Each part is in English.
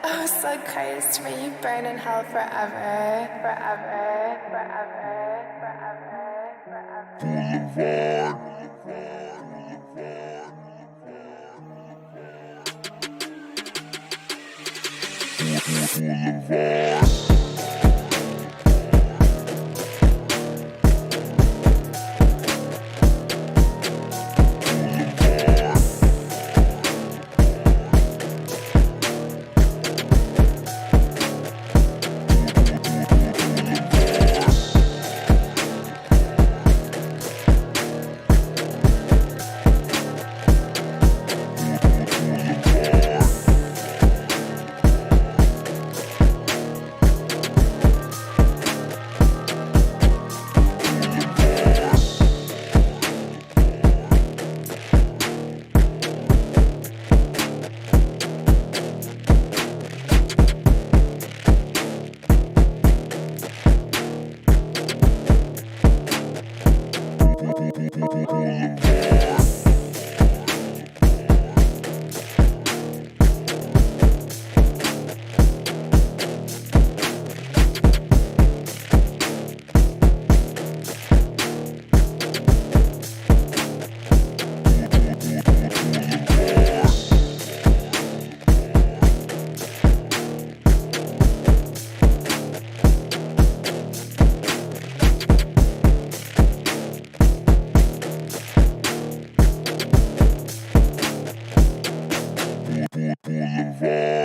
Oh, so close to me, you burn in hell forever, forever, forever, forever, forever. Boulevard.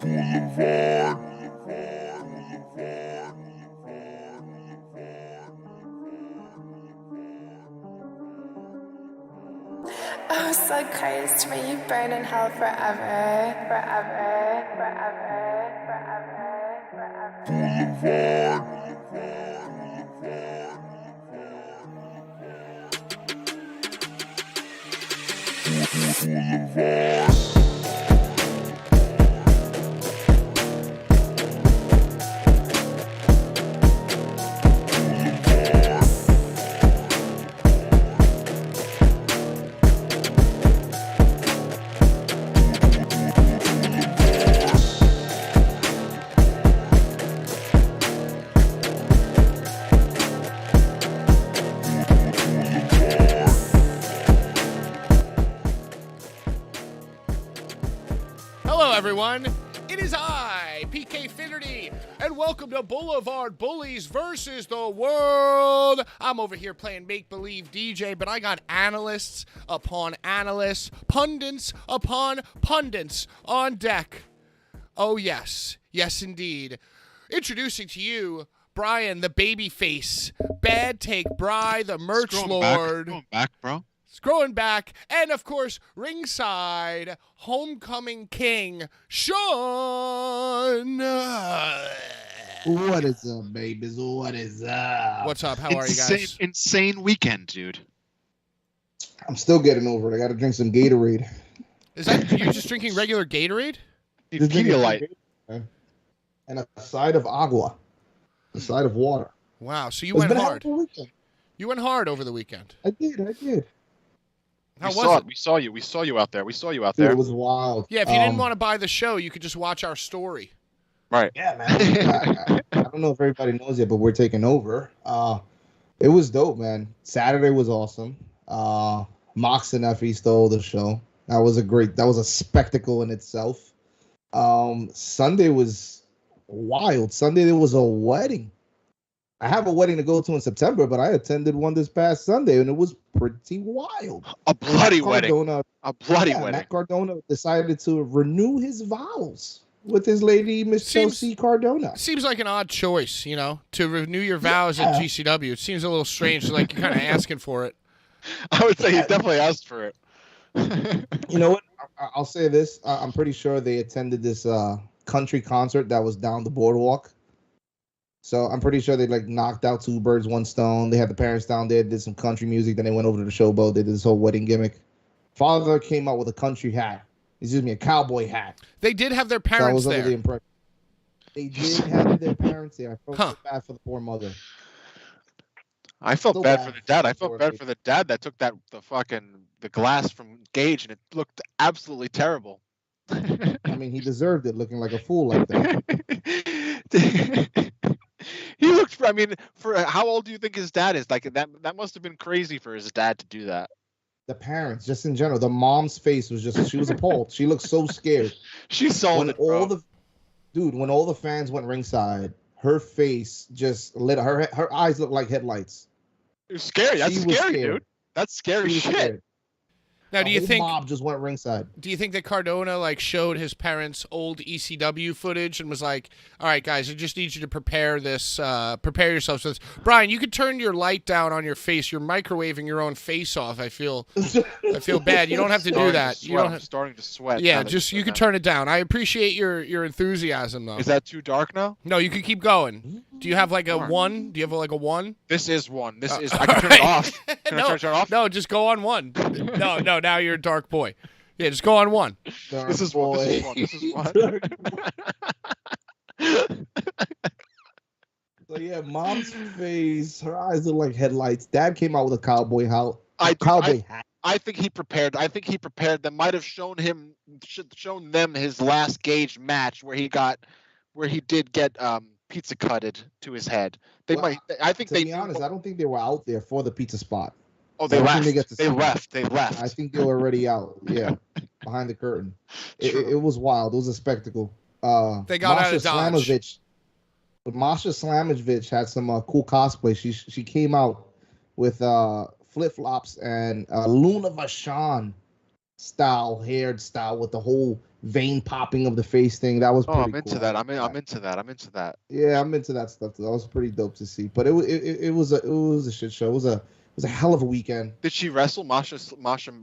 Boulevard. Oh, so close to me, you burn in hell forever, forever, forever, forever, forever. Boulevard. everyone. It is I, PK Finnerty, and welcome to Blvd Bullies versus the world. I'm over here playing make-believe DJ, but I got analysts upon analysts, pundits upon pundits on deck. Oh, yes. Yes, indeed. Introducing to you, Brian, the babyface. Bad Take Bry, the merch lord. Going back, bro. Scrolling back, and of course, ringside, homecoming king, Sean. What is up, babies? What is up? What's up? How are you guys? Insane weekend, dude. I'm still getting over it. I got to drink some Gatorade. Is that you're just drinking regular Gatorade? Just drinking Pedialyte. Gatorade, and a side of agua, a side of water. Wow, so you It's went been a hard. hell of a weekend. You went hard over the weekend. I did. How We was saw it? We saw you. We saw you out there. Dude, it was wild. Yeah, if you didn't want to buy the show, you could just watch our story. Right. Yeah, man. I don't know if everybody knows yet, but we're taking over. It was dope, man. Saturday was awesome. Mox and Effie stole the show. That was a spectacle in itself. Sunday was wild. Sunday there was a wedding. I have a wedding to go to in September, but I attended one this past Sunday, and it was pretty wild. A bloody Matt wedding. Cardona, A bloody yeah, wedding. Matt Cardona decided to renew his vows with his lady, Miss Chelsea Cardona. Seems like an odd choice, you know, to renew your vows at GCW. It seems a little strange, like you're kind of asking for it. I would say he definitely asked for it. You know what? I'll say this. I'm pretty sure they attended this country concert that was down the boardwalk. So I'm pretty sure they knocked out two birds, one stone. They had the parents down there, did some country music. Then they went over to the showboat. They did this whole wedding gimmick. Father came out with a country hat. A cowboy hat. They did have their So I parents was under there. the impression. They did have their parents there. I felt so bad for the poor mother. I felt So bad bad for the dad. I for felt the bad for the dad that took the glass from Gage, and it looked absolutely terrible. I mean, he deserved it, looking like a fool like that. He looked. I mean, for how old do you think his dad is? Like that must have been crazy for his dad to do that. The parents, just in general, the mom's face was she was appalled. She looked so scared. She sold it, bro. When all the fans went ringside, her face just lit up. Her eyes looked like headlights. It was scary. That's She was scary, scared. dude. That's scary She was shit. scared. Now, do The you whole think mob just went ringside? Do you think that Cardona showed his parents old ECW footage and was like, "All right, guys, I just need you to prepare yourselves for this." Brian, you could turn your light down on your face. You're microwaving your own face off. I feel bad. You don't have to do that. I'm starting to sweat. Yeah, just you could turn it down. I appreciate your enthusiasm though. Is that too dark now? No, you can keep going. Do you have like a one? Do you have like a one? This is one. This is. I can turn it off. Can I turn it off? No, just go on one. No. Now you're a dark boy. Yeah, just go on one. This is one. This is one. So yeah, mom's face, her eyes look like headlights. Dad came out with a cowboy hat. I think he prepared. That might have shown them his last Gage match where he did get pizza cutted to his head. They might. I think to be honest, I don't think they were out there for the pizza spot. Oh, they left. They left. I think they were already out. Yeah, behind the curtain. It was wild. It was a spectacle. They got out of Dodge. Masha Slamovich had some cool cosplay. She came out with flip flops and Luna Vachon haired style with the whole vein popping of the face thing. That was pretty I'm into cool. that. I'm into that. Yeah, I'm into that stuff. That was pretty dope to see. But it was a shit show. It was a hell of a weekend. Did she wrestle? Masha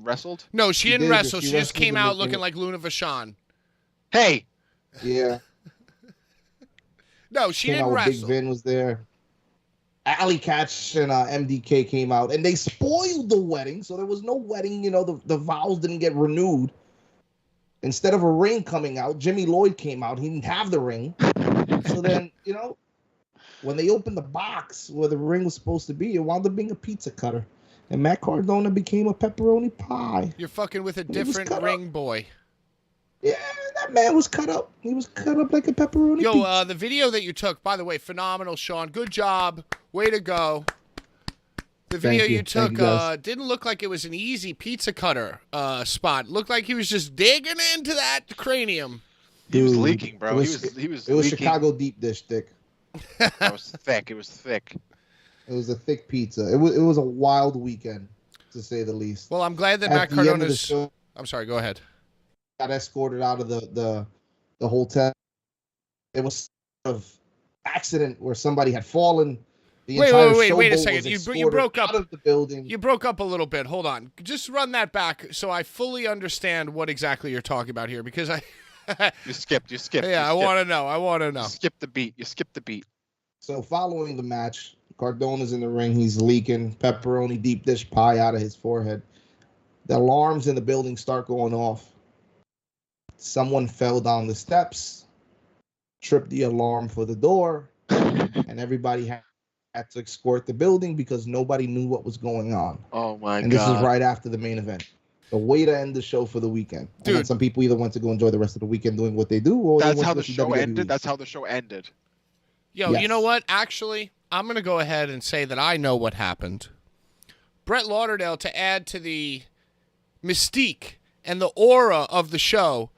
wrestled? No, she didn't wrestle. She just came out in looking like Luna Vachon. Hey. Yeah. No, she didn't wrestle. Big Vin was there. Alley Catch and MDK came out, and they spoiled the wedding, so there was no wedding. You know, the vows didn't get renewed. Instead of a ring coming out, Jimmy Lloyd came out. He didn't have the ring. So then, when they opened the box where the ring was supposed to be, it wound up being a pizza cutter. And Matt Cardona became a pepperoni pie. You're fucking with a different ring boy. Yeah, that man was cut up. He was cut up like a pepperoni pizza. The video that you took, by the way, phenomenal, Sean. Good job. Way to go. The video you took didn't look like it was an easy pizza cutter spot. Looked like he was just digging into that cranium. He was Dude, leaking, bro. It was, He was it was leaking. Chicago deep dish thick. That was thick. It was thick. It was a thick pizza. It was a wild weekend, to say the least. Well, I'm glad that At Matt the end of the Cardona's. show, I'm sorry. Go ahead. got escorted out of the hotel. It was sort of accident where somebody had fallen. The Wait entire a showboat second. was You broke escorted up. out of the building. You broke up a little bit. Hold on. Just run that back so I fully understand what exactly you're talking about here, because I. You skipped. Yeah, I want to know. I want to know. You skipped the beat. So following the match, Cardona's in the ring. He's leaking pepperoni deep dish pie out of his forehead. The alarms in the building start going off. Someone fell down the steps, tripped the alarm for the door, and everybody had to escort the building because nobody knew what was going on. Oh my god! And this is right after the main event. The way to end the show for the weekend. Dude. And then some people either went to go enjoy the rest of the weekend doing what they do, or That's they how went the to show WWE. ended. That's how the show ended. Yo, Yes. You know what? Actually, I'm going to go ahead and say that I know what happened. Brett Lauderdale, to add to the mystique and the aura of the show,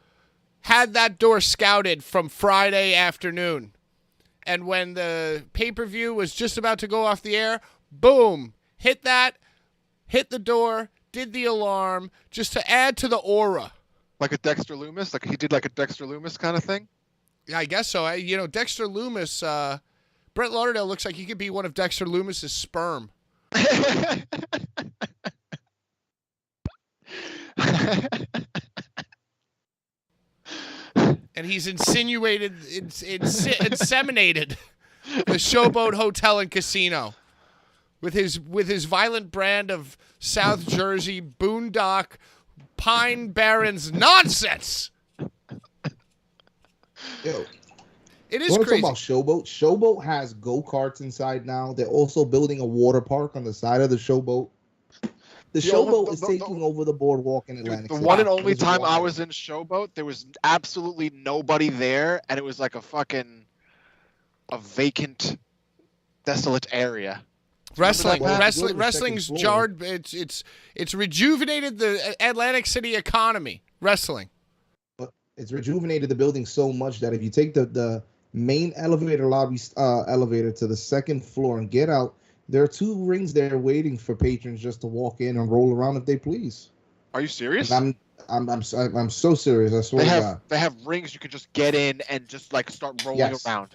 had that door scouted from Friday afternoon. And when the pay-per-view was just about to go off the air, boom, hit the door, did the alarm, just to add to the aura. Like a Dexter Loomis? Like he did like a Dexter Loomis kind of thing? I guess so. Dexter Loomis, Brett Lauderdale looks like he could be one of Dexter Loomis's sperm. And he's inseminated the Showboat Hotel and Casino with his violent brand of South Jersey boondock Pine Barrens nonsense. Yo, It is you want to crazy. talk about Showboat? Showboat has go-karts inside now. They're also building a water park on the side of the Showboat. The Showboat is taking over the boardwalk in Atlantic The City. one and only It is time I wild. was in Showboat, there was absolutely nobody there, and it was like a vacant, desolate area. Wrestling's Well, if you go to the second floor- jarred. It's rejuvenated the Atlantic City economy. Wrestling. It's rejuvenated the building so much that if you take the main elevator lobby elevator to the second floor and get out, there are 2 rings there waiting for patrons just to walk in and roll around if they please. Are you serious? And I'm so serious. I swear to God. They have rings you can just get in and just like start rolling Yes. around.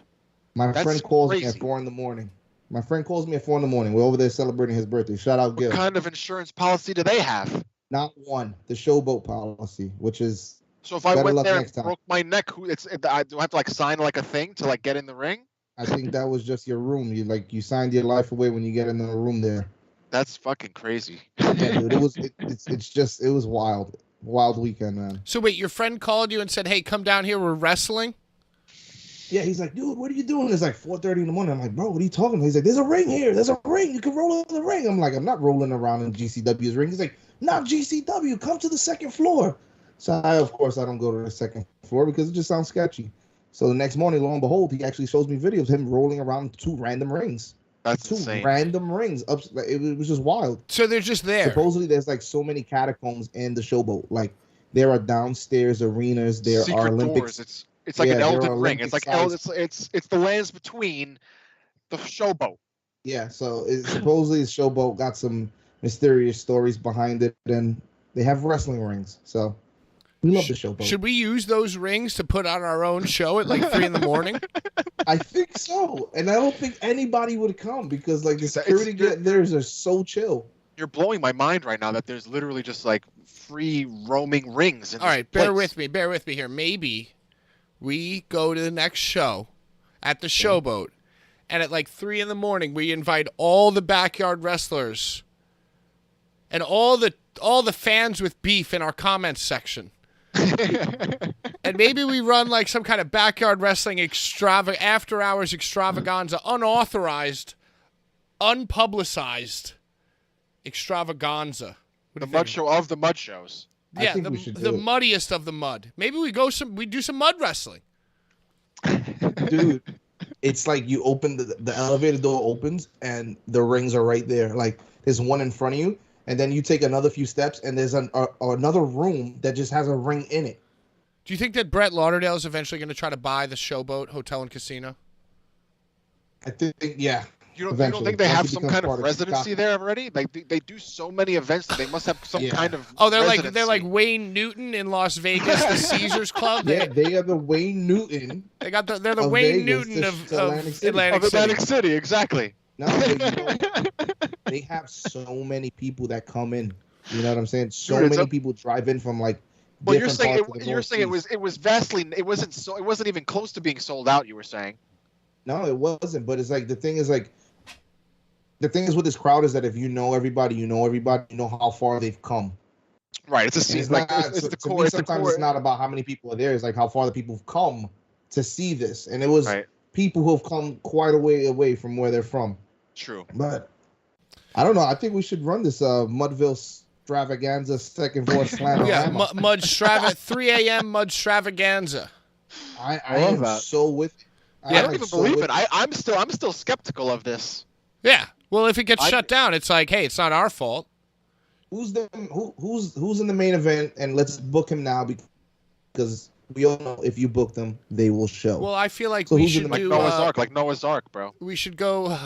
My That's friend calls me crazy. at 4 a.m. My friend calls me at 4 a.m. We're over there celebrating his birthday. Shout out, Gil. What kind of insurance policy do they have? Not one. The Showboat policy, which is So if I Better went luck there and next time. broke my neck, do I have to like sign like a thing to like get in the ring? I think that was just your room. You signed your life away when you get in the room there. That's fucking crazy. Yeah, dude. It was wild weekend, man. So wait, your friend called you and said, "Hey, come down here. We're wrestling." Yeah, he's like, dude, what are you doing? It's like 4:30 in the morning. I'm like, bro, what are you talking about? He's like, there's a ring here. There's a ring. You can roll in the ring. I'm like, I'm not rolling around in GCW's ring. He's like, not GCW. Come to the second floor. So of course I don't go to the second floor because it just sounds sketchy. So the next morning, lo and behold, he actually shows me videos of him rolling around 2 random rings. That's 2 insane. random rings. It was just wild. So they're just there. Supposedly there's like so many catacombs in the Showboat. Like there are downstairs arenas. There Secret are Olympics. doors. It's like Yeah, an there are Elden Ring. It's like Olympic-sized- it's the lands between the Showboat. Yeah, so supposedly the Showboat got some mysterious stories behind it, and they have wrestling rings. So we love the Showboat. Should we use those rings to put on our own show at like 3 a.m? I think so, and I don't think anybody would come because like the It's- security theirs are so chill. You're blowing my mind right now that there's literally just like free roaming rings. In All this right, bear place. with me here. Maybe we go to the next show at the Showboat, and at like 3 a.m, we invite all the backyard wrestlers and all the fans with beef in our comments section. And maybe we run like some kind of backyard wrestling after hours extravaganza, unauthorized, unpublicized extravaganza. What do The you mud think? show of the mud shows. I Yeah, think we should the do it. muddiest of the mud. Maybe we do some mud wrestling. Dude, it's like you open the elevator door opens and the rings are right there. Like there's one in front of you, and then you take another few steps and there's another room that just has a ring in it. Do you think that Brett Lauderdale is eventually going to try to buy the Showboat Hotel and Casino? I think, yeah. You don't think they have some kind of residency there already? Like they do so many events that they must have some kind of. Oh, they're residency. like Wayne Newton in Las Vegas, the Caesars Club. They are the Wayne Newton. They're the Wayne Newton of Atlantic City, exactly. No, they have so many people that come in. You know what I'm saying? So many people drive in from like. Well, you're saying it was vastly. It wasn't even close to being sold out. You were saying. No, it wasn't. But it's like the thing is with this crowd is that if you know everybody, you know how far they've come. Right. It's a scene. It's the core. Sometimes it's not about how many people are there. It's like how far the people have come to see this. And it was people who have come quite a way away from where they're from. True. But I don't know. I think we should run this Mudville Stravaganza second voice slam. Yeah, Mud Strava 3 a.m. Mud Stravaganza. I am so with it. I don't even believe it. I'm still skeptical of this. Yeah. Well, if it gets shut down, it's like, hey, it's not our fault. Who's in the main event, and let's book him now because we all know if you book them, they will show. Well, I feel like we should do like Noah's Ark, bro. We should go.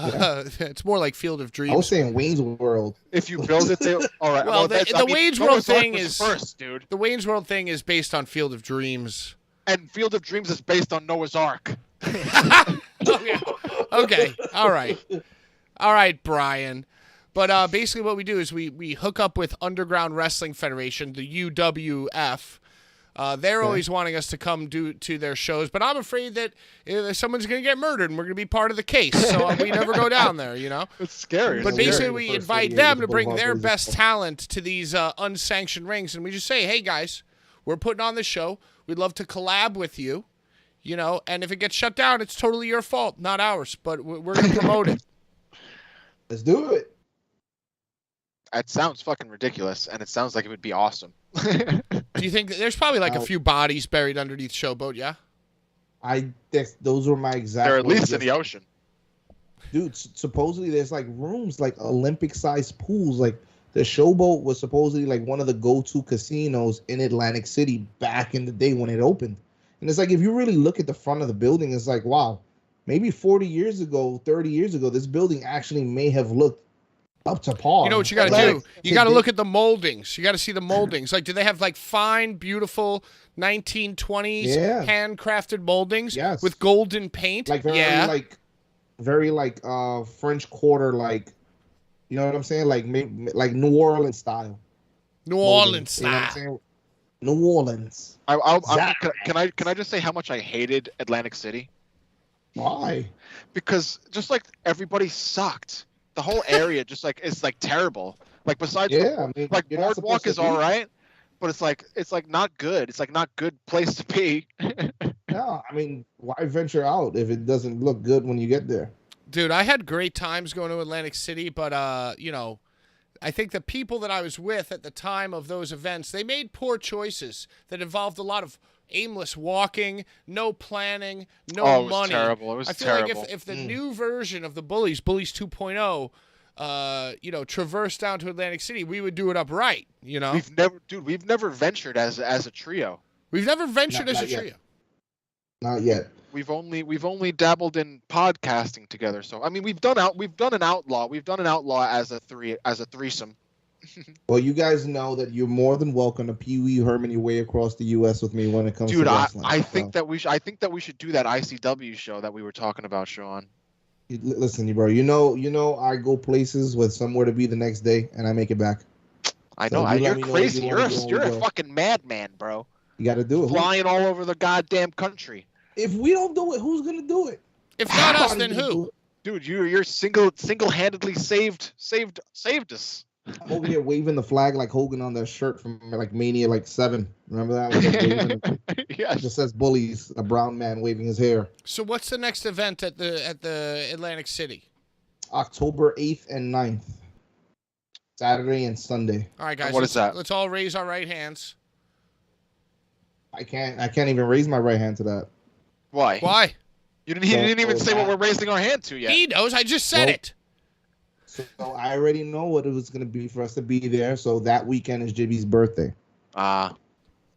It's more like Field of Dreams. I was saying Wayne's World. If you build it, all right. Well, the Wayne's World thing is first, dude. The Wayne's World thing is based on Field of Dreams, and Field of Dreams is based on Noah's Ark. Okay. All right, Brian. But basically what we do is we hook up with Underground Wrestling Federation, the UWF. They're always wanting us to come to their shows, but I'm afraid that someone's going to get murdered and we're going to be part of the case. So we never go down there, you know? It's scary. But basically we invite them to bring their best talent to these unsanctioned rings, and we just say, hey, guys, we're putting on this show. We'd love to collab with you, you know, and if it gets shut down, it's totally your fault, not ours, but we're going to promote it. Let's do it. It sounds fucking ridiculous, and it sounds like it would be awesome. Do you think there's probably like a few bodies buried underneath Showboat? Yeah. Those were my exact. They're at least in the ocean. Dude, supposedly there's like rooms, like Olympic-sized pools. Like the Showboat was supposedly like one of the go-to casinos in Atlantic City back in the day when it opened. And it's like if you really look at the front of the building, it's like wow, maybe 40 years ago, 30 years ago, this building actually may have looked up to par. You know what you got to do? You got to look at the moldings. You got to see the moldings. Like, do they have like fine, beautiful 1920s handcrafted moldings with golden paint? Like very French Quarter, like, you know what I'm saying? Like New Orleans style. New Orleans style. You know what I'm saying? New Orleans. Can I just say how much I hated Atlantic City? Why? Because just like everybody sucked. The whole area just like is like terrible. Like besides like Boardwalk is all right, but it's like not good. It's like not good place to be. No, I mean, why venture out if it doesn't look good when you get there? Dude, I had great times going to Atlantic City, but you know, I think the people that I was with at the time of those events, they made poor choices that involved a lot of aimless walking, no planning, no money. It was terrible. It was terrible. I feel like if the new version of the Bullies 2.0, you know, traversed down to Atlantic City, we would do it up right, you know? We've never ventured as a trio. We've never ventured as a trio. Not yet. We've only dabbled in podcasting together. So I mean, we've done an outlaw as a threesome. Well, you guys know that you're more than welcome to Pee-wee Herman your way across the U.S. with me when it comes to wrestling. I think that we should do that ICW show that we were talking about, Sean. Listen, bro. You know, I go places with somewhere to be the next day, and I make it back. I know. You're crazy. You're a fucking madman, bro. You got to do it. Flying all over the goddamn country. If we don't do it, who's gonna do it? If not us, then who? Dude, you're single-handedly saved us. I'm over here waving the flag like Hogan on that shirt from like Mania 7. Remember that? Yeah. It just says Bullies, a brown man waving his hair. So what's the next event at the Atlantic City? October 8th and 9th. Saturday and Sunday. All right, guys. What is that? Let's all raise our right hands. I can't even raise my right hand to that. Why? Why? He didn't even say what we're raising our hand to yet. He knows. I just said it. So I already know what it was going to be for us to be there. So that weekend is Jibby's birthday.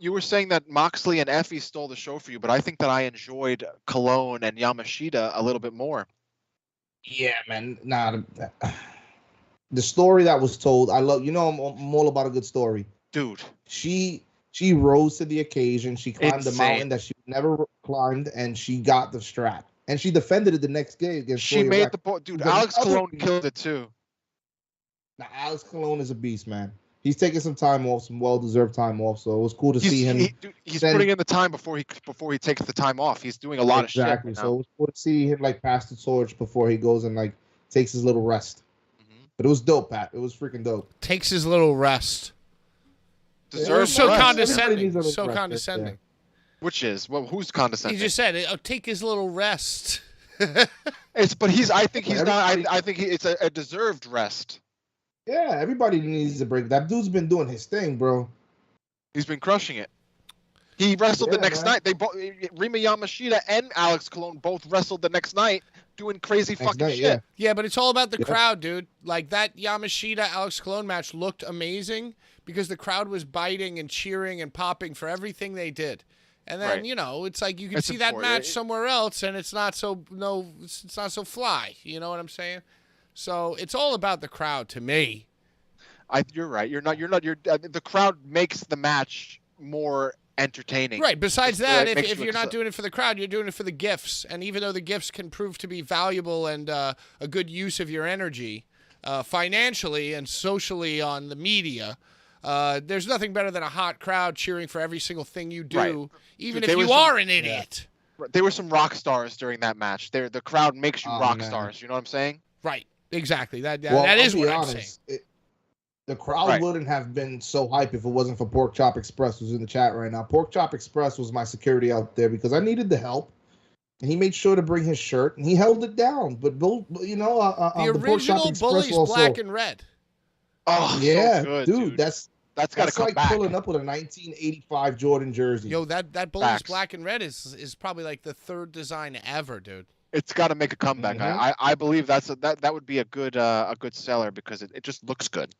You were saying that Moxley and Effie stole the show for you, but I think that I enjoyed Cologne and Yamashita a little bit more. Yeah, man. Nah, the story that was told, I love. I'm all about a good story, dude. She rose to the occasion. She climbed the mountain that she never climbed, and she got the strap. And she defended it the next day against. She made the point, dude. Alex Cologne killed it too. Now Alex Cologne is a beast, man. He's taking some time off, some well-deserved time off. So it was cool to see him. He's putting in the time before he takes the time off. He's doing a lot of shit. Exactly. So it was cool to see him like pass the torch before he goes and like takes his little rest. Mm-hmm. But it was dope, Pat. It was freaking dope. Takes his little rest. Deserves so rest. Condescending. So condescending. Yeah. Which is who's condescending? He just said, "Take his little rest." I think it's a deserved rest. Yeah, everybody needs a break. That dude's been doing his thing, bro. He's been crushing it. He wrestled the next night. They both, Rima Yamashita and Alex Cologne both wrestled the next night, doing crazy fucking shit. Yeah, but it's all about the crowd, dude. Like that Yamashita Alex Cologne match looked amazing because the crowd was biting and cheering and popping for everything they did. And then it's like you can see that match somewhere else, and it's not so fly. You know what I'm saying? So it's all about the crowd to me. You're right. The crowd makes the match more entertaining. Right. Besides that, if you're not doing it for the crowd, you're doing it for the gifts. And even though the gifts can prove to be valuable and a good use of your energy, financially and socially on the media, there's nothing better than a hot crowd cheering for every single thing you do, even if you are an idiot. Yeah. There were some rock stars during that match. The crowd makes you rock stars. You know what I'm saying? Right. Exactly. That is what I'm saying. The crowd wouldn't have been so hype if it wasn't for Pork Chop Express, who's in the chat right now. Pork Chop Express was my security out there because I needed the help. And he made sure to bring his shirt, and he held it down. But, the original Bullies black and red. Oh, yeah, so good, dude. That's got to come like back. Pulling up with a 1985 Jordan jersey. Yo, that Bullies black and red is probably like the third design ever, dude. It's got to make a comeback. Mm-hmm. I believe that would be a good seller because it just looks good.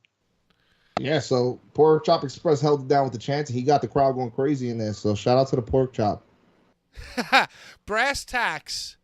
Yeah, so Pork Chop Express held it down with the chance, and he got the crowd going crazy in there. So shout out to the Pork Chop. Brass tacks.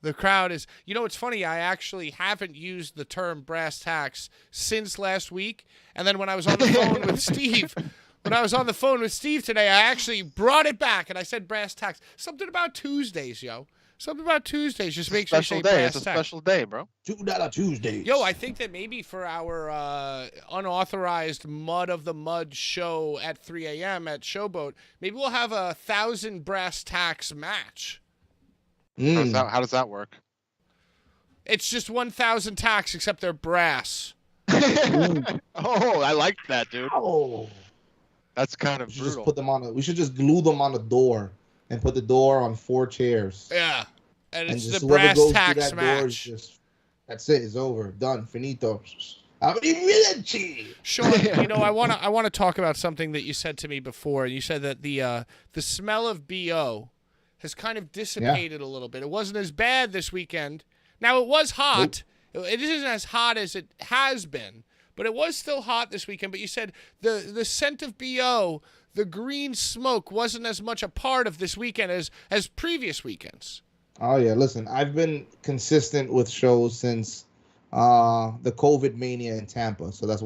The crowd is. You know, it's funny. I actually haven't used the term brass tacks since last week, and then when I was on the phone with Steve. When I was on the phone with Steve today, I actually brought it back, and I said brass tacks. Something about Tuesdays, yo. Something about Tuesdays just makes me say brass tacks. It's a special day, bro. $2 Tuesdays. Yo, I think that maybe for our unauthorized Mud of the Mud show at 3 a.m. at Showboat, maybe we'll have 1,000 brass tacks match. How does that work? It's just 1,000 tacks, except they're brass. Oh, I like that, dude. Oh. That's kind of brutal. Just put them on. We should just glue them on the door and put the door on 4 chairs. Yeah, and it's the brass tacks match. That's it. It's over. Done. Finito. Sean, I want to talk about something that you said to me before. You said that the smell of BO has kind of dissipated a little bit. It wasn't as bad this weekend. Now it was hot. Nope. It isn't as hot as it has been. But it was still hot this weekend. But you said the scent of BO, the green smoke, wasn't as much a part of this weekend as previous weekends. Oh, yeah. Listen, I've been consistent with shows since the COVID mania in Tampa. So that's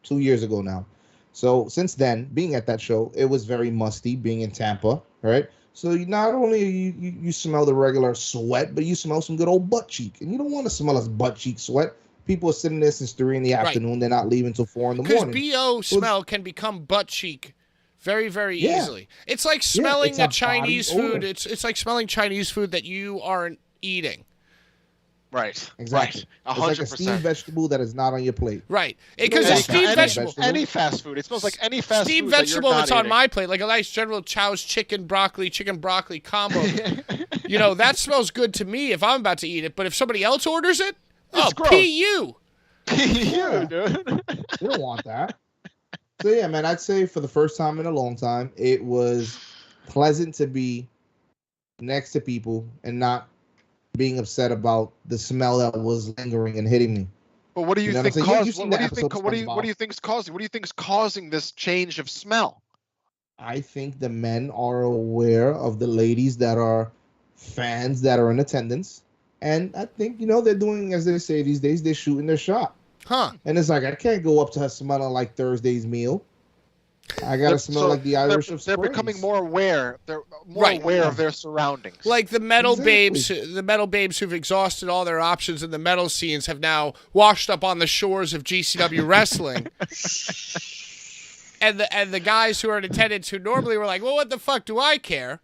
2 years ago now. So since then, being at that show, it was very musty being in Tampa, right? So not only you smell the regular sweat, but you smell some good old butt cheek. And you don't want to smell a butt cheek sweat. People are sitting there since 3 in the afternoon. They're not leaving till 4 in the morning. Because BO smell can become butt cheek very, very easily. It's like smelling a Chinese food. It's like smelling Chinese food that you aren't eating. Right. Exactly. Right. 100%. It's like a steamed vegetable that is not on your plate. Right. Because a steamed vegetable. Any fast food. It smells like any fast steamed food vegetable that that's on my plate, like a nice General Chow's chicken broccoli combo. That smells good to me if I'm about to eat it. But if somebody else orders it, P.U. P.U., dude. You don't want that. So, yeah, man, I'd say for the first time in a long time, it was pleasant to be next to people and not being upset about the smell that was lingering and hitting me. But what do you think causing? What do you think is causing this change of smell? I think the men are aware of the ladies that are fans that are in attendance. And I think, they're doing, as they say these days, they're shooting their shot. Huh. And it's like, I can't go up to her smelling like Thursday's meal. I got to smell like the Irish of They're Springs. becoming more aware. They're more aware of their surroundings. Like the metal babes who've exhausted all their options in the metal scenes have now washed up on the shores of GCW wrestling. and the guys who are in attendance who normally were like, well, what the fuck do I care?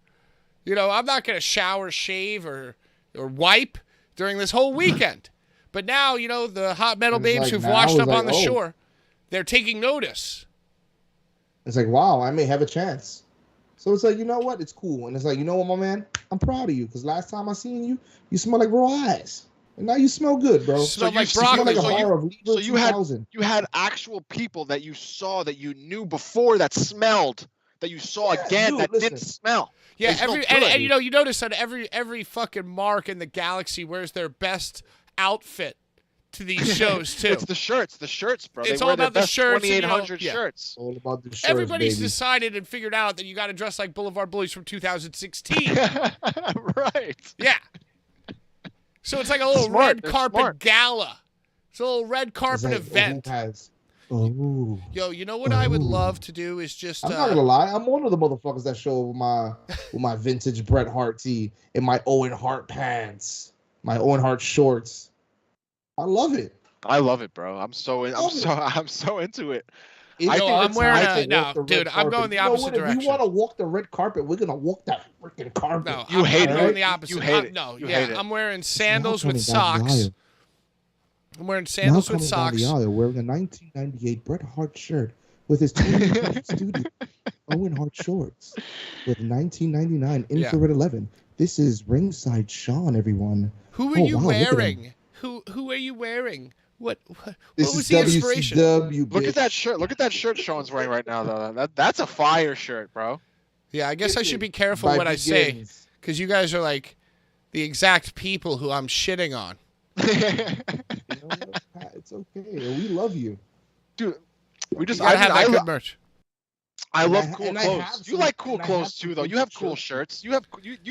I'm not going to shower, shave, or wipe during this whole weekend. But now, the hot metal babes who've washed up on the shore, they're taking notice. It's like, wow, I may have a chance. So it's like, you know what? It's cool. And it's like, you know what, my man? I'm proud of you because last time I seen you, you smell like raw eyes. And now you smell good, bro. Smell like broccoli. So you had actual people that you saw that you knew before that smelled, that you saw again that didn't smell. Yeah, and you notice that every fucking mark in the galaxy wears their best outfit to these shows too. It's the shirts, bro. It's all about the shirts. 2,800 shirts. All about the shirts. Everybody's decided and figured out that you got to dress like Blvd Bullies from 2016. Right. Yeah. So it's like a little red carpet gala. It's a little red carpet event. Yo, you know what I would love to do is just. I'm not gonna lie. I'm one of the motherfuckers that show up with my vintage Bret Hart tee and my Owen Hart pants, my Owen Hart shorts. I love it. I love it, bro. I'm so into it. I'm wearing I'm going the opposite direction. If you want to walk the red carpet, we're gonna walk that freaking carpet. No, you hate it. I'm going the opposite. You hate it. No, you hate it. I'm wearing sandals with socks. I'm wearing sandals with socks. Down the aisle wearing a 1998 Bret Hart shirt with his 20 studio Owen Hart shorts with 1999 infrared 11. This is ringside Sean, everyone. Who are you wearing? Who are you wearing? What was the inspiration? WCW, look at that shirt. Look at that shirt Sean's wearing right now, though. That's a fire shirt, bro. Yeah, I guess I should be careful what I say, because you guys are like the exact people who I'm shitting on. It's okay. We love you, dude. I have good merch. I love cool clothes. You like cool clothes too, though. You have cool shirts. You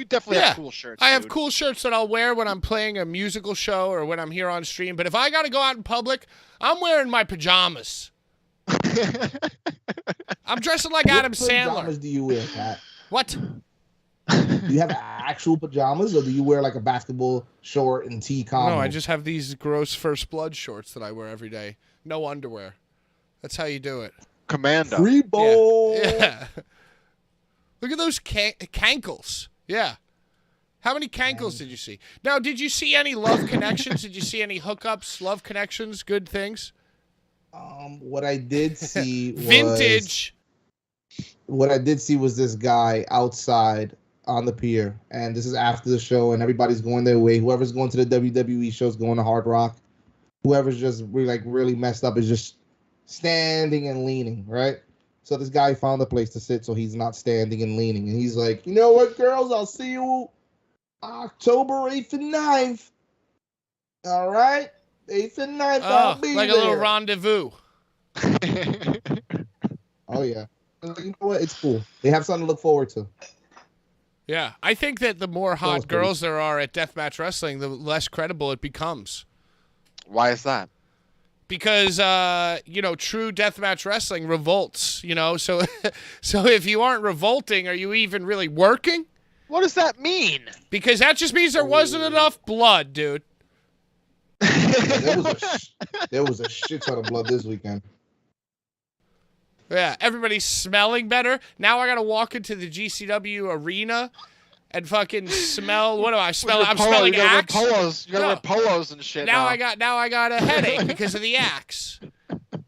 definitely have cool shirts. I have cool shirts that I'll wear when I'm playing a musical show or when I'm here on stream. But if I got to go out in public, I'm wearing my pajamas. I'm dressing like Adam Sandler. What pajamas do you wear, Pat? What? Do you have actual pajamas, or do you wear like a basketball short and tee combo? No, I just have these gross First Blood shorts that I wear every day. No underwear. That's how you do it. Commando. Free ball. Yeah. Look at those cankles. Yeah. How many cankles did you see? Now, did you see any love connections? Did you see any hookups, love connections, good things? What I did see was vintage. What I did see was this guy outside on the pier, and this is after the show, and everybody's going their way. Whoever's going to the WWE show is going to Hard Rock. Whoever's just really messed up is just standing and leaning, right? So this guy found a place to sit so he's not standing and leaning. And he's like, you know what, girls? I'll see you October 8th and 9th. All right? 8th and 9th, I'll be like there. A little rendezvous. Oh, yeah. You know what? It's cool. They have something to look forward to. Yeah. I think that the more hot girls there are at deathmatch wrestling, the less credible it becomes. Why is that? Because, true deathmatch wrestling revolts, So if you aren't revolting, are you even really working? What does that mean? Because that just means there wasn't enough blood, dude. There was a shit ton of blood this weekend. Yeah, everybody's smelling better. Now I got to walk into the GCW arena and fucking smell. What do I smell? I'm smelling Axe. You gotta wear polos and shit. Now I got a headache because of the Axe.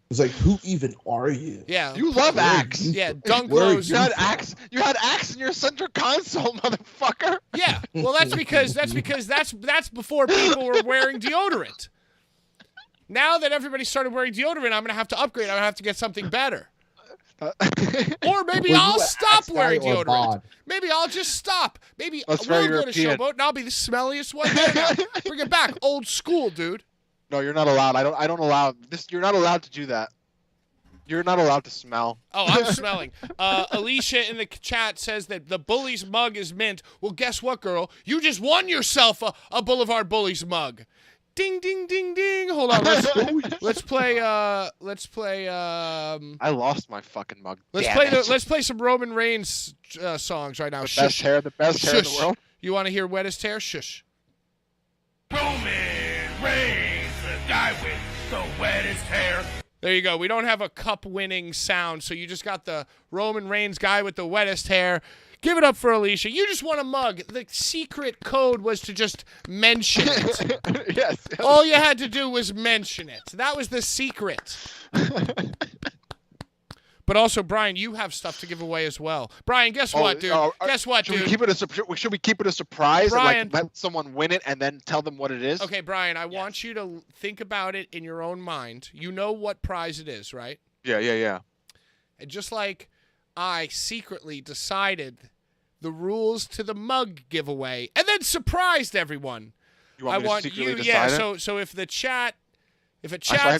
It's like, who even are you? Yeah, you love Axe. Yeah, dunk clothes. You had Axe. You had Axe in your center console, motherfucker. Yeah, well, that's because that's before people were wearing deodorant. Now that everybody started wearing deodorant, I'm gonna have to upgrade. I'm gonna have to get something better. Or maybe I'll stop wearing deodorant. Maybe I'll just stop. Maybe we'll go to Showboat and I'll be the smelliest one there now. Bring it back. Old school, dude. No, you're not allowed. I don't allow this. You're not allowed to do that. You're not allowed to smell. Oh, I'm smelling. Alicia in the chat says that the Bullies mug is mint. Well, guess what, girl? You just won yourself a Boulevard Bullies mug. Ding, ding, ding, ding. Hold on. Let's play. I lost my fucking mug. Let's play some Roman Reigns songs right now. The best hair in the world. You want to hear wettest hair? Shush. Roman Reigns, the guy with the wettest hair. There you go. We don't have a cup-winning sound, so you just got the Roman Reigns guy with the wettest hair. Give it up for Alicia. You just won a mug. The secret code was to just mention it. Yes. All you had to do was mention it. That was the secret. But also, Brian, you have stuff to give away as well. Brian, guess what, dude? Guess what, dude? Should we keep it a surprise? Brian, and, like, let someone win it and then tell them what it is? Okay, Brian, I want you to think about it in your own mind. You know what prize it is, right? Yeah. And just like I secretly decided the rules to the mug giveaway and then surprised everyone. You want me to secretly decide it? So if a chat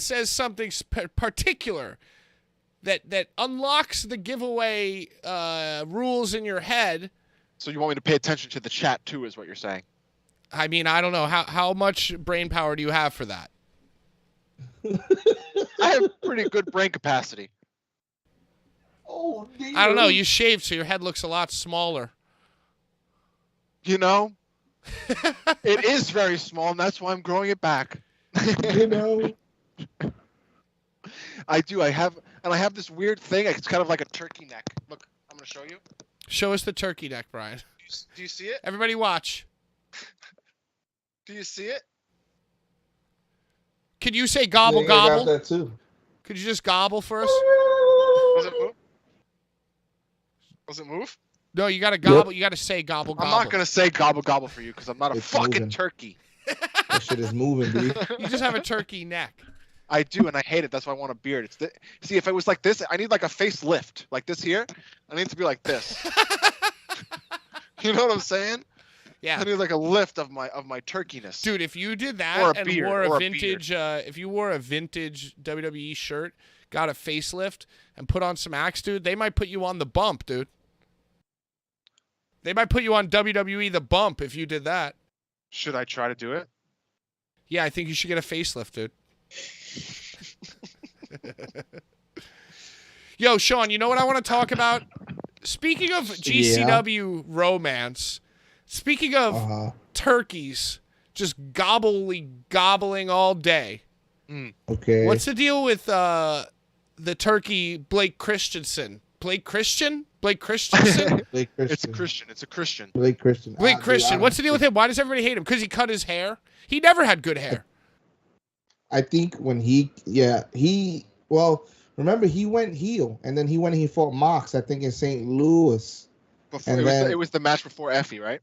says something particular that unlocks the giveaway rules in your head. So you want me to pay attention to the chat too, is what you're saying? I mean, I don't know. How much brain power do you have for that? I have pretty good brain capacity. Oh, dear. I don't know. You shaved, so your head looks a lot smaller. You know, it is very small, and that's why I'm growing it back. You know. I do. I have this weird thing. It's kind of like a turkey neck. Look, I'm going to show you. Show us the turkey neck, Brian. Do you see it? Everybody watch. Do you see it? Could you say gobble, I gobble? got that too. Could you just gobble for us? Does it move? Does it move? No, you got to gobble. Yep. You got to say gobble, gobble. I'm not going to say gobble, gobble for you because I'm not a It's fucking moving. turkey. That shit is moving, dude. You just have a turkey neck. I do, and I hate it. That's why I want a beard. See, if it was like this, I need like a facelift. Like this here, I need to be like this. You know what I'm saying? Yeah. I need like a lift of my turkeyness. Dude, if you did that Or a and beard, wore or a a vintage, if you wore a vintage WWE shirt, got a facelift, and put on some axe, dude, they might put you on the bump, dude. They might put you on WWE The Bump if you did that. Should I try to do it? Yeah, I think you should get a facelift, dude. Yo, Sean, you know what I want to talk about? Speaking of GCW romance, speaking of turkeys just gobbling all day. Okay. What's the deal with the turkey Blake Christensen? Blake Christensen? Blake Christian. It's Christian. It's a Christian. Blake Christian. Blake Christian. Dude, What's the deal with him? Why does everybody hate him? Because he cut his hair? He never had good hair. I think when remember he went heel, and then he fought Mox, I think in St. Louis. It was the match before Effie, right?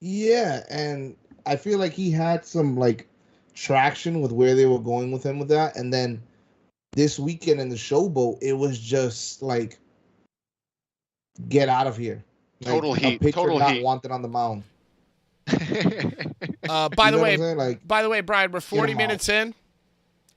Yeah, and I feel like he had some like traction with where they were going with him with that, and then this weekend in the Showboat, it was just like, get out of here. Like, Total heat. A pitcher Total not heat. wanted on the mound. By the way, Brian, we're 40 him minutes in.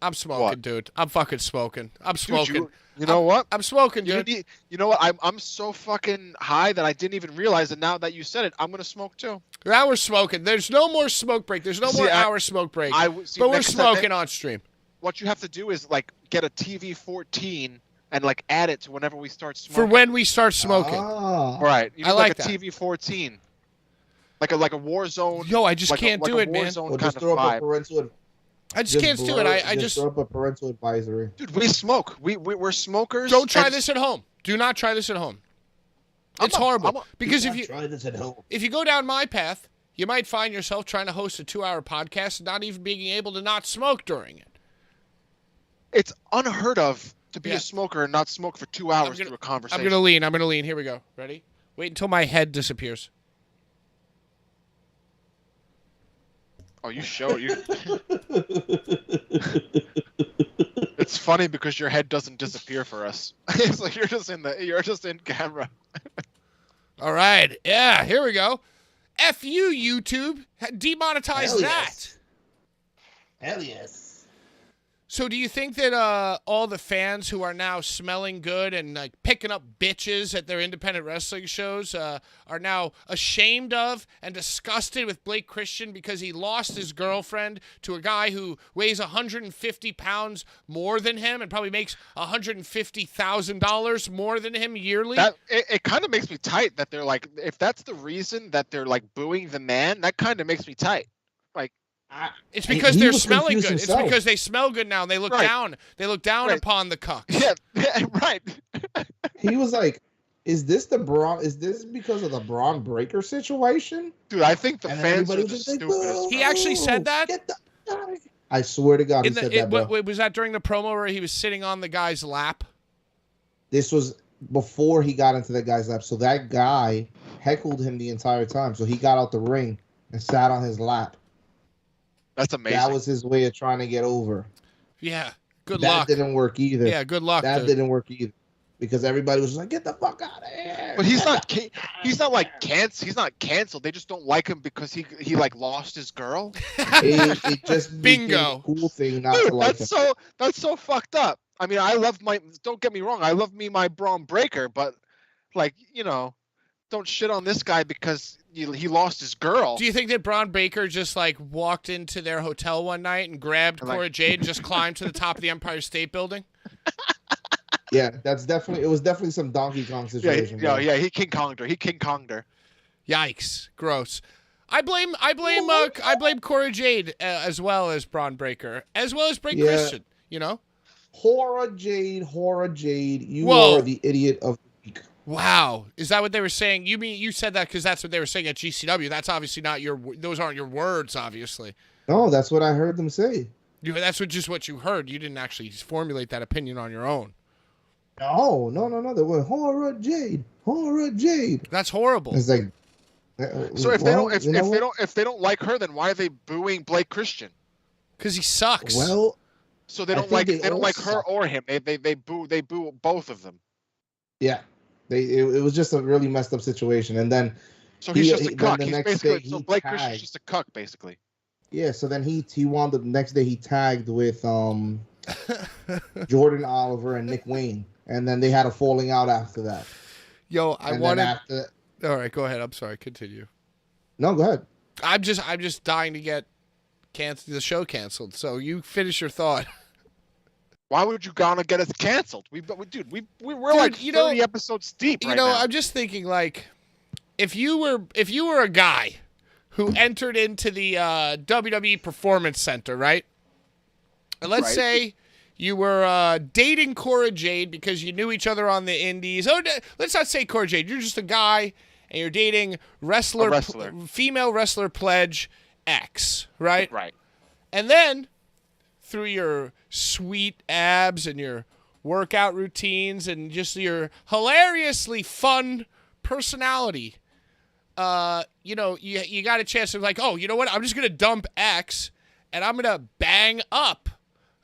I'm smoking, What? dude. I'm fucking smoking. I'm smoking. Dude, you know what? I'm smoking, dude. You know what? I'm so fucking high that I didn't even realize it. Now that you said it, I'm gonna smoke too. Now we're smoking. There's no more smoke break. There's no more hour smoke break. But we're smoking on stream. What you have to do is like get a TV 14 and like add it to whenever we start smoking. For when we start smoking. All right. You I need like a that. TV 14. Like a war zone. Yo, I just like can't do it, man. Or just throw up a parental. I just can't do it. I just throw up a parental advisory. Dude, we smoke. We're smokers. Don't try this at home. Do not try this at home. It's horrible. Because Try this at home. if you go down my path, you might find yourself trying to host a 2-hour podcast and not even being able to not smoke during it. It's unheard of to be a smoker and not smoke for 2 hours through a conversation. I'm gonna lean. Here we go. Ready? Wait until my head disappears. Oh, you show you. It's funny because your head doesn't disappear for us. It's like you're just in camera. All right. Yeah, here we go. F you, YouTube. Demonetize Hell that. yes. Hell yes. So do you think that all the fans who are now smelling good and like picking up bitches at their independent wrestling shows are now ashamed of and disgusted with Blake Christian because he lost his girlfriend to a guy who weighs 150 pounds more than him and probably makes $150,000 more than him yearly? It kind of makes me tight that they're like, if that's the reason that they're like booing the man, that kind of makes me tight. Like, it's because they're smelling good. Himself. It's because they smell good now. And they look down. They look down upon the cucks. Yeah, right. He was like, "Is this because of the Braun Breaker situation?" Dude, I think the And fans are everybody just was like, stupid. "Boo, He actually said that? I swear to God, he said that, bro. Was that during the promo where he was sitting on the guy's lap? This was before he got into that guy's lap. So that guy heckled him the entire time. So he got out the ring and sat on his lap. That's amazing. That was his way of trying to get over. Yeah. Good That luck. didn't work either. Yeah, good luck. That dude. didn't work either. Because everybody was just like, "Get the fuck out of here." But he's not like canceled. He's not canceled. They just don't like him because he like lost his girl. It just became Bingo. a cool thing not Dude, to like him. that's so fucked up. I mean, don't get me wrong, I love me my Braun Breaker, but like, don't shit on this guy because he lost his girl. Do you think that Braun Baker just like walked into their hotel one night and grabbed Cora Jade and just climbed to the top of the Empire State Building? Yeah, it was definitely some Donkey Kong situation. Yeah, he King Konged her. Yikes! Gross. I blame Cora Jade as well as Braun Breaker, as well as Blake Christian. Horror Jade, you Whoa. are the idiot of the week. Wow, is that what they were saying? You mean you said that because that's what they were saying at GCW? That's obviously not those aren't your words, obviously. No, that's what I heard them say. That's just what you heard. You didn't actually formulate that opinion on your own. No. They were Horror Jade. That's horrible. It's like, So if they don't like her, then why are they booing Blake Christian? Because he sucks. Well, so they don't like her or him. They boo both of them. Yeah, it was just a really messed up situation, and then so he's just a cuck. Blake tagged. Christian's just a cuck, basically. Yeah, so then he won the next day. He tagged with Jordan Oliver and Nick Wayne, and then they had a falling out after that. Yo, All right, go ahead. I'm sorry. Continue. No, go ahead. I'm just dying to get the show canceled. So you finish your thought. Why would you gonna get us canceled? We're like 30 episodes deep right now. I'm just thinking like, if you were a guy who entered into the WWE Performance Center, right? And let's say you were dating Cora Jade because you knew each other on the indies. Oh, let's not say Cora Jade. You're just a guy and you're dating female wrestler Pledge X, right? Right. And then through your sweet abs and your workout routines and just your hilariously fun personality, you got a chance to like, oh, you know what? I'm just gonna dump X and I'm gonna bang up.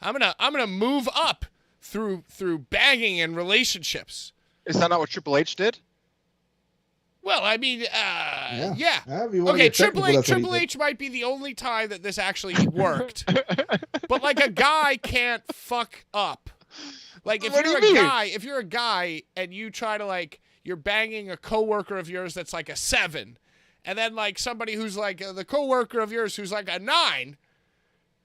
I'm gonna move up through banging and relationships. Is that not what Triple H did? Well, I mean, yeah. Okay, Triple H might be the only time that this actually worked. But like a guy can't fuck up. Like if you're a guy and you try to like you're banging a coworker of yours that's like a 7, and then like somebody who's like the coworker of yours who's like a 9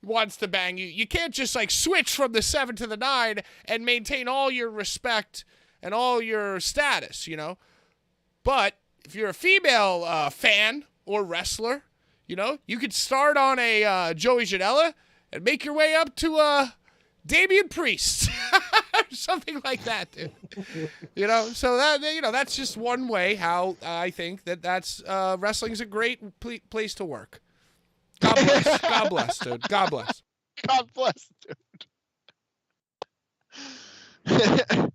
wants to bang you, you can't just like switch from the 7 to the 9 and maintain all your respect and all your status, But if you're a female fan or wrestler, you could start on a Joey Janela and make your way up to Damian Priest. Something like that, dude. So that's just one way how I think that's wrestling's a great place to work. God bless. God bless, dude. God bless. God bless, dude.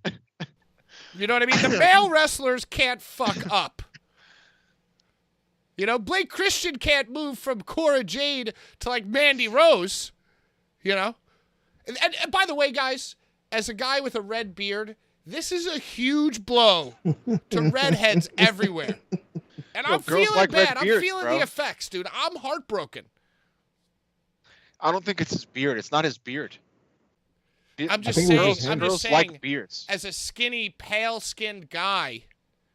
You know what I mean? The male wrestlers can't fuck up. Blake Christian can't move from Cora Jade to like Mandy Rose. And by the way, guys, as a guy with a red beard, this is a huge blow to redheads everywhere. And I'm feeling like bad. beards, I'm feeling the effects, dude. I'm heartbroken. I don't think it's his beard. It's not his beard. I'm just think it was saying. just I'm him. just Girls saying. like beards. As a skinny, pale-skinned guy,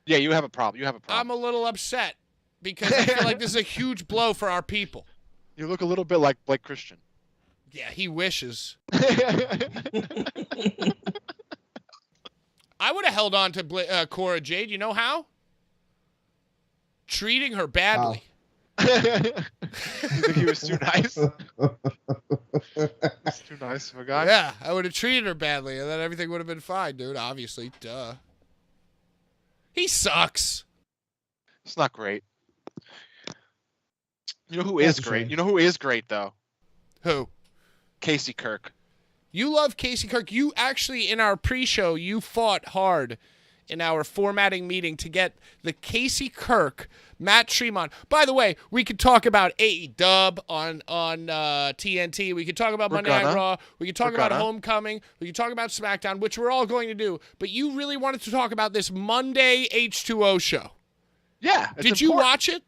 Yeah, you have a problem. I'm problem. a little upset because I feel like this is a huge blow for our people. You look a little bit like Blake Christian. Yeah, he wishes. I would have held on to Cora Jade. You know how? Treating her badly. You think he was too nice? He's too nice of a guy. Yeah, I would have treated her badly, and then everything would have been fine, dude. Obviously, duh. He sucks. It's not great. You know who is great? You know who is great though? Who? Casey Kirk. You love Casey Kirk. You actually, in our pre-show, you fought hard in our formatting meeting to get the Casey Kirk, Matt Tremont. By the way, we could talk about AEW on TNT. We could talk about Monday Night Raw. We could talk about Homecoming. We could talk about SmackDown, which we're all going to do. But you really wanted to talk about this Monday H2O show. Yeah. Did you watch it?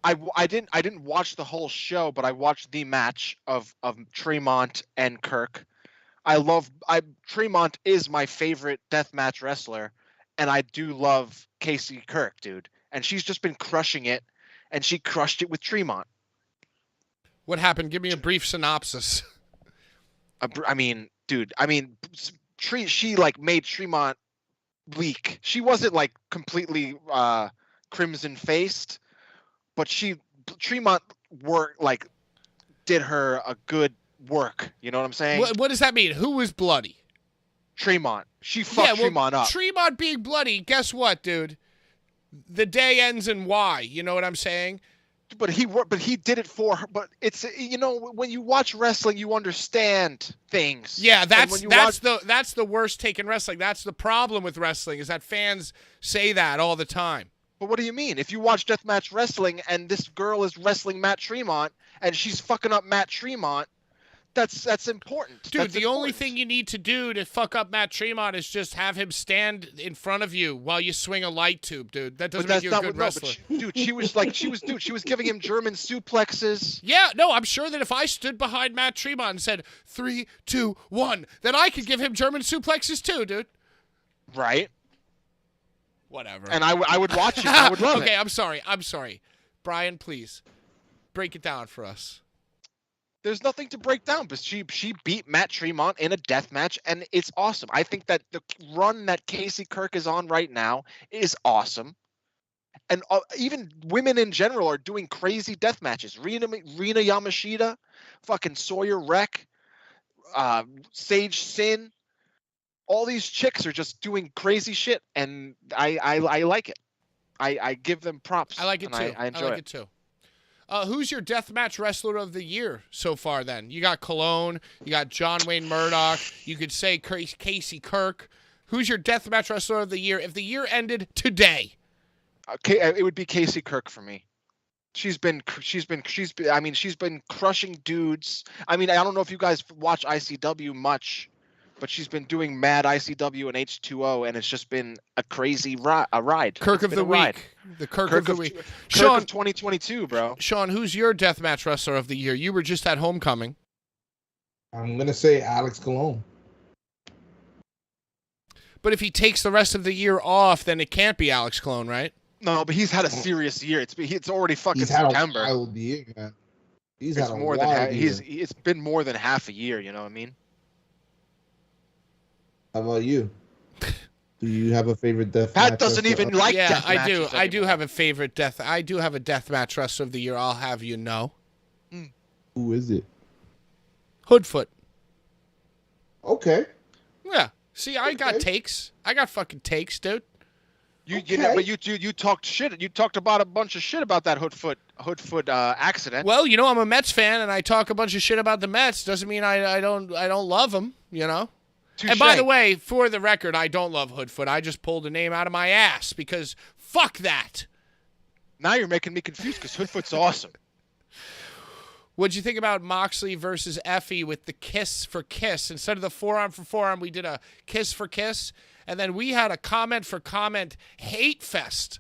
I didn't watch the whole show, but I watched the match of Tremont and Kirk. Tremont is my favorite deathmatch wrestler, and I do love Casey Kirk, dude. And she's just been crushing it, and she crushed it with Tremont. What happened? Give me a brief synopsis. She like made Tremont leak. She wasn't like completely crimson faced, but Tremont did her a good work. You know what I'm saying? What does that mean? Who was bloody? Tremont. She fucked Tremont up. Tremont being bloody, guess what, dude? The day ends in Y. You know what I'm saying? But he did it for her. But it's, when you watch wrestling, you understand things. Yeah, that's the worst take in wrestling. That's the problem with wrestling, is that fans say that all the time. But what do you mean? If you watch deathmatch wrestling and this girl is wrestling Matt Tremont and she's fucking up Matt Tremont, that's important. Dude, the only thing you need to do to fuck up Matt Tremont is just have him stand in front of you while you swing a light tube, dude. That doesn't make you a good wrestler. She was giving him German suplexes. Yeah, no, I'm sure that if I stood behind Matt Tremont and said 3, 2, 1, then I could give him German suplexes too, dude. Right. Whatever. And I would watch it. I would love it. Okay, I'm sorry. Brian, please break it down for us. There's nothing to break down, but she beat Matt Tremont in a death match, and it's awesome. I think that the run that Casey Kirk is on right now is awesome. And even women in general are doing crazy death matches. Rina Yamashita, fucking Sawyer Wreck, Sage Sin. All these chicks are just doing crazy shit, and I like it. I give them props. I like it too. I enjoy it too. Who's your deathmatch wrestler of the year so far then? You got Cologne. You got John Wayne Murdoch. You could say Casey Kirk. Who's your deathmatch wrestler of the year if the year ended today? It would be Casey Kirk for me. She's been crushing dudes. I mean, I don't know if you guys watch ICW much, but she's been doing mad ICW and H2O, and it's just been a crazy ride. Kirk of the week. The Kirk of the week. Sean, of 2022, bro. Sean, who's your deathmatch wrestler of the year? You were just at Homecoming. I'm going to say Alex Colon. But if he takes the rest of the year off, then it can't be Alex Colon, right? No, but he's had a serious year. It's already fucking he's had September. A wild year, man. It's been more than half a year, you know what I mean? How about you? Do you have a favorite death Pat match doesn't even like yeah, death I do. matches I do anymore. have a favorite death. I do have a death match wrestler of the year. I'll have you know. Who is it? Hoodfoot. Okay. Yeah. See, I got takes. I got fucking takes, dude. You talked shit. You talked about a bunch of shit about that Hoodfoot accident. Well, I'm a Mets fan, and I talk a bunch of shit about the Mets. Doesn't mean I don't love them, Touché. And by the way, for the record, I don't love Hoodfoot. I just pulled a name out of my ass because fuck that. Now you're making me confused because Hoodfoot's awesome. What'd you think about Moxley versus Effie with the kiss for kiss? Instead of the forearm for forearm, we did a kiss for kiss. And then we had a comment for comment hate fest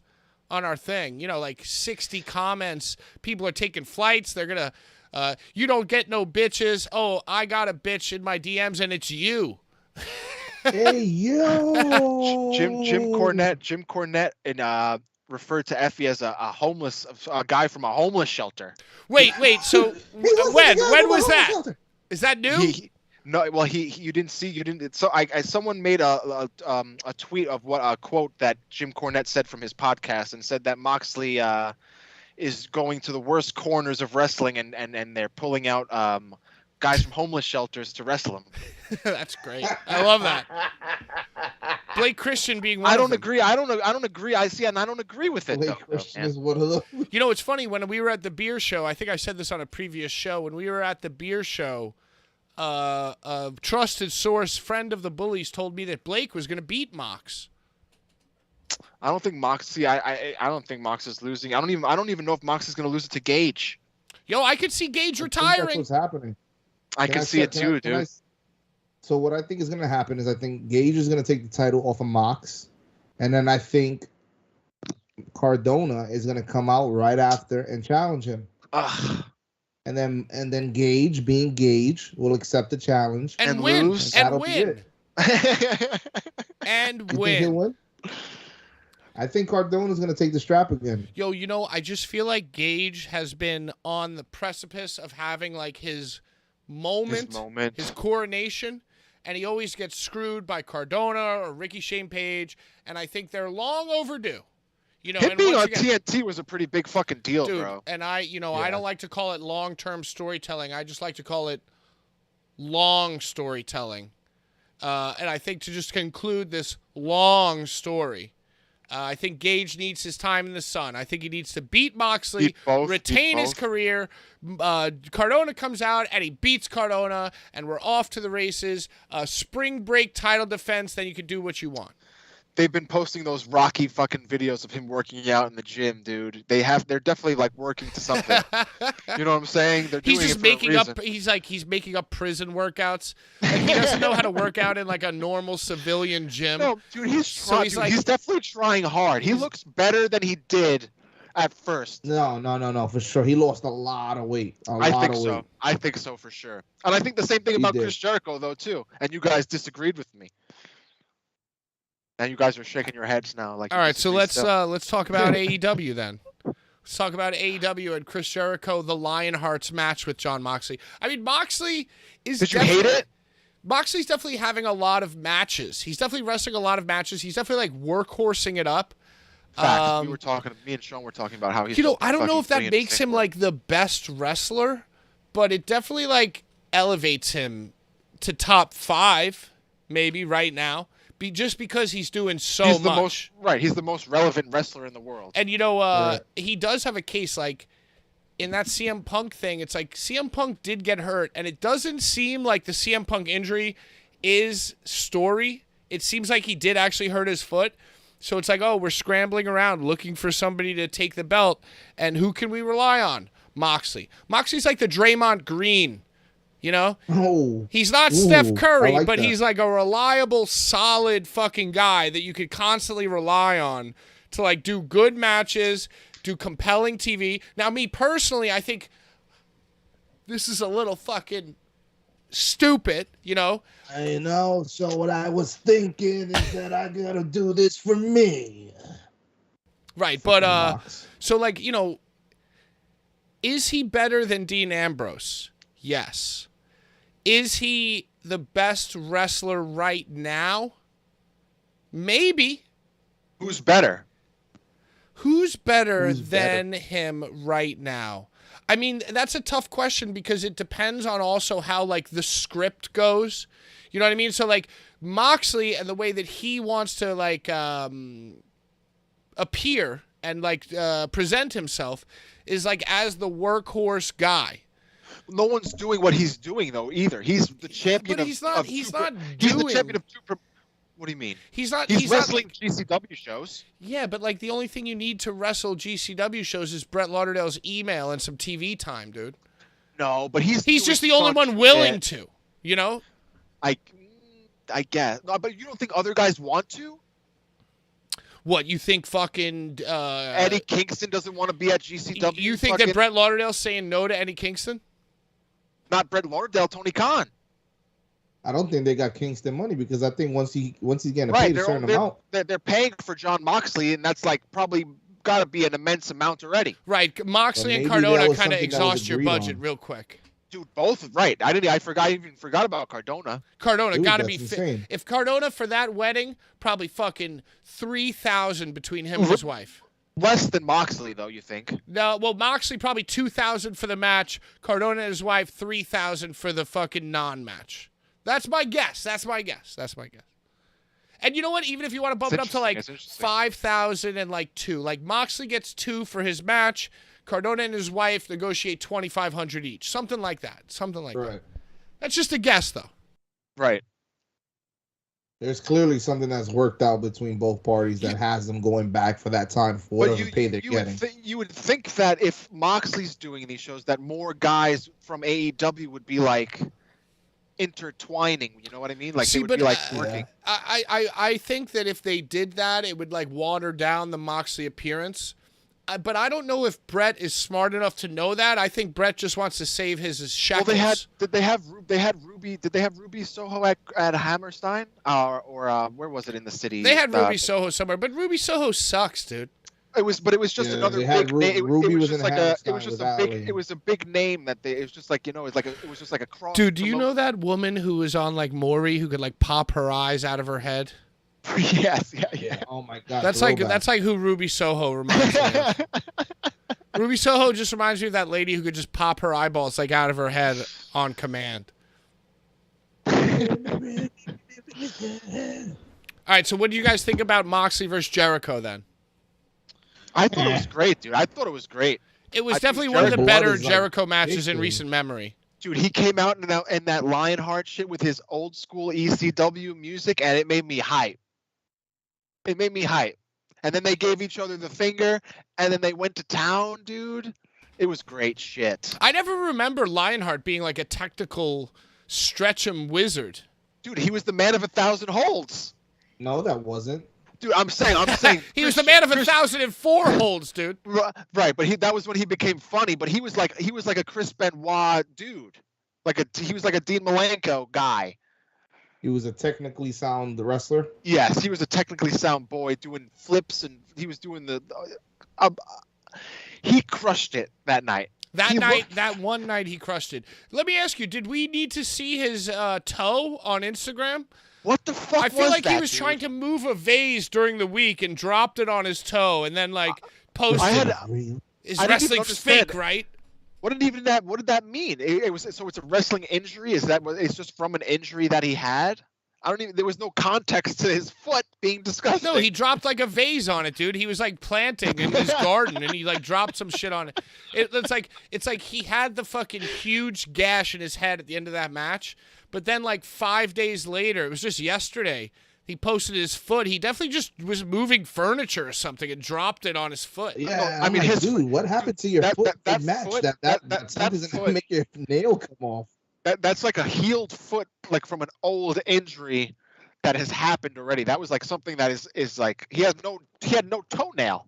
on our thing. 60 comments. People are taking flights. They're going to You don't get no bitches. Oh, I got a bitch in my DMs, and it's you. Hey yo, Jim Cornette, and referred to Effie as a guy from a homeless shelter. Wait. So when was that? Is that new? No, well, you didn't see. So someone made a tweet of what a quote that Jim Cornette said from his podcast, and said that Moxley is going to the worst corners of wrestling, and they're pulling out guys from homeless shelters to wrestle him. That's great. I love that. Blake Christian being one I of don't them. agree. I don't agree. I see, and I don't agree with it. Blake Christian is one of them. You know, it's funny, when we were at the beer show, I think I said this on a previous show, when we were at the beer show, a trusted source, friend of the Bullies, told me that Blake was going to beat Mox. I don't think Mox. See, I don't think Mox is losing. I don't even know if Mox is going to lose it to Gage. Yo, I could see Gage I think retiring. that's what's happening. I can see it too, dude. So what I think is going to happen is I think Gage is going to take the title off of Mox, and then I think Cardona is going to come out right after and challenge him. Ugh. And then Gage, being Gage, will accept the challenge and win. lose. And that'll be win. it. And You think he'll win. win? I think Cardona's going to take the strap again. Yo, you know, I just feel like Gage has been on the precipice of having like his moment, his coronation, and he always gets screwed by Cardona or Ricky Shane Page, and I think they're long overdue. You know, Him and being once on again, TNT was a pretty big fucking deal, dude, bro. and I Yeah. don't like to call it long-term storytelling. I just like to call it long storytelling. And I think to just conclude this long story, I think Gage needs his time in the sun. I think he needs to beat Moxley, retain his career. Cardona comes out and he beats Cardona, and we're off to the races. Spring break title defense, then you can do what you want. They've been posting those Rocky fucking videos of him working out in the gym, dude. They're definitely like working to something. You know what I'm saying? They're doing He's just it for a making up. reason. He's making up prison workouts. Like, he doesn't know how to work out in like a normal civilian gym. No, dude, he's So trying. he's Dude, like- he's definitely trying hard. He looks better than he did at first. No, for sure. He lost a lot of weight. I think so for sure. And I think the same thing about did. Chris Jericho though too. And you guys disagreed with me. And you guys are shaking your heads now. Like, All right, so let's still. talk about AEW then. Let's talk about AEW and Chris Jericho, the Lionhearts match with Jon Moxley. I mean, Moxley is. Did you hate it? Moxley's definitely having a lot of matches. He's definitely wrestling a lot of matches. He's definitely like workhorsing it up. Facts. Me and Sean were talking about how he's. You know, just I don't know fucking if that putting makes insane him work. like the best wrestler, but it definitely like elevates him to top 5, maybe right now. Just because he's doing so He's the much. He's the most relevant wrestler in the world. And you know, Right. he does have a case like in that CM Punk thing. It's like CM Punk did get hurt, and it doesn't seem like the CM Punk injury is story. It seems like he did actually hurt his foot. So it's like, oh, we're scrambling around looking for somebody to take the belt, and who can we rely on? Moxley. Moxley's like the Draymond Green. You know? Oh, He's not Steph I Curry, like but that. he's like a reliable, solid fucking guy that you could constantly rely on to like do good matches, do compelling TV. Now, me personally, I think this is a little fucking stupid, you know? I know. So what I was thinking is that I gotta do this for me. Right, but Mox. so like, you know, is he better than Dean Ambrose? Yes. Is he the best wrestler right now? Maybe. Who's better? Who's better Who's than him right now? I mean, that's a tough question because it depends on also how like the script goes. You know what I mean? So like Moxley and the way that he wants to like appear and like present himself is like as the workhorse guy. No one's doing what he's doing though either. He's the champion But he's not He's doing. the champion of two. What do you mean? He's not. He's not wrestling like- GCW shows. Yeah, but like the only thing you need to wrestle GCW shows is Brett Lauderdale's email and some TV time, dude. No, but he's He's doing just the only fun one willing shit. to, you know? I guess. No, but you don't think other guys want to? What, you think fucking Eddie Kingston doesn't want to be at GCW. you think that Brett Lauderdale's saying no to Eddie Kingston? Not Brett Lauderdale, Tony Khan. I don't think they got Kingston money because I think once he's getting Right, paid a certain amount. They're paying for John Moxley, and that's like probably got to be an immense amount already. Right, Moxley and maybe that Cardona was kind of something that was exhaust your agreed budget on. real quick. Dude, both right. I even forgot about Cardona. Cardona Dude, got to that's be insane. if Cardona for that wedding, probably fucking 3,000 between him and his wife. Less than Moxley, though, you think? No, well, Moxley probably 2,000 for the match. Cardona and his wife 3,000 for the fucking non-match. That's my guess. And you know what? Even if you want to bump it up to like 5,000 and like 2, like Moxley gets 2 for his match. Cardona and his wife negotiate 2,500 each. Something like that. Right. That's just a guess, though. Right. There's clearly something that's worked out between both parties that has them going back for that time for whatever pay they're getting. You would think that if Moxley's doing these shows, that more guys from AEW would be like intertwining. You know what I mean? Like they would be like working. I think that if they did that, it would like water down the Moxley appearance. But I don't know if Brett is smart enough to know that. I think Brett just wants to save his shekels. Well, did they have Ruby Soho at Hammerstein or where was it in the city? They had Ruby Soho somewhere, but Ruby Soho sucks, dude. It was just another big name. Ruby was in It was a big name that it was just like it was just like a cross. Dude, do you know that woman who was on like Maury who could like pop her eyes out of her head? Yes, yeah. Oh my god. That's like who Ruby Soho reminds me of. Ruby Soho just reminds me of that lady who could just pop her eyeballs like out of her head on command. All right, so what do you guys think about Moxley versus Jericho then? I thought it was great, dude. I thought it was great. It was definitely one of the better Jericho matches in recent memory. Dude, he came out in that Lionheart shit with his old school ECW music, and it made me hype. And then they gave each other the finger, and then they went to town, dude. It was great shit. I never remember Lionheart being like a technical stretch-em wizard. Dude, he was the man of 1,000 holds. No, that wasn't. Dude, I'm saying he was the man of 1,004 holds, dude. Right, but that was when he became funny. But he was like a Chris Benoit dude, he was like a Dean Malenko guy. He was a technically sound wrestler. Yes, he was a technically sound boy doing flips, and he was doing he crushed it that night. That one night he crushed it. Let me ask you, did we need to see his toe on Instagram? What the fuck? I feel like he was dude? trying to move a vase during the week and dropped it on his toe, and then like posted. His wrestling's fake, right? What did that mean? So it's a wrestling injury. It's just from an injury that he had? There was no context to his foot being disgusting. No, he dropped like a vase on it, dude. He was like planting in his garden, and he like dropped some shit on it. It's like he had the fucking huge gash in his head at the end of that match, but then like 5 days later, it was just yesterday, he posted his foot. He definitely just was moving furniture or something and dropped it on his foot. Yeah, I mean, dude, what happened to your foot that match? That doesn't make your nail come off. That's like a healed foot, like from an old injury that has happened already. That was like something that is like he had no toenail,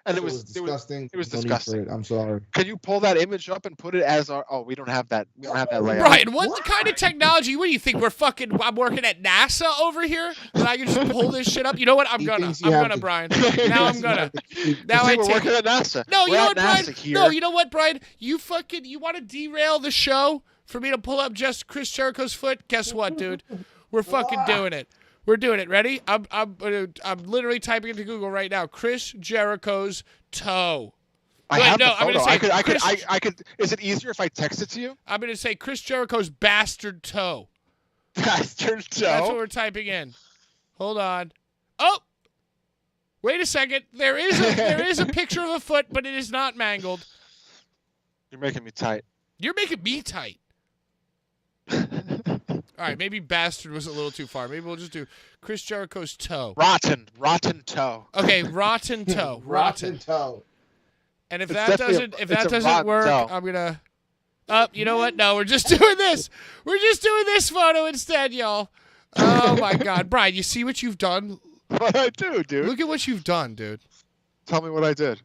and it was disgusting. It was disgusting. I'm sorry. Can you pull that image up and put it as our? Oh, we don't have that. We don't have that layout. Brian, what kind of technology? What do you think? I'm working at NASA over here, and I can just pull this shit up. You know what? I'm gonna, Brian. Now I'm gonna. Now we're working at NASA. No, you know what, Brian? Here. No, you know what, Brian? You want to derail the show for me to pull up just Chris Jericho's foot? Guess what, dude? We're fucking doing it. We're doing it. Ready? I'm literally typing into Google right now. Chris Jericho's toe. I have the photo. I could. Is it easier if I text it to you? I'm gonna say Chris Jericho's bastard toe. Bastard toe. That's what we're typing in. Hold on. Oh, wait a second. There is a picture of a foot, but it is not mangled. You're making me tight. You're making me tight. All right, maybe bastard was a little too far. Maybe we'll just do Chris Jericho's toe. Rotten toe. Okay, rotten toe. Rotten toe. And if that doesn't work, toe. I'm gonna. You know what? No, we're just doing this. We're just doing this photo instead, y'all. Oh my God, Brian, you see what you've done? What I do, dude? Look at what you've done, dude. Tell me what I did.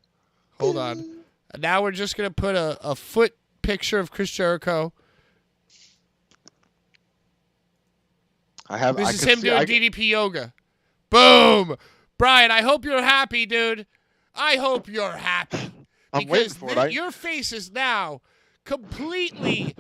Hold on. Now we're just gonna put a foot picture of Chris Jericho. I have. This I is can him see, doing DDP yoga. Boom. Brian, I hope you're happy, dude. I hope you're happy. I'm waiting for it. Your face is now completely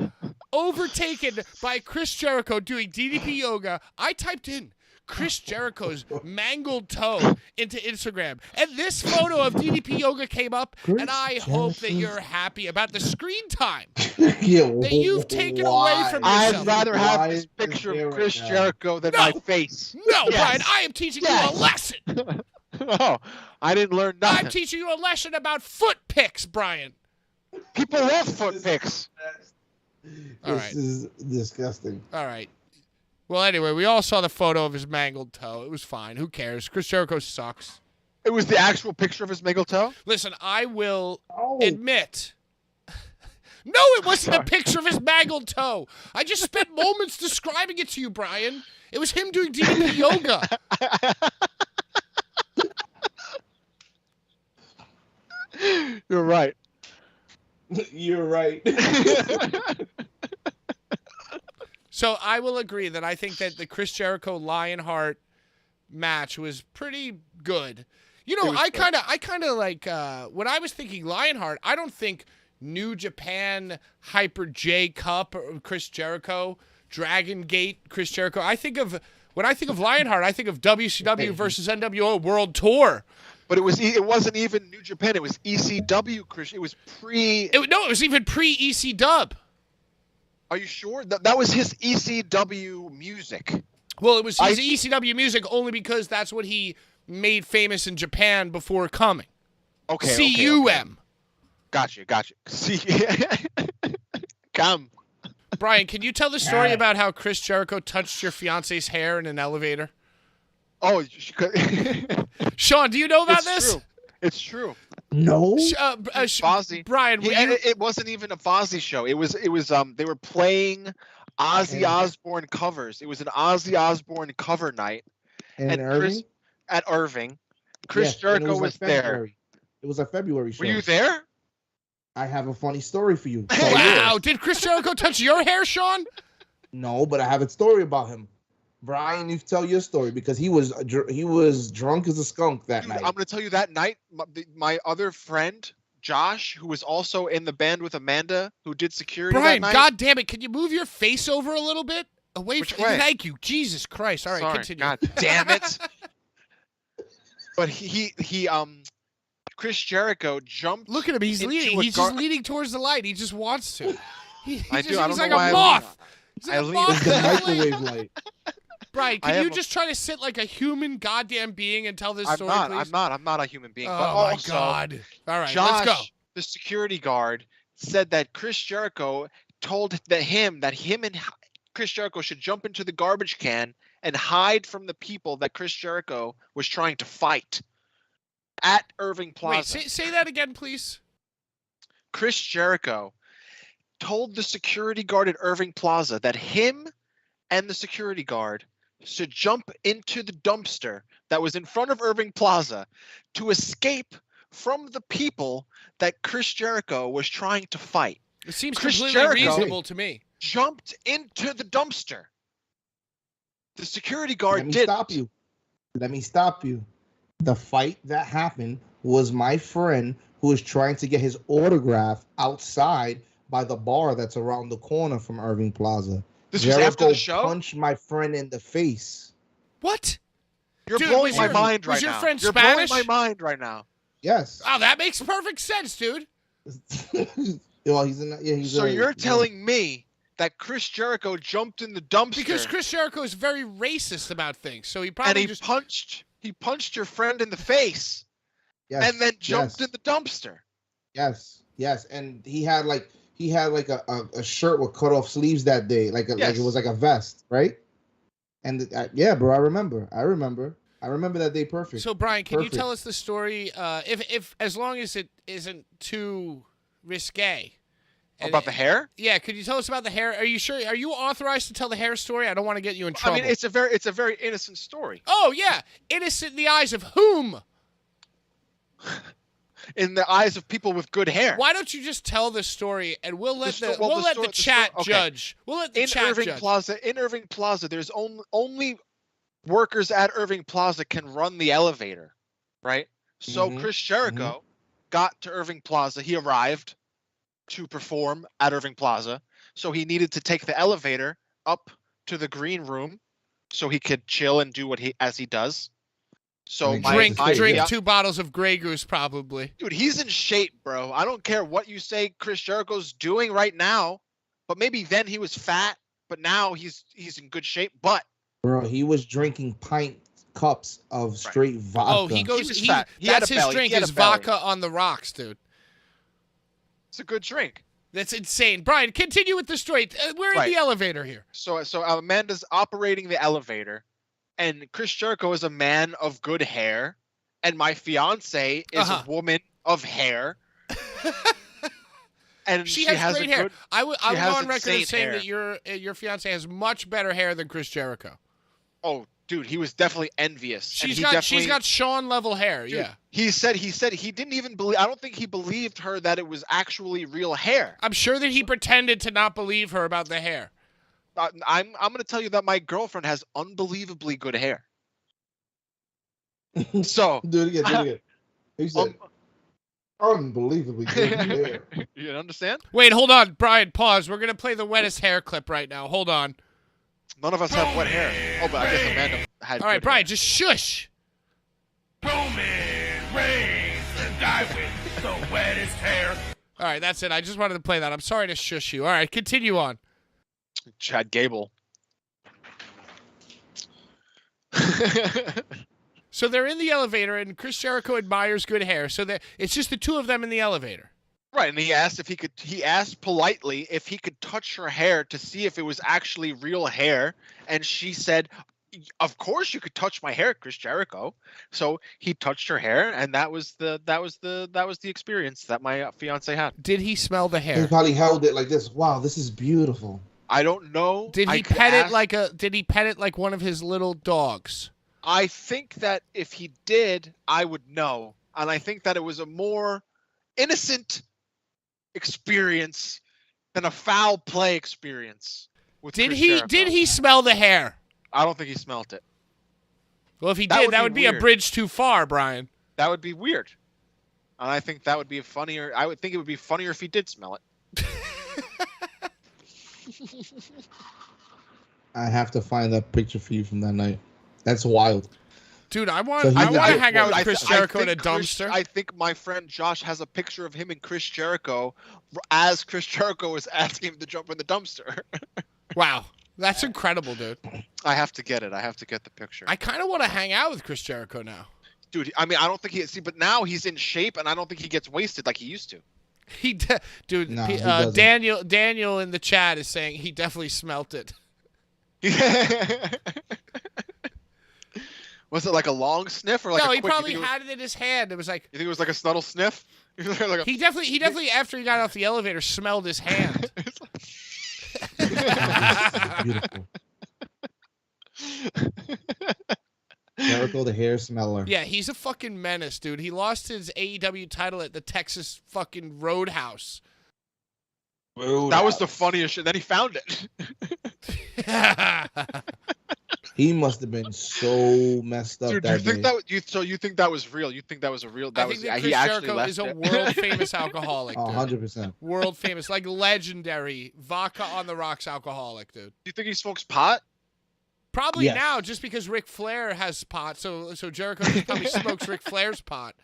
overtaken by Chris Jericho doing DDP yoga. I typed in Chris Jericho's mangled toe into Instagram, and this photo of DDP yoga came up, and I hope that you're happy about the screen time that you've taken away from yourself. I'd rather have this picture of Chris Jericho than my face. No, Yes. Brian, I am teaching you a lesson. No, I didn't learn nothing. I'm teaching you a lesson about foot pics, Brian. People love foot pics. All This right. is disgusting. All right. Well, anyway, we all saw the photo of his mangled toe. It was fine. Who cares? Chris Jericho sucks. It was the actual picture of his mangled toe? Listen, I will Oh. admit. No, it wasn't a picture of his mangled toe. I just spent moments describing it to you, Brian. It was him doing DDP yoga. You're right. You're right. So I will agree that I think that the Chris Jericho Lionheart match was pretty good. You know, I kind of like when I was thinking Lionheart, I don't think New Japan Hyper J Cup or Chris Jericho, Dragon Gate Chris Jericho. When I think of Lionheart, I think of WCW versus NWO World Tour. But it wasn't even New Japan. It was ECW, Chris. It was pre. It was even pre-EC Dub. Are you sure? That was his ECW music. Well, it was his ECW music only because that's what he made famous in Japan before coming. Okay. CUM. Gotcha. See, come. Brian, can you tell the story about how Chris Jericho touched your fiance's hair in an elevator? Oh, Sean, do you know about it's this? True. It's true. No. Fozzy. Brian, It wasn't even a Fozzy show. It was they were playing Ozzy Osbourne covers. It was an Ozzy Osbourne cover night And Irving? at Irving. Chris Jericho was there. It was a February show. Were you there? I have a funny story for you. Wow, did Chris Jericho touch your hair, Sean? No, but I have a story about him. Brian, you tell your story because he was drunk as a skunk that night. I'm going to tell you that night, my other friend, Josh, who was also in the band with Amanda, who did security Brian, that night. God damn it, can you move your face over a little bit? Which way? Thank you. Jesus Christ. All right, Sorry, continue. God damn it. But Chris Jericho jumped. Look at him. He's leading. He's just leading towards the light. He just wants to. He's like a moth. He's like a moth. It's the microwave light. Brian, can you just try to sit like a human goddamn being and tell this story, please? I'm not a human being. Oh, but also, my God. All right, Josh, let's go. the security guard, said that Chris Jericho told him and Chris Jericho should jump into the garbage can and hide from the people that Chris Jericho was trying to fight at Irving Plaza. Wait, say that again, please. Chris Jericho told the security guard at Irving Plaza that him and the security guard should jump into the dumpster that was in front of Irving Plaza to escape from the people that Chris Jericho was trying to fight. It seems Chris completely Jericho reasonable to me. Jumped into the dumpster. The security guard Let me stop you. The fight that happened was my friend who was trying to get his autograph outside by the bar that's around the corner from Irving Plaza. This was after the show? Punched my friend in the face. What? You're Dude, blowing my mind right now. Was your friend You're Spanish? blowing my mind right now. Yes. Oh, that makes perfect sense, dude. Well, you're telling me that Chris Jericho jumped in the dumpster because Chris Jericho is very racist about things, so he probably punched your friend in the face, and then jumped in the dumpster. Yes, and he had a shirt with cut off sleeves that day, like it was like a vest, right? And bro, I remember that day perfect. So Brian, can you tell us the story? If as long as it isn't too risque. About the hair? Yeah, could you tell us about the hair? Are you sure? Are you authorized to tell the hair story? I don't want to get you in trouble. I mean, it's a very innocent story. Oh yeah, innocent in the eyes of whom? in the eyes of people with good hair. Why don't you just tell the story and we'll let the the chat story- okay. judge. We'll let the In chat Irving judge. Plaza, there's only workers at Irving Plaza can run the elevator, right? So Mhm, Chris Jericho got to Irving Plaza. He arrived to perform at Irving Plaza, so he needed to take the elevator up to the green room so he could chill and do as he does. So And Drink yeah. 2 bottles of Grey Goose probably. dude, he's in shape, bro. I don't care what you say Chris Jericho's doing right now, but maybe then he was fat, but now he's in good shape. But Bro, he was drinking cups of straight vodka. Oh, he goes. was fat. He had That's a his belly. drink. He had Is a belly. vodka on the rocks, dude. It's a good drink. That's insane. Brian, continue with the story. We're in Right. the elevator here. So Amanda's operating the elevator, and Chris Jericho is a man of good hair, and my fiance is a woman of hair. And She has great hair. I would go has on record as insane saying hair. that your fiance has much better hair than Chris Jericho. Oh, dude, he was definitely envious. She's got Shawn level hair. Dude, Yeah. He said he didn't even believe. I don't think he believed her that it was actually real hair. I'm sure that he pretended to not believe her about the hair. I'm going to tell you that my girlfriend has unbelievably good hair. So Do it again. He said, unbelievably good hair. you understand? Wait, hold on, Brian. Pause. We're gonna play the wettest hair clip right now. Hold on. None of us have wet hair. Oh, but I guess Amanda had. All right, good Brian, hair. just shush. Roman Reigns, the guy with the wettest hair. All right, that's it. I just wanted to play that. I'm sorry to shush you. All right, continue on. Chad Gable. So they're in the elevator, and Chris Jericho admires good hair. So it's just the two of them in the elevator. Right, and he asked if he could. He asked politely if he could touch her hair to see if it was actually real hair, and she said, "Of course you could touch my hair, Chris Jericho." So he touched her hair, and that was the experience that my fiance had. Did he smell the He hair? probably held it like this. Wow, this is beautiful. I don't know. Did he pet it like Did he pet it like one of his little dogs? I think that if he did, I would know, and I think that it was a more innocent experience than a foul play experience. With Did Chris he? Jericho. Did he smell the hair? I don't think he smelt it. Well, if he That did, would that be would be a weird. bridge too far, Brian. That would be weird. And I think that would be funnier. I would think it would be funnier if he did smell it. I have to find that picture for you from that night. That's wild. Dude, I want So he to did it. hang out with I Chris th- Jericho I in a think Chris- dumpster. I think my friend Josh has a picture of him and Chris Jericho as Chris Jericho was asking him to jump in the dumpster. Wow, that's incredible, dude. I have to get it. I have to get the picture. I kind of want to hang out with Chris Jericho now. Dude, I mean, I don't think but now he's in shape, and I don't think he gets wasted like he used to. Dude, No, he doesn't. Daniel in the chat is saying he definitely smelt it. Was it like a long sniff or like No, a he quick? probably you think had it in his hand. It was like it was like a snuttle sniff? Like a- he definitely after he got off the elevator smelled his hand. Beautiful. Jericho, the hair smeller. Yeah, he's a fucking menace, dude. He lost his AEW title at the Texas fucking Roadhouse. That was the funniest shit. Then he found it. He must have been so messed up Dude, that you think day. you think that was real? You think that was a real? That I was think that he Chris actually Jericho left is a it. world famous alcoholic. Oh, Dude. 100%. World famous, like legendary vodka on the rocks alcoholic, dude. You think he smokes pot? Probably Yes. now, just because Ric Flair has pot, so Jericho just probably smokes Ric Flair's pot.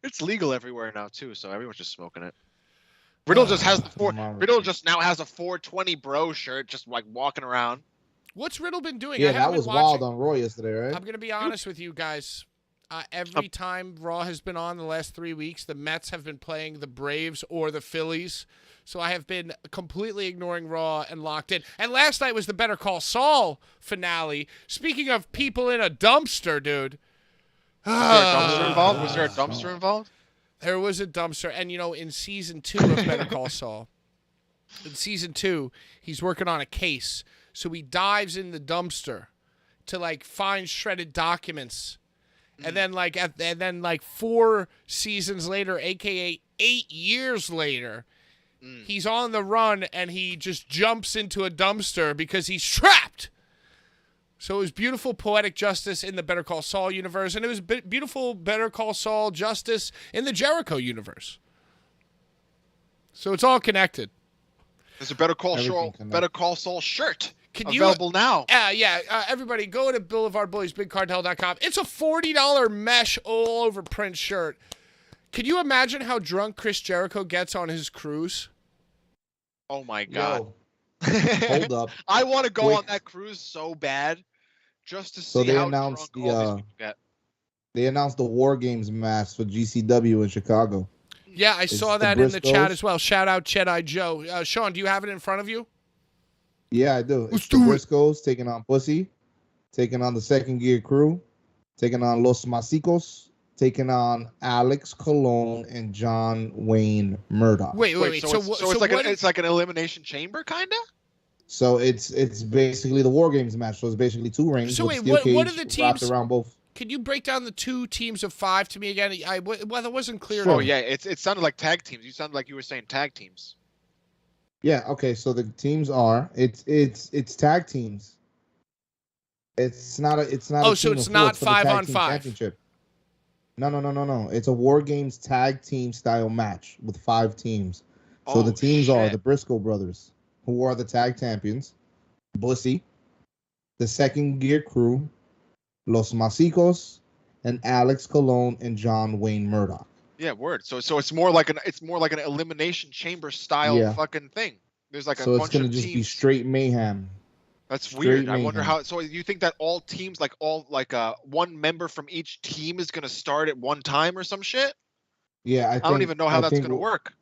It's legal everywhere now too, so everyone's just smoking it. Riddle just has the Riddle just now has a 420 bro shirt, just like walking around. What's Riddle been doing? Yeah, I that haven't was been wild watching. on Raw yesterday, right? I'm gonna be honest with you guys. Every time Raw has been on the last 3 weeks, the Mets have been playing the Braves or the Phillies. So I have been completely ignoring Raw and locked in. And last night was the Better Call Saul finale. Speaking of people in a dumpster, dude. Was there a dumpster involved? Was there a dumpster involved? There was a dumpster. And, in season 2 of Better Call Saul, in season 2, he's working on a case. So he dives in the dumpster to, find shredded documents. And then like 4 seasons later, aka 8 years later, he's on the run and he just jumps into a dumpster because he's trapped. So it was beautiful poetic justice in the Better Call Saul universe, and it was beautiful Better Call Saul justice in the Jericho universe. So it's all connected. There's a Better Call Saul shirt available now. Everybody go to Blvd Bullies, BigCartel.com. It's a $40 mesh all over print shirt. Can you imagine how drunk Chris Jericho gets on his cruise? Oh my God. Hold up. I want to go on that cruise so bad just to see how drunk all these people get. They announced the War Games match for GCW in Chicago. Yeah, I saw that in the chat as well. Shout out Jedi Joe. Sean, do you have it in front of you? Yeah, I do. It's the Briscoes taking on Bussy, taking on the Second Gear Crew, taking on Los Masicos, taking on Alex Colon and John Wayne Murdoch. Wait. So it's like an elimination chamber, kind of? So it's basically the War Games match. So it's basically 2 rings. So with wait, steel what cage are the teams wrapped around both? Can you break down the 2 teams of 5 to me again? That wasn't clear. Oh yeah, it sounded like tag teams. You sounded like you were saying tag teams. Yeah. Okay. So the teams are it's tag teams. It's not. Oh, so it's not 5-on-5. No. It's a War Games tag team style match with 5 teams. So the teams are the Briscoe brothers, who are the tag champions, Bussy, the Second Gear Crew, Los Masicos, and Alex Colon and John Wayne Murdoch. Yeah, word. So it's more like an elimination chamber style fucking thing. There's like a bunch of teams. So it's gonna just be straight mayhem. That's weird. I wonder how. So you think that all teams, one member from each team is gonna start at one time or some shit? Yeah, I don't even know how that's gonna work.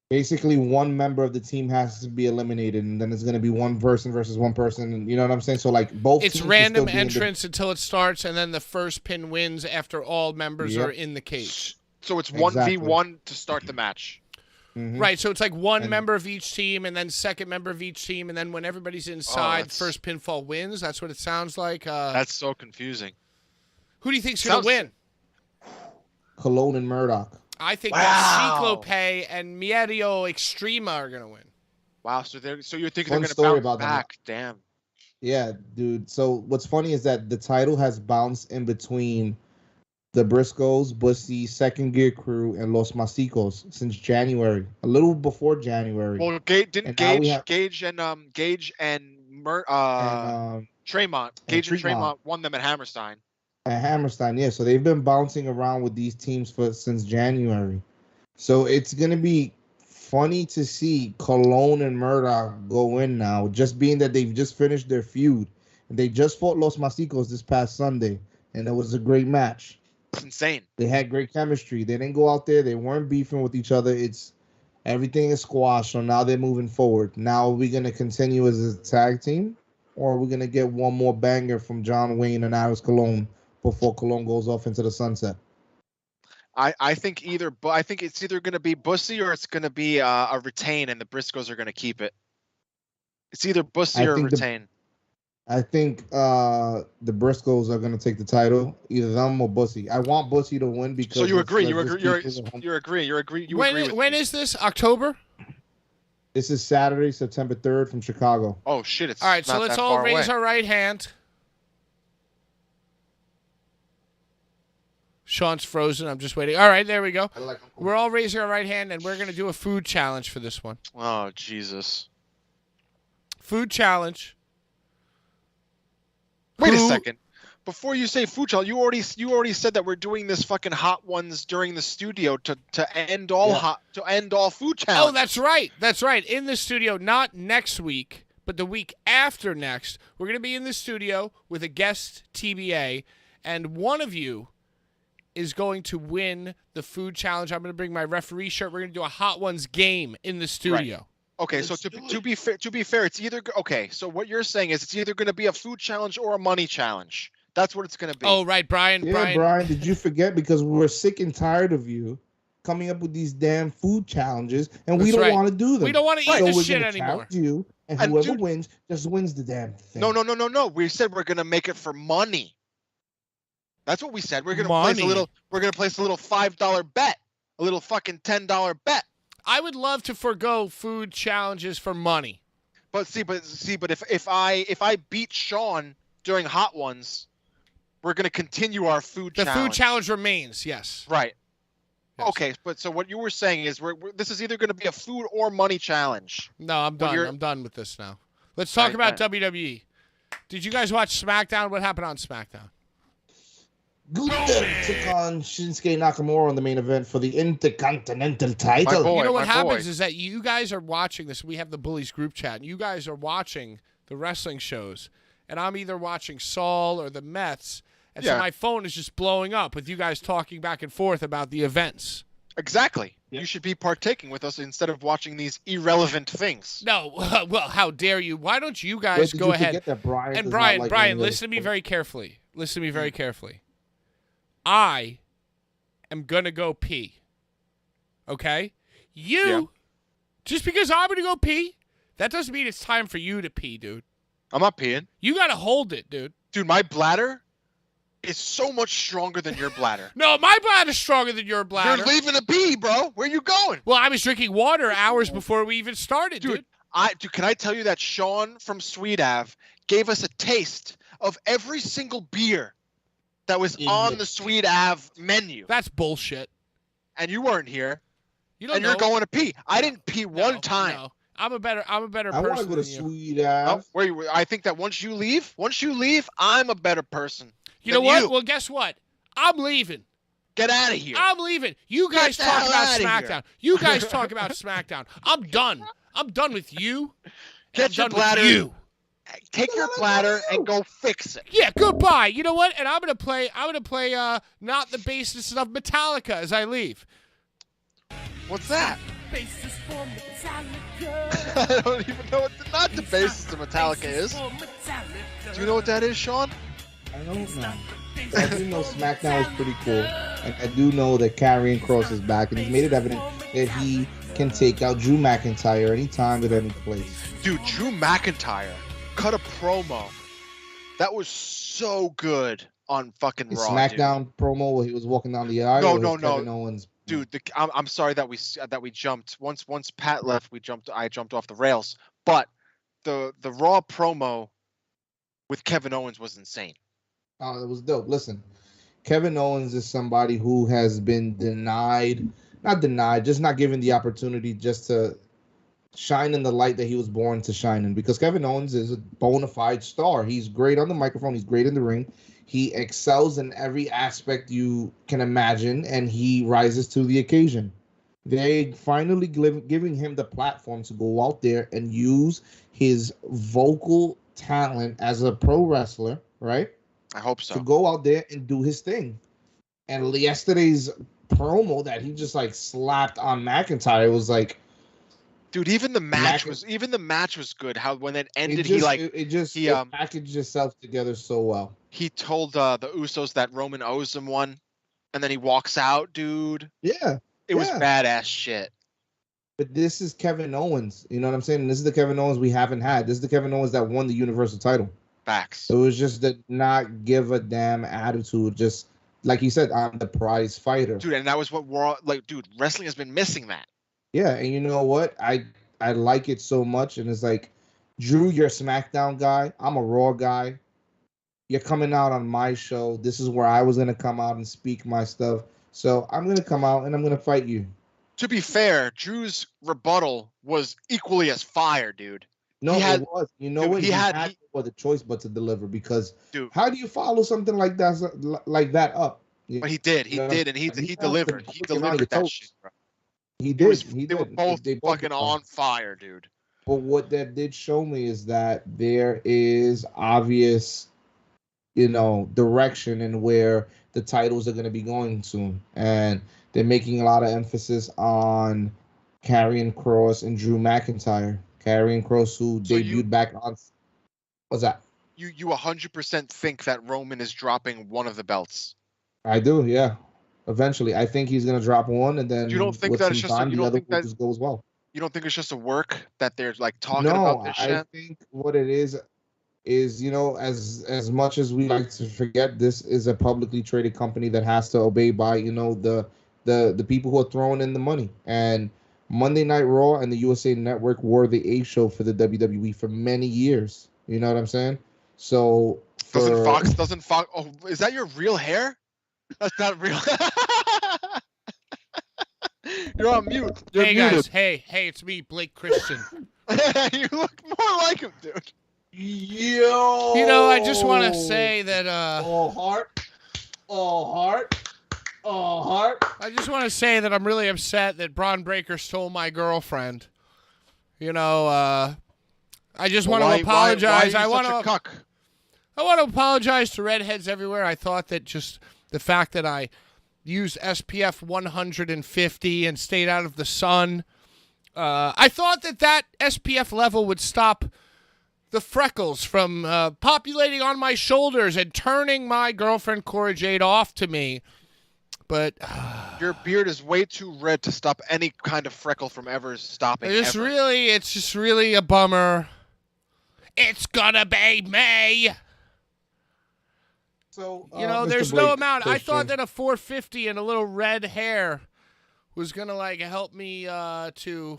Basically, one member of the team has to be eliminated, and then it's going to be one person versus one person. And you know what I'm saying? So, like, both it's teams random entrance until it starts, and then the first pin wins after all members are in the cage. So it's 1v1 to start the match. Mm-hmm. Right, so it's like one member of each team, and then second member of each team, and then when everybody's inside, first pinfall wins. That's what it sounds like. That's so confusing. Who do you think's going to win? Colon and Murdoch. I think that Ciclope and Mierio Extrema are going to win. Wow, so you think they're going to bounce back? Damn. Yeah, dude. So what's funny is that the title has bounced in between the Briscoes, Bussy, Second Gear Crew, and Los Masicos since January, a little before January. Well, Gage and Tremont, Gage and Tremont won them at Hammerstein. At Hammerstein, yeah. So they've been bouncing around with these teams since January. So it's gonna be funny to see Colon and Murdoch go in now, just being that they've just finished their feud. And they just fought Los Masicos this past Sunday, and it was a great match. It's insane. They had great chemistry. They didn't go out there. They weren't beefing with each other. Everything is squashed. So now they're moving forward. Now are we gonna continue as a tag team, or are we gonna get one more banger from John Wayne and Alex Colon before Colon goes off into the sunset? I think it's either going to be Bussy or it's going to be a retain, and the Briscoes are going to keep it. It's either Bussy or retain. I think the Briscoes are going to take the title, either them or Bussy. I want Bussy to win because. So you agree? You agree? When is this? October? This is Saturday, September 3rd from Chicago. Oh shit! It's all right. So let's all raise our right hand. Sean's frozen. I'm just waiting. All right, there we go. We're all raising our right hand, and we're going to do a food challenge for this one. Oh, Jesus. Food challenge. Wait a second. Before you say food challenge, you already said that we're doing this fucking hot ones during the studio to end all food challenge. Oh, that's right. That's right. In the studio, not next week, but the week after next, we're going to be in the studio with a guest TBA, and one of you is going to win the food challenge. I'm going to bring my referee shirt. We're going to do a Hot Ones game in the studio. Right. Okay, so to be fair, it's either so what you're saying is it's either going to be a food challenge or a money challenge. That's what it's going to be. Oh, right, Brian. Yeah, Brian, did you forget? Because we're sick and tired of you coming up with these damn food challenges, and we don't want to do them. We don't want to eat this shit anymore. You, and whoever wins just wins the damn thing. No. We said we're going to make it for money. That's what we said. We're gonna Money. place a little. We're gonna place a little $5 bet, a little fucking $10 bet. I would love to forego food challenges for money. But if I beat Sean during Hot Ones, we're gonna continue our food The challenge. food challenge remains, yes. Right. Yes. Okay, but so what you were saying is this is either going to be a food or money challenge. No, I'm done. I'm done with this now. Let's talk about WWE. Did you guys watch SmackDown? What happened on SmackDown? Gunther took on Shinsuke Nakamura in the main event for the Intercontinental title. boy. You know what my happens boy. is that you guys are watching this. We have the Bullies group chat. And you guys are watching the wrestling shows. And I'm either watching Saul or the Mets. And so Yeah. my phone is just blowing up with you guys talking back and forth about the events. Exactly. Yeah. You should be partaking with us instead of watching these irrelevant things. No, well, how dare you? Why don't you Wait, guys did go you ahead? forget that Brian And does Brian, not like Brian, any other listen to me sport? very carefully. Listen to me very carefully. I am gonna go pee. Okay? You, just because I'm gonna go pee, that doesn't mean it's time for you to pee, dude. I'm not peeing. You gotta hold it, dude. Dude, my bladder is so much stronger than your bladder. No, my bladder's stronger than your bladder. You're leaving a pee, bro. Where you going? Well, I was drinking water hours before we even started, dude. Dude, can I tell you that Sean from Sweet Ave gave us a taste of every single beer that was on the Sweet Ave menu, That's bullshit. and you weren't here, You don't and know. you're going to pee. I didn't pee one time. No. I'm a better I want to person go to than you. Sweet Ave. I think that once you leave, I'm a better person. You know than what? you. Well, guess what? I'm leaving. Get out of here. I'm leaving. You Get guys the talk hell about outta here. SmackDown. You guys talk about SmackDown. I'm done. I'm done with you. and Get I'm your done bladder. With you. Take your bladder and go fix it. Yeah, goodbye. You know what? And I'm gonna play Not the Basis of Metallica as I leave. What's that? Basis for Metallica. I don't even know what not the basis of Metallica is. Do you know what that is, Sean? I don't know. I do know SmackDown was pretty cool. And I do know that Karrion Kross is back, and he's made it evident that he can take out Drew McIntyre anytime at any place. Dude, Drew McIntyre cut a promo. That was so good on fucking The Raw. SmackDown promo where he was walking down the aisle. No, or no, was no. Kevin Owens? Dude, I'm sorry that we jumped. Once Pat left, I jumped off the rails. But the Raw promo with Kevin Owens was insane. Oh, it was dope. Listen, Kevin Owens is somebody who has been not denied, just not given the opportunity just to shine in the light that he was born to shine in. Because Kevin Owens is a bona fide star. He's great on the microphone. He's great in the ring. He excels in every aspect you can imagine, and he rises to the occasion. They finally giving him the platform to go out there and use his vocal talent as a pro wrestler, right? I hope so. To go out there and do his thing. And yesterday's promo that he just like slapped on McIntyre was like, Dude, even the match was good. How when it ended, it packaged itself together so well. he told the Usos that Roman owes him one, and then he walks out, dude. Yeah. It was badass shit. But this is Kevin Owens. You know what I'm saying? This is the Kevin Owens we haven't had. This is the Kevin Owens that won the Universal title. Facts. It was just the not give a damn attitude. Just like you said, I'm the prize fighter. Dude, and that was what wrestling has been missing that. Yeah, and you know what? I like it so much, and it's like, Drew, you're a SmackDown guy. I'm a Raw guy. You're coming out on my show. This is where I was gonna come out and speak my stuff. So I'm gonna come out and I'm gonna fight you. To be fair, Drew's rebuttal was equally as fire, dude. No, it was. You know what? He had no other choice but to deliver, because dude, how do you follow something like that up? but he did, and he delivered. He delivered that shit, bro. He did. They were both fucking on fire, dude. But what that did show me is that there is obvious, direction in where the titles are going to be going soon. And they're making a lot of emphasis on Karrion Kross and Drew McIntyre. Karrion Kross, who debuted back on... What's that? You 100% think that Roman is dropping one of the belts? I do, yeah. Eventually. I think he's going to drop one, and then you don't think that it's just the other one just goes well. You don't think it's just a work that they're like talking about this shit? I think what it is, is, as much as we like to forget, this is a publicly traded company that has to obey by, the people who are throwing in the money. And Monday Night Raw and the USA Network were the A show for the WWE for many years. You know what I'm saying? So Doesn't Fox? Oh, is that your real hair? That's not real. You're on mute. You're Hey muted. guys, hey, it's me, Blake Christian. You look more like him, dude. Yo, I just want to say that all heart. I just want to say that I'm really upset that Braun Breaker stole my girlfriend. I just want to apologize. Why are you such a cuck? I want to apologize to redheads everywhere. I thought that just the fact that I used SPF 150 and stayed out of the sun, I thought that SPF level would stop the freckles from populating on my shoulders and turning my girlfriend Cora Jade off to me. But your beard is way too red to stop any kind of freckle from ever stopping. It's just really a bummer. It's gonna be me. So there's Mr. no Blake amount. Christian. I thought that a 450 and a little red hair was gonna help me to.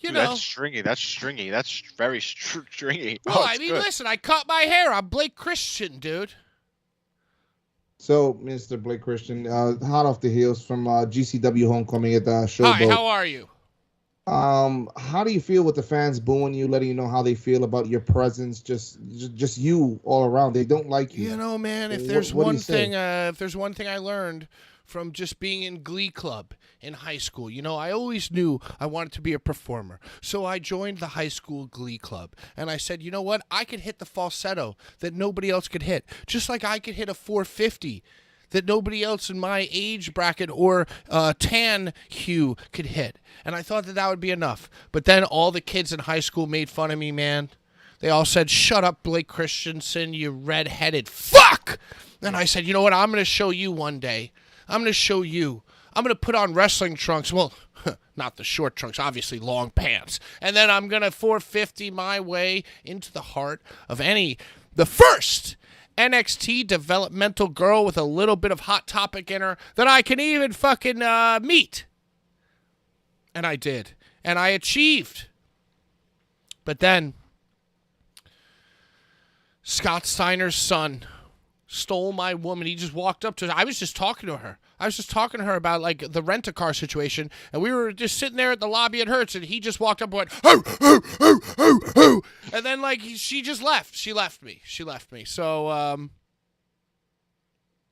Dude, that's stringy. That's very stringy. Well, I mean, listen, I cut my hair. I'm Blake Christian, dude. So, Mr. Blake Christian, hot off the heels from GCW Homecoming at the Showboat. Hi, how are you? How do you feel with the fans booing you, letting you know how they feel about your presence, just you all around? They don't like you. Man, if What- there's what do one you say? thing, I learned from just being in Glee Club in high school. I always knew I wanted to be a performer. So I joined the high school Glee Club. And I said, you know what? I could hit the falsetto that nobody else could hit. Just like I could hit a 450 that nobody else in my age bracket or tan hue could hit. And I thought that would be enough. But then all the kids in high school made fun of me, man. They all said, shut up, Blake Christensen, you red-headed fuck! And I said, you know what? I'm going to show you one day. I'm going to show you. I'm going to put on wrestling trunks. Well, not the short trunks, obviously long pants. And then I'm going to 450 my way into the heart of the first NXT developmental girl with a little bit of Hot Topic in her that I can even fucking meet. And I did. And I achieved. But then Scott Steiner's son stole my woman. He just walked up to her. I was just talking to her. About the rent-a-car situation, and we were just sitting there at the lobby at Hertz, and he just walked up and went, hoo, hoo, hoo, hoo, hoo. And then she just left. She left me. So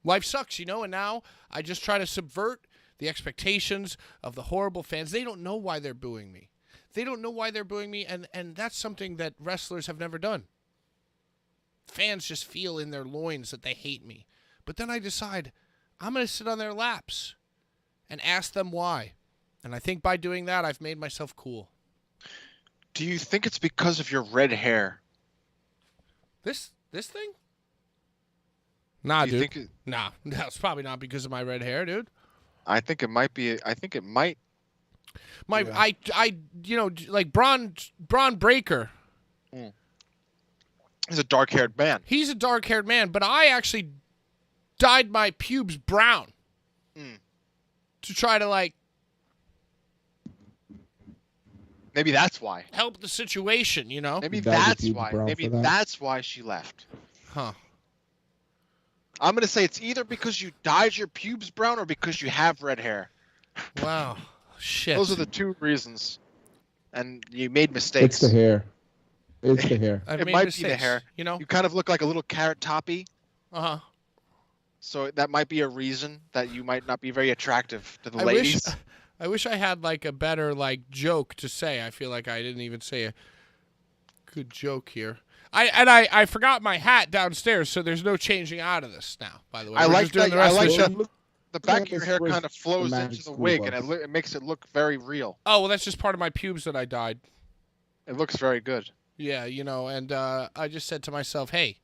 life sucks, and now I just try to subvert the expectations of the horrible fans. They don't know why they're booing me. And that's something that wrestlers have never done. Fans just feel in their loins that they hate me. But then I decide I'm going to sit on their laps and ask them why. And I think by doing that, I've made myself cool. do you think it's because of your red hair? This thing? Nah, Do you dude. think Nah, it's probably not because of my red hair, dude. I think it might be. I think it might. Like Braun Breaker. He's a dark-haired man. He's a dark-haired man, but I actually dyed my pubes brown to try to Maybe that's why. help the situation, Maybe Dyed your that's pubes why. brown Maybe for that? that's why she left. Huh. I'm gonna say it's either because you dyed your pubes brown or because you have red hair. Wow. Shit. Those are the two reasons. And you made mistakes. It's the hair. It's the hair. I've It made might mistakes, be the hair. You know? You kind of look like a little carrot toppy. Uh-huh. So that might be a reason that you might not be very attractive to the ladies. I wish I had a better joke to say. I feel like I didn't even say a good joke here. I forgot my hat downstairs, so there's no changing out of this now. By the way, I We're like just doing that. the rest I of like the show. that. The back of your hair kind of flows Magic into the School wig, Bus. and it makes it look very real. Oh well, that's just part of my pubes that I dyed. It looks very good. Yeah, and I just said to myself, hey,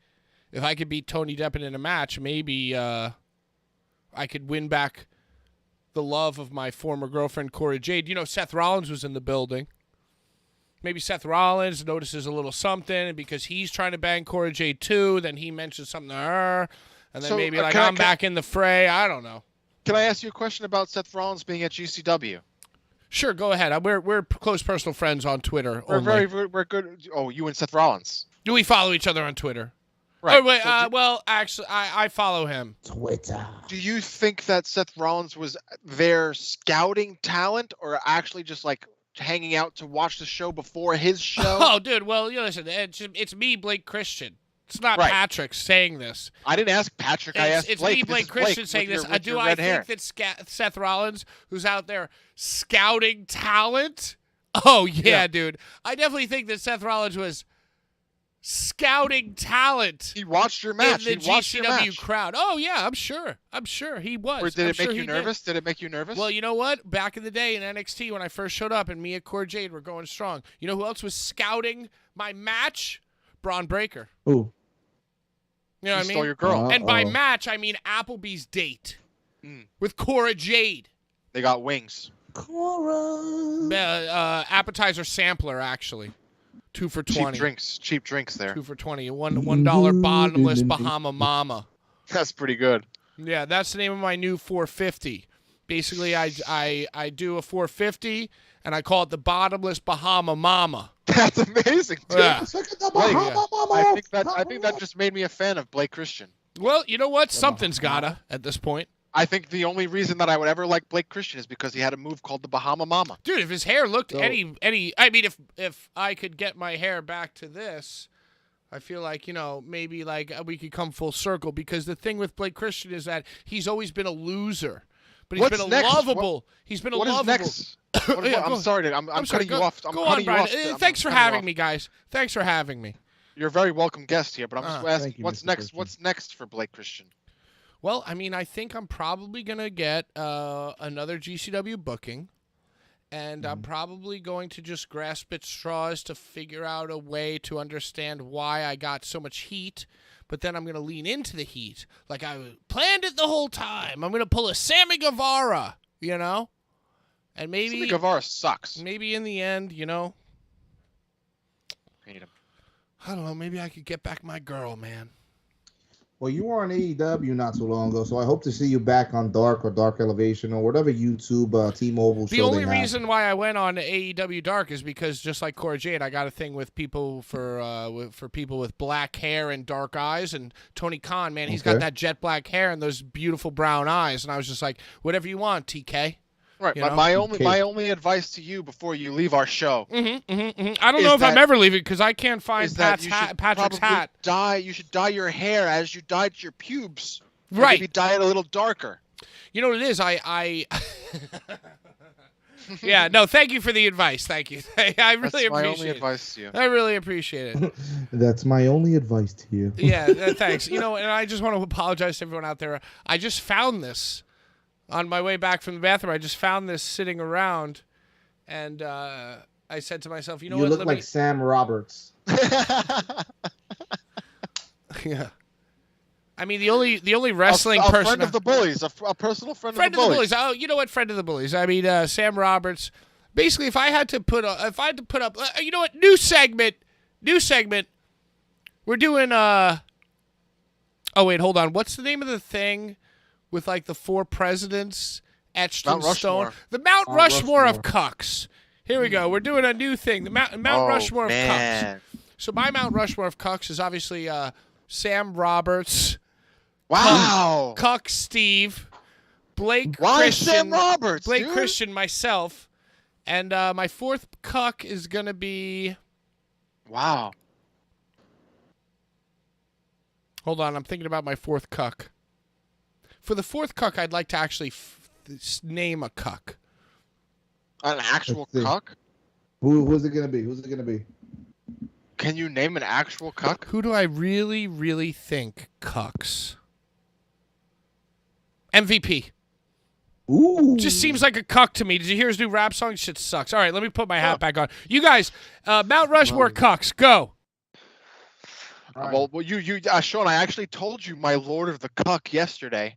if I could beat Tony Deppen in a match, maybe I could win back the love of my former girlfriend, Cora Jade. Seth Rollins was in the building. Maybe Seth Rollins notices a little something, and because he's trying to bang Cora Jade too, then he mentions something to her, and then maybe like I'm back in the fray. I don't know. Can I ask you a question about Seth Rollins being at GCW? Sure, go ahead. We're close personal friends on Twitter. We're good. Oh, you and Seth Rollins. Do we follow each other on Twitter? Right. Oh, wait, well, actually, I follow him. Twitter. Do you think that Seth Rollins was there scouting talent, or actually just like hanging out to watch the show before his show? Oh, dude. Well, listen, it's me, Blake Christian. It's not Patrick saying this. I didn't ask Patrick. I asked it's Blake. It's me, Blake Christian, saying this. Do I think that Seth Rollins, who's out there scouting talent? Oh, yeah, dude. I definitely think that Seth Rollins was scouting talent. He watched your match. In the GCW crowd. Oh, yeah, I'm sure he was. Or did it make you nervous? Did it make you nervous? Well, you know what? Back in the day in NXT when I first showed up and me and Cora Jade were going strong, you know who else was scouting my match? Braun Breaker. Ooh. You know what I mean? Stole your girl. And by match, I mean Applebee's date with Cora Jade. They got wings. Cora. Appetizer sampler, actually. 2 for $20. Cheap drinks there. 2 for $20. $1 bottomless Bahama Mama. That's pretty good. Yeah, that's the name of my new 450. Basically, I do a 450 and I call it the bottomless Bahama Mama. That's amazing, dude. Yeah. I think that just made me a fan of Blake Christian. Well, you know what? Something's gotta at this point. I think the only reason that I would ever like Blake Christian is because he had a move called the Bahama Mama. Dude, if his hair looked any I mean if I could get my hair back to this, I feel like, maybe like we could come full circle, because the thing with Blake Christian is that he's always been a loser. But he's been a lovable. He's been a lovable. Next? I'm sorry, I'm cutting you off. Go on, Brian. Thanks for having me, guys. Thanks for having me. You're a very welcome guest here, but I'm just asking, what's next? Christian. What's next for Blake Christian? Well, I mean, I think I'm probably gonna get another GCW booking, and I'm probably going to just grasp at straws to figure out a way to understand why I got so much heat. But then I'm going to lean into the heat. Like I planned it the whole time. I'm going to pull a Sammy Guevara, And maybe Sammy Guevara sucks. Maybe in the end, Hate him. I don't know. Maybe I could get back my girl, man. Well, you were on AEW not too long ago, so I hope to see you back on Dark or Dark Elevation or whatever YouTube T-Mobile show. The only reason why I went on AEW Dark is because, just like Cora Jade, I got a thing with people for people with black hair and dark eyes. And Tony Khan, man, he's got that jet black hair and those beautiful brown eyes. And I was just like, whatever you want, TK. Right. My only advice to you before you leave our show. I don't know if I'm ever leaving because I can't find Patrick's hat. You should dye your hair as you dyed your pubes. Right. Maybe dye it a little darker. You know what it is? Yeah. No. Thank you for the advice. Thank you. I really appreciate it. That's my only advice to you. I really appreciate it. That's my only advice to you. Yeah. Thanks. And I just want to apologize to everyone out there. I just found this. On my way back from the bathroom, I just found this sitting around, and I said to myself, "You know what? You look like Sam Roberts." Yeah. I mean, the only wrestling person, friend of the Bullies, a personal friend of the Bullies. Oh, you know what? Friend of the Bullies. I mean, Sam Roberts. Basically, if I had to put up, you know what? New segment. We're doing. Oh wait, hold on. What's the name of the thing? With like the 4 presidents etched in stone. The Mount Rushmore of cucks. Here we go. We're doing a new thing. The Mount Rushmore of cucks. So my Mount Rushmore of cucks is obviously Sam Roberts. Wow. Cuck Steve. Blake Why Christian. Sam Roberts, Blake dude? Christian, myself. And my 4th cuck is going to be... Wow. Hold on. I'm thinking about my 4th cuck. For the 4th cuck, I'd like to actually name a cuck. An actual cuck? Who's it gonna be? Can you name an actual cuck? Who do I really, really think cucks? MVP. Ooh. Just seems like a cuck to me. Did you hear his new rap song? Shit sucks. All right, let me put my hat back on. You guys, Mount Rushmore cucks, go. Right. Well, you, Sean, I actually told you my Lord of the Cuck yesterday.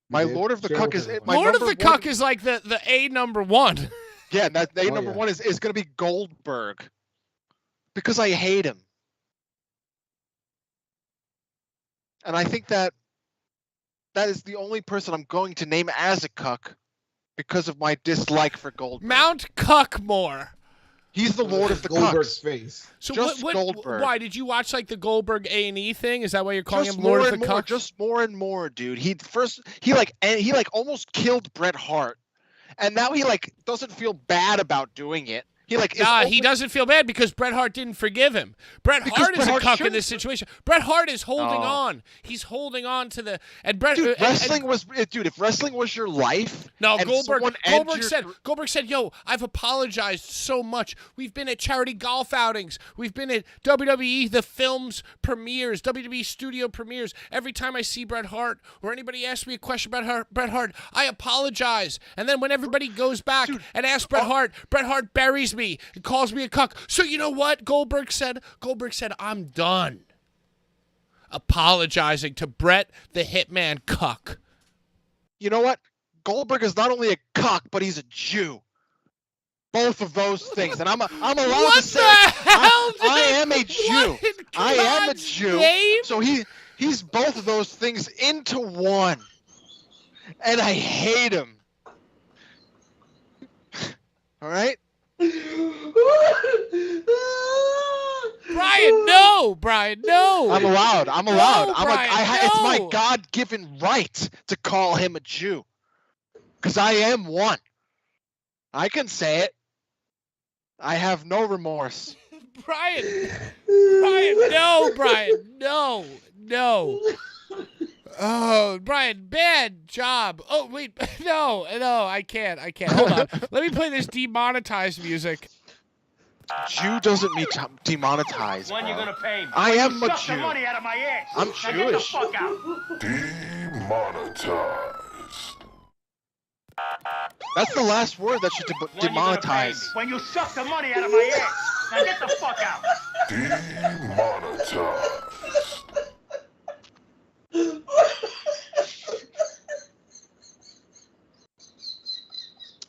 My Lord of the Cuck is Lord of the Cuck is like the A number 1. Yeah, that A number 1 is going to be Goldberg. Because I hate him. And I think that is the only person I'm going to name as a cuck because of my dislike for Goldberg. Mount Cuckmore. He's the Lord of the Goldberg's Cucks. face. So Just what, Goldberg. why did you watch like the Goldberg A&E thing? Is that why you're calling Just him Lord more of and the more, Cucks? just more and more, dude. He almost killed Bret Hart, and now he like doesn't feel bad about doing it. He like is Nah, open, he doesn't feel bad because Bret Hart didn't forgive him. Bret Because Hart is Bret a Hart cuck in shouldn't. this situation. Bret Hart is holding Oh. on. He's holding on to the and Bret. Dude, and- if wrestling was your life, No, and Goldberg someone Goldberg said, "Yo, I've apologized so much. We've been at charity golf outings. We've been at WWE the films premieres, WWE studio premieres. Every time I see Bret Hart or anybody asks me a question about Bret Hart, I apologize. And then when everybody goes back and asks Bret Hart buries me and calls me a cuck. So you know what Goldberg said? Goldberg said, "I'm done apologizing to Bret the Hitman cuck." You know what? Goldberg is not only a cuck, but he's a Jew. Both of those things, and I'm allowed What to say the hell? I am a Jew. What in I am a God's Jew. name? So he's both of those things into one, and I hate him. All right. Brian, no! Brian, no! I'm allowed. No, Brian, It's my no. God-given right to call him a Jew, because I am one. I can say it. I have no remorse. Brian, no, Brian, no. Oh, Brian, bad job. Oh, wait, no, I can't. Hold on. Let me play this demonetized music. Jew doesn't mean demonetized. When you bro. gonna pay me? I When am you a suck the Jew. money out of my ass. I'm Now get the Jewish. fuck out. Demonetized. That's the last word that should When you gonna pay me? demonetize. When you suck the money out of my ass. Now get the fuck out. Demonetized.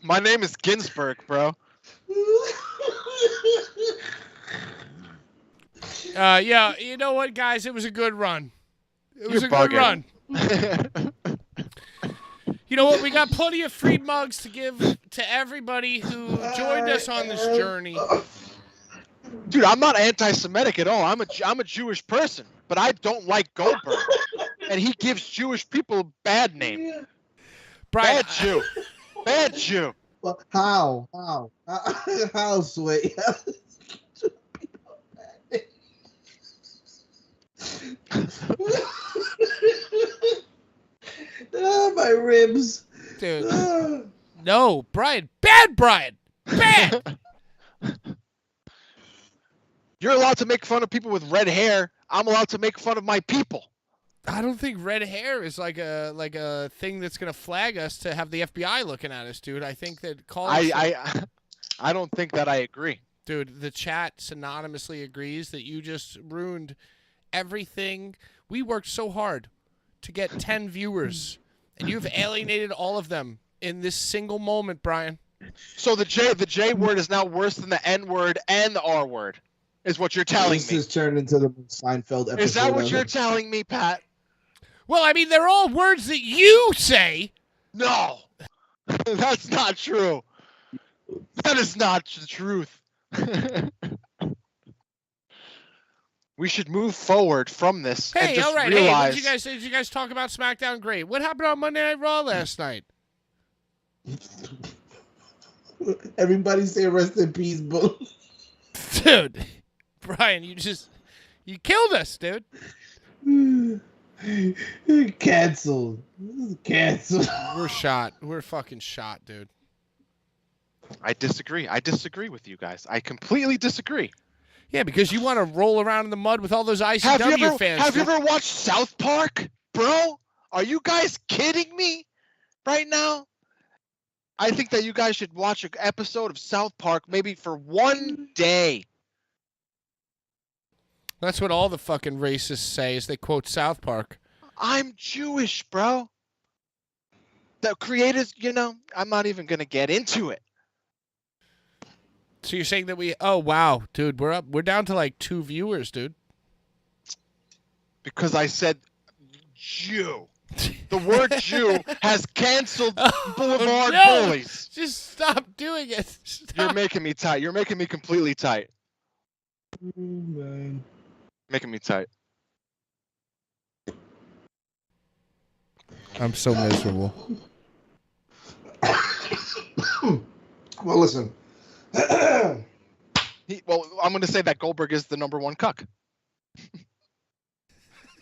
My name is Ginsburg, bro. Yeah, you know what, guys? It was a good run. It was You're a good bugging. run. You know what? We got plenty of free mugs to give to everybody who joined us on this journey. Dude, I'm not anti-Semitic at all. I'm a Jewish person, but I don't like Goldberg, and he gives Jewish people a bad name. Brian, Bad Jew. Bad Jew. Well, how? How, Sway? My ribs. dude. No, Brian. Bad Brian. Bad. You're allowed to make fun of people with red hair. I'm allowed to make fun of my people. I don't think red hair is like a thing that's gonna flag us to have the FBI looking at us, dude. I think that I don't think that I agree. dude, the chat synonymously agrees that you just ruined everything. We worked so hard to get 10 viewers, and you've alienated all of them in this single moment, Brian. So the J word is now worse than the N word and the R word, is what you're telling This me. has turned into the Seinfeld episode. Is that what ever. you're telling me, Pat? Well, I mean, they're all words that you say. No, that's not true. That is not the truth. We should move forward from this and Hey, just all right. Hey, what realize. did you guys talk about SmackDown? Great. What happened on Monday Night Raw last night? Everybody say rest in peace, Bull. Dude, Brian, you killed us, dude. Canceled. Canceled. We're shot. We're fucking shot, dude. I disagree. I disagree with you guys. I completely disagree. Yeah, because you want to roll around in the mud with all those ICW fans. Have you ever watched South Park, bro? Are you guys kidding me right now? I think that you guys should watch an episode of South Park maybe for one day. That's what all the fucking racists say is they quote South Park. I'm Jewish, bro. The creators, I'm not even going to get into it. So you're saying that oh, wow, dude, we're down to like 2 viewers, dude. Because I said Jew. The word Jew has canceled Boulevard no! Bullies. Just stop doing it. Stop. You're making me tight. You're making me completely tight. Oh, man. Making me tight. I'm so miserable. Well, listen. I'm going to say that Goldberg is the number 1 cuck.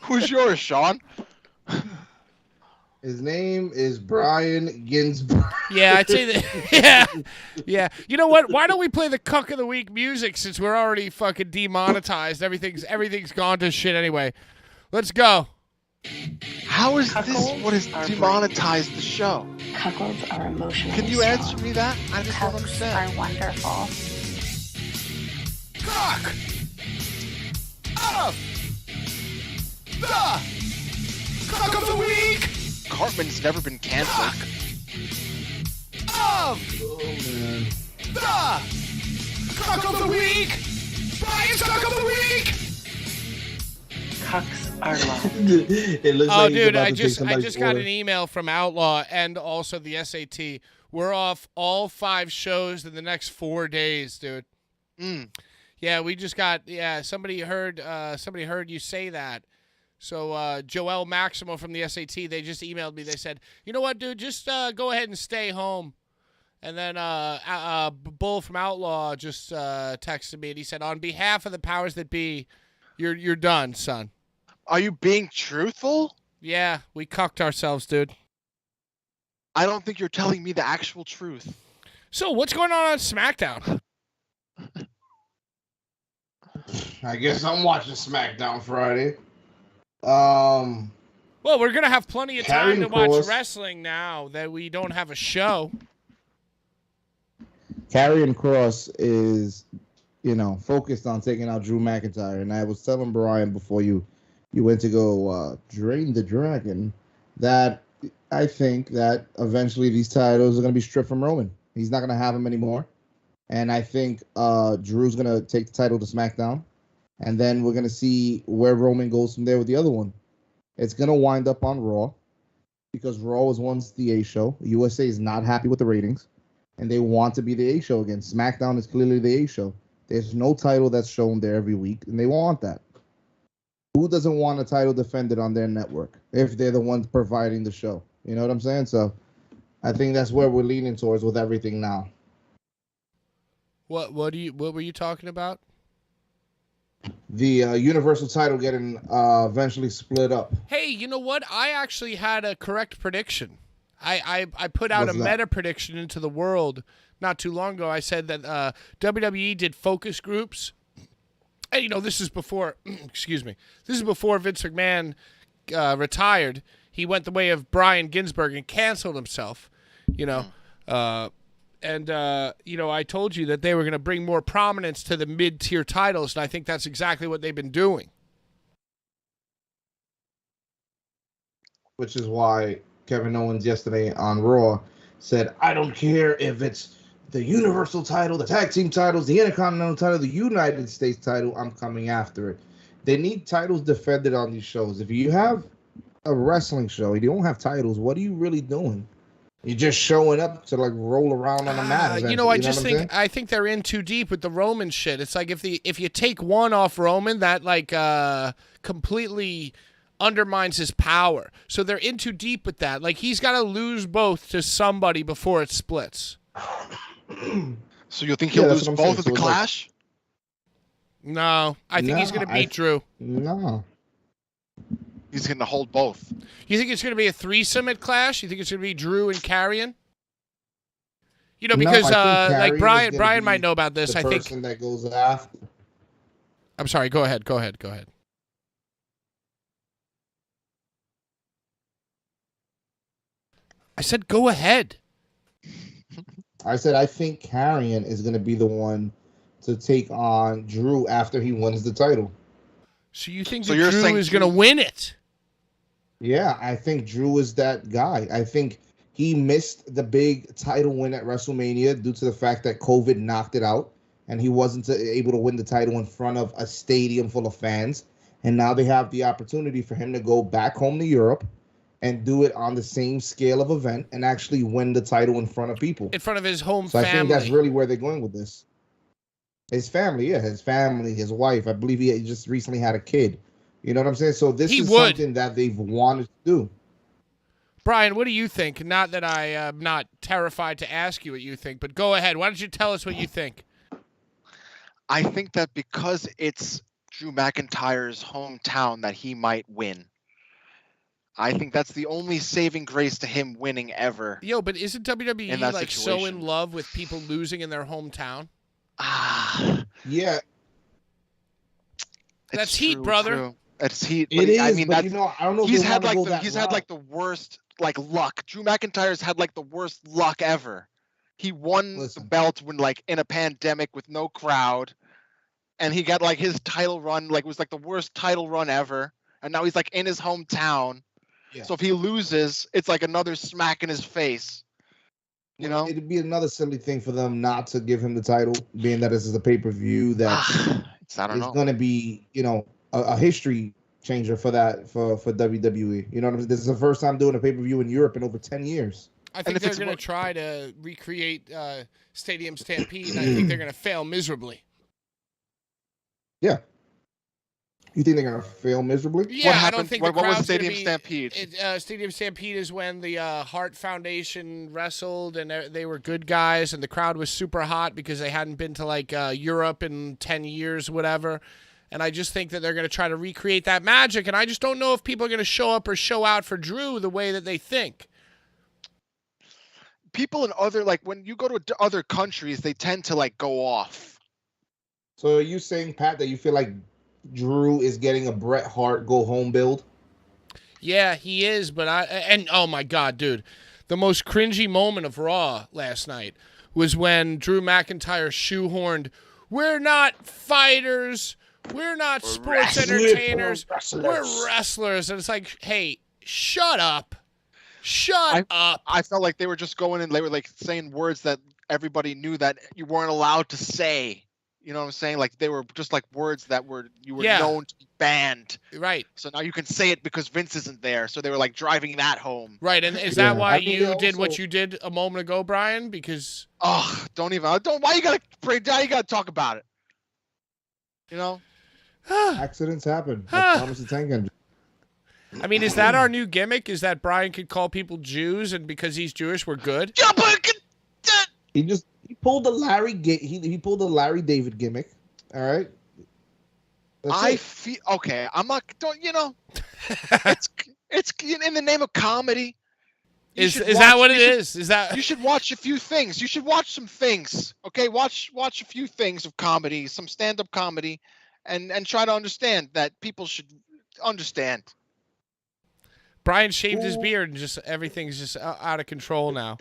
Who's yours, Sean? His name is Brian Ginsburg. Yeah, I'd say that. Yeah. You know what? Why don't we play the Cuck of the Week music since we're already fucking demonetized? Everything's gone to shit anyway. Let's go. How is Cuckolds this what has are demonetized the show? Cuckolds are emotionally Can you answer me that? I just don't Cucks understand. are wonderful. Cuck of the Cuck of the Week Cartman's never been canceled. of Oh, man. the Cuck of the Week. Brian's Cuck of the Week. Cucks are loved. It looks Oh, like he's dude, about I to take just somebody's got order. an email from Outlaw and also the SAT. We're off all 5 shows in the next 4 days, dude. Yeah, we just got somebody heard you say that. So Joel Maximo from the SAT, they just emailed me. They said, "You know what, dude? Just go ahead and stay home." And then Bull from Outlaw just texted me and he said, "On behalf of the powers that be, you're done, son." Are you being truthful? Yeah, we cucked ourselves, dude. I don't think you're telling me the actual truth. So what's going on SmackDown? I guess I'm watching SmackDown Friday. Well, we're gonna have plenty of time Karrion to watch Kross. wrestling now that we don't have a show. Karrion Kross is, focused on taking out Drew McIntyre. And I was telling Brian before you went to go drain the dragon that I think that eventually these titles are going to be stripped from Roman. He's not going to have them anymore. And I think Drew's going to take the title to SmackDown. And then we're going to see where Roman goes from there with the other one. It's going to wind up on Raw because Raw was once the A show. USA is not happy with the ratings. And they want to be the A show again. SmackDown is clearly the A show. There's no title that's shown there every week, and they want that. Who doesn't want a title defended on their network if they're the ones providing the show? You know what I'm saying? So I think that's where we're leaning towards with everything now. What were you talking about? The Universal title getting eventually split up. Hey, you know what? I actually had a correct prediction. I put out What's a that? meta prediction into the world not too long ago. I said that WWE did focus groups. And, this is before, excuse me, this is before Vince McMahon retired. He went the way of Brian Ginsburg and canceled himself, I told you that they were going to bring more prominence to the mid-tier titles, and I think that's exactly what they've been doing. Which is why Kevin Owens yesterday on Raw said, I don't care if it's the Universal title, the tag team titles, the Intercontinental title, the United States title, I'm coming after it. They need titles defended on these shows. If you have a wrestling show, you don't have titles, what are you really doing? You're just showing up to roll around on a mat. I think they're in too deep with the Roman shit. It's like if you take one off Roman, that completely undermines his power. So they're in too deep with that. Like he's got to lose both to somebody before it splits. So you think he'll lose that's what I'm both saying. of the So it's Clash? No, I think he's going to beat Drew. No. He's going to hold both. You think it's going to be a threesome at Clash? You think it's going to be Drew and Karrion? Because I think Karrion is gonna Brian be might know about this. the I think. person that goes after. I'm sorry. Go ahead. I said go ahead. I said I think Karrion is going to be the one to take on Drew after he wins the title. So you think So that you're Drew saying is going to Drew- win it? Yeah, I think Drew is that guy. I think he missed the big title win at WrestleMania due to the fact that COVID knocked it out. and he wasn't able to win the title in front of a stadium full of fans. And now they have the opportunity for him to go back home to Europe and do it on the same scale of event and actually win the title in front of people. In front of his home So family. I think that's really where they're going with this. His family, his family, his wife. I believe he just recently had a kid. You know what I'm saying? So this is something that they've wanted to do. Brian, what do you think? Not that I am not terrified to ask you what you think, but go ahead. Why don't you tell us what you think? I think that because it's Drew McIntyre's hometown that he might win. I think that's the only saving grace to him winning ever. Yo, but isn't WWE like so in situation. love with people losing in their hometown? Yeah. That's heat, brother. True. It's heat. It is, I mean, but that's, I don't know if he's they had want to like go that he's had like the worst luck. Drew McIntyre's had like the worst luck ever. He won the belt when like in a pandemic with no crowd, and he got like his title run like was like the worst title run ever, and now he's like in his hometown. Yeah. So if he loses, it's like another smack in his face. You know, it'd be another silly thing for them not to give him the title, being that this is a pay-per-view that is going to be, a history changer for WWE. You know what I mean? This is the first time doing a pay-per-view in Europe in over 10 years. I think they're going to try to recreate Stadium Stampede, and I think they're going to fail miserably. Yeah. You think they're going to fail miserably? Yeah, I don't think the crowd's what was Stadium Stampede? Stadium Stampede is when the Hart Foundation wrestled, and they were good guys, and the crowd was super hot because they hadn't been to, like, Europe in 10 years, whatever. And I just think that they're going to try to recreate that magic, and I just don't know if people are going to show up or show out for Drew the way that they think. People in other, like, when you go to other countries, they tend to, like, go off. So are you saying, Pat, that you feel like Drew is getting a Bret Hart go home build? Yeah, he is, but oh my God, dude. The most cringy moment of Raw last night was when Drew McIntyre shoehorned, "We're not fighters, we're not sports entertainers, we're wrestlers." And it's like, hey, shut up. Shut up. I felt like they were just going and they were like saying words that everybody knew that you weren't allowed to say. You know what I'm saying? Like they were just like words that you were known to be banned. Right. So now you can say it because Vince isn't there. So they were like driving that home. Right. And is that why you did what you did a moment ago, Brian? Because why you gotta talk about it? You know? Accidents happen. Like Thomas the Tank Engine. I mean, is that our new gimmick? Is that Brian could call people Jews, and because he's Jewish, we're good? Yeah, but he pulled the he pulled the Larry David gimmick. All right. I feel okay. I'm not. Don't you know? it's in the name of comedy. Is that what it is? Is that you should watch a few things? You should watch some things. Okay, watch a few things of comedy, some stand-up comedy, and try to understand that people should understand. Brian shaved his beard and just everything's just out of control now.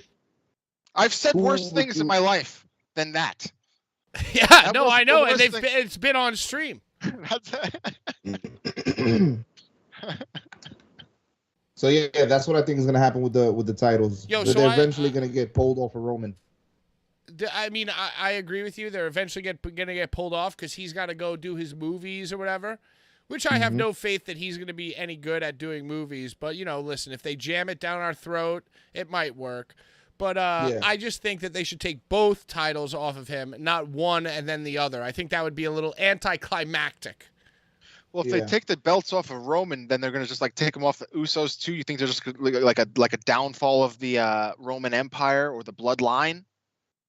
I've said worse things in my life than that. Yeah, I know, and it's been on stream. So yeah, that's what I think is going to happen with the titles. They're eventually going to get pulled off of Roman. I mean, I agree with you. They're eventually going to get pulled off because he's got to go do his movies or whatever. Which I have no faith that he's going to be any good at doing movies. But, listen, if they jam it down our throat, it might work. But I just think that they should take both titles off of him, not one and then the other. I think that would be a little anticlimactic. Well, if they take the belts off of Roman, then they're going to just like take them off the Usos too. You think they're just like a downfall of the Roman Empire or the bloodline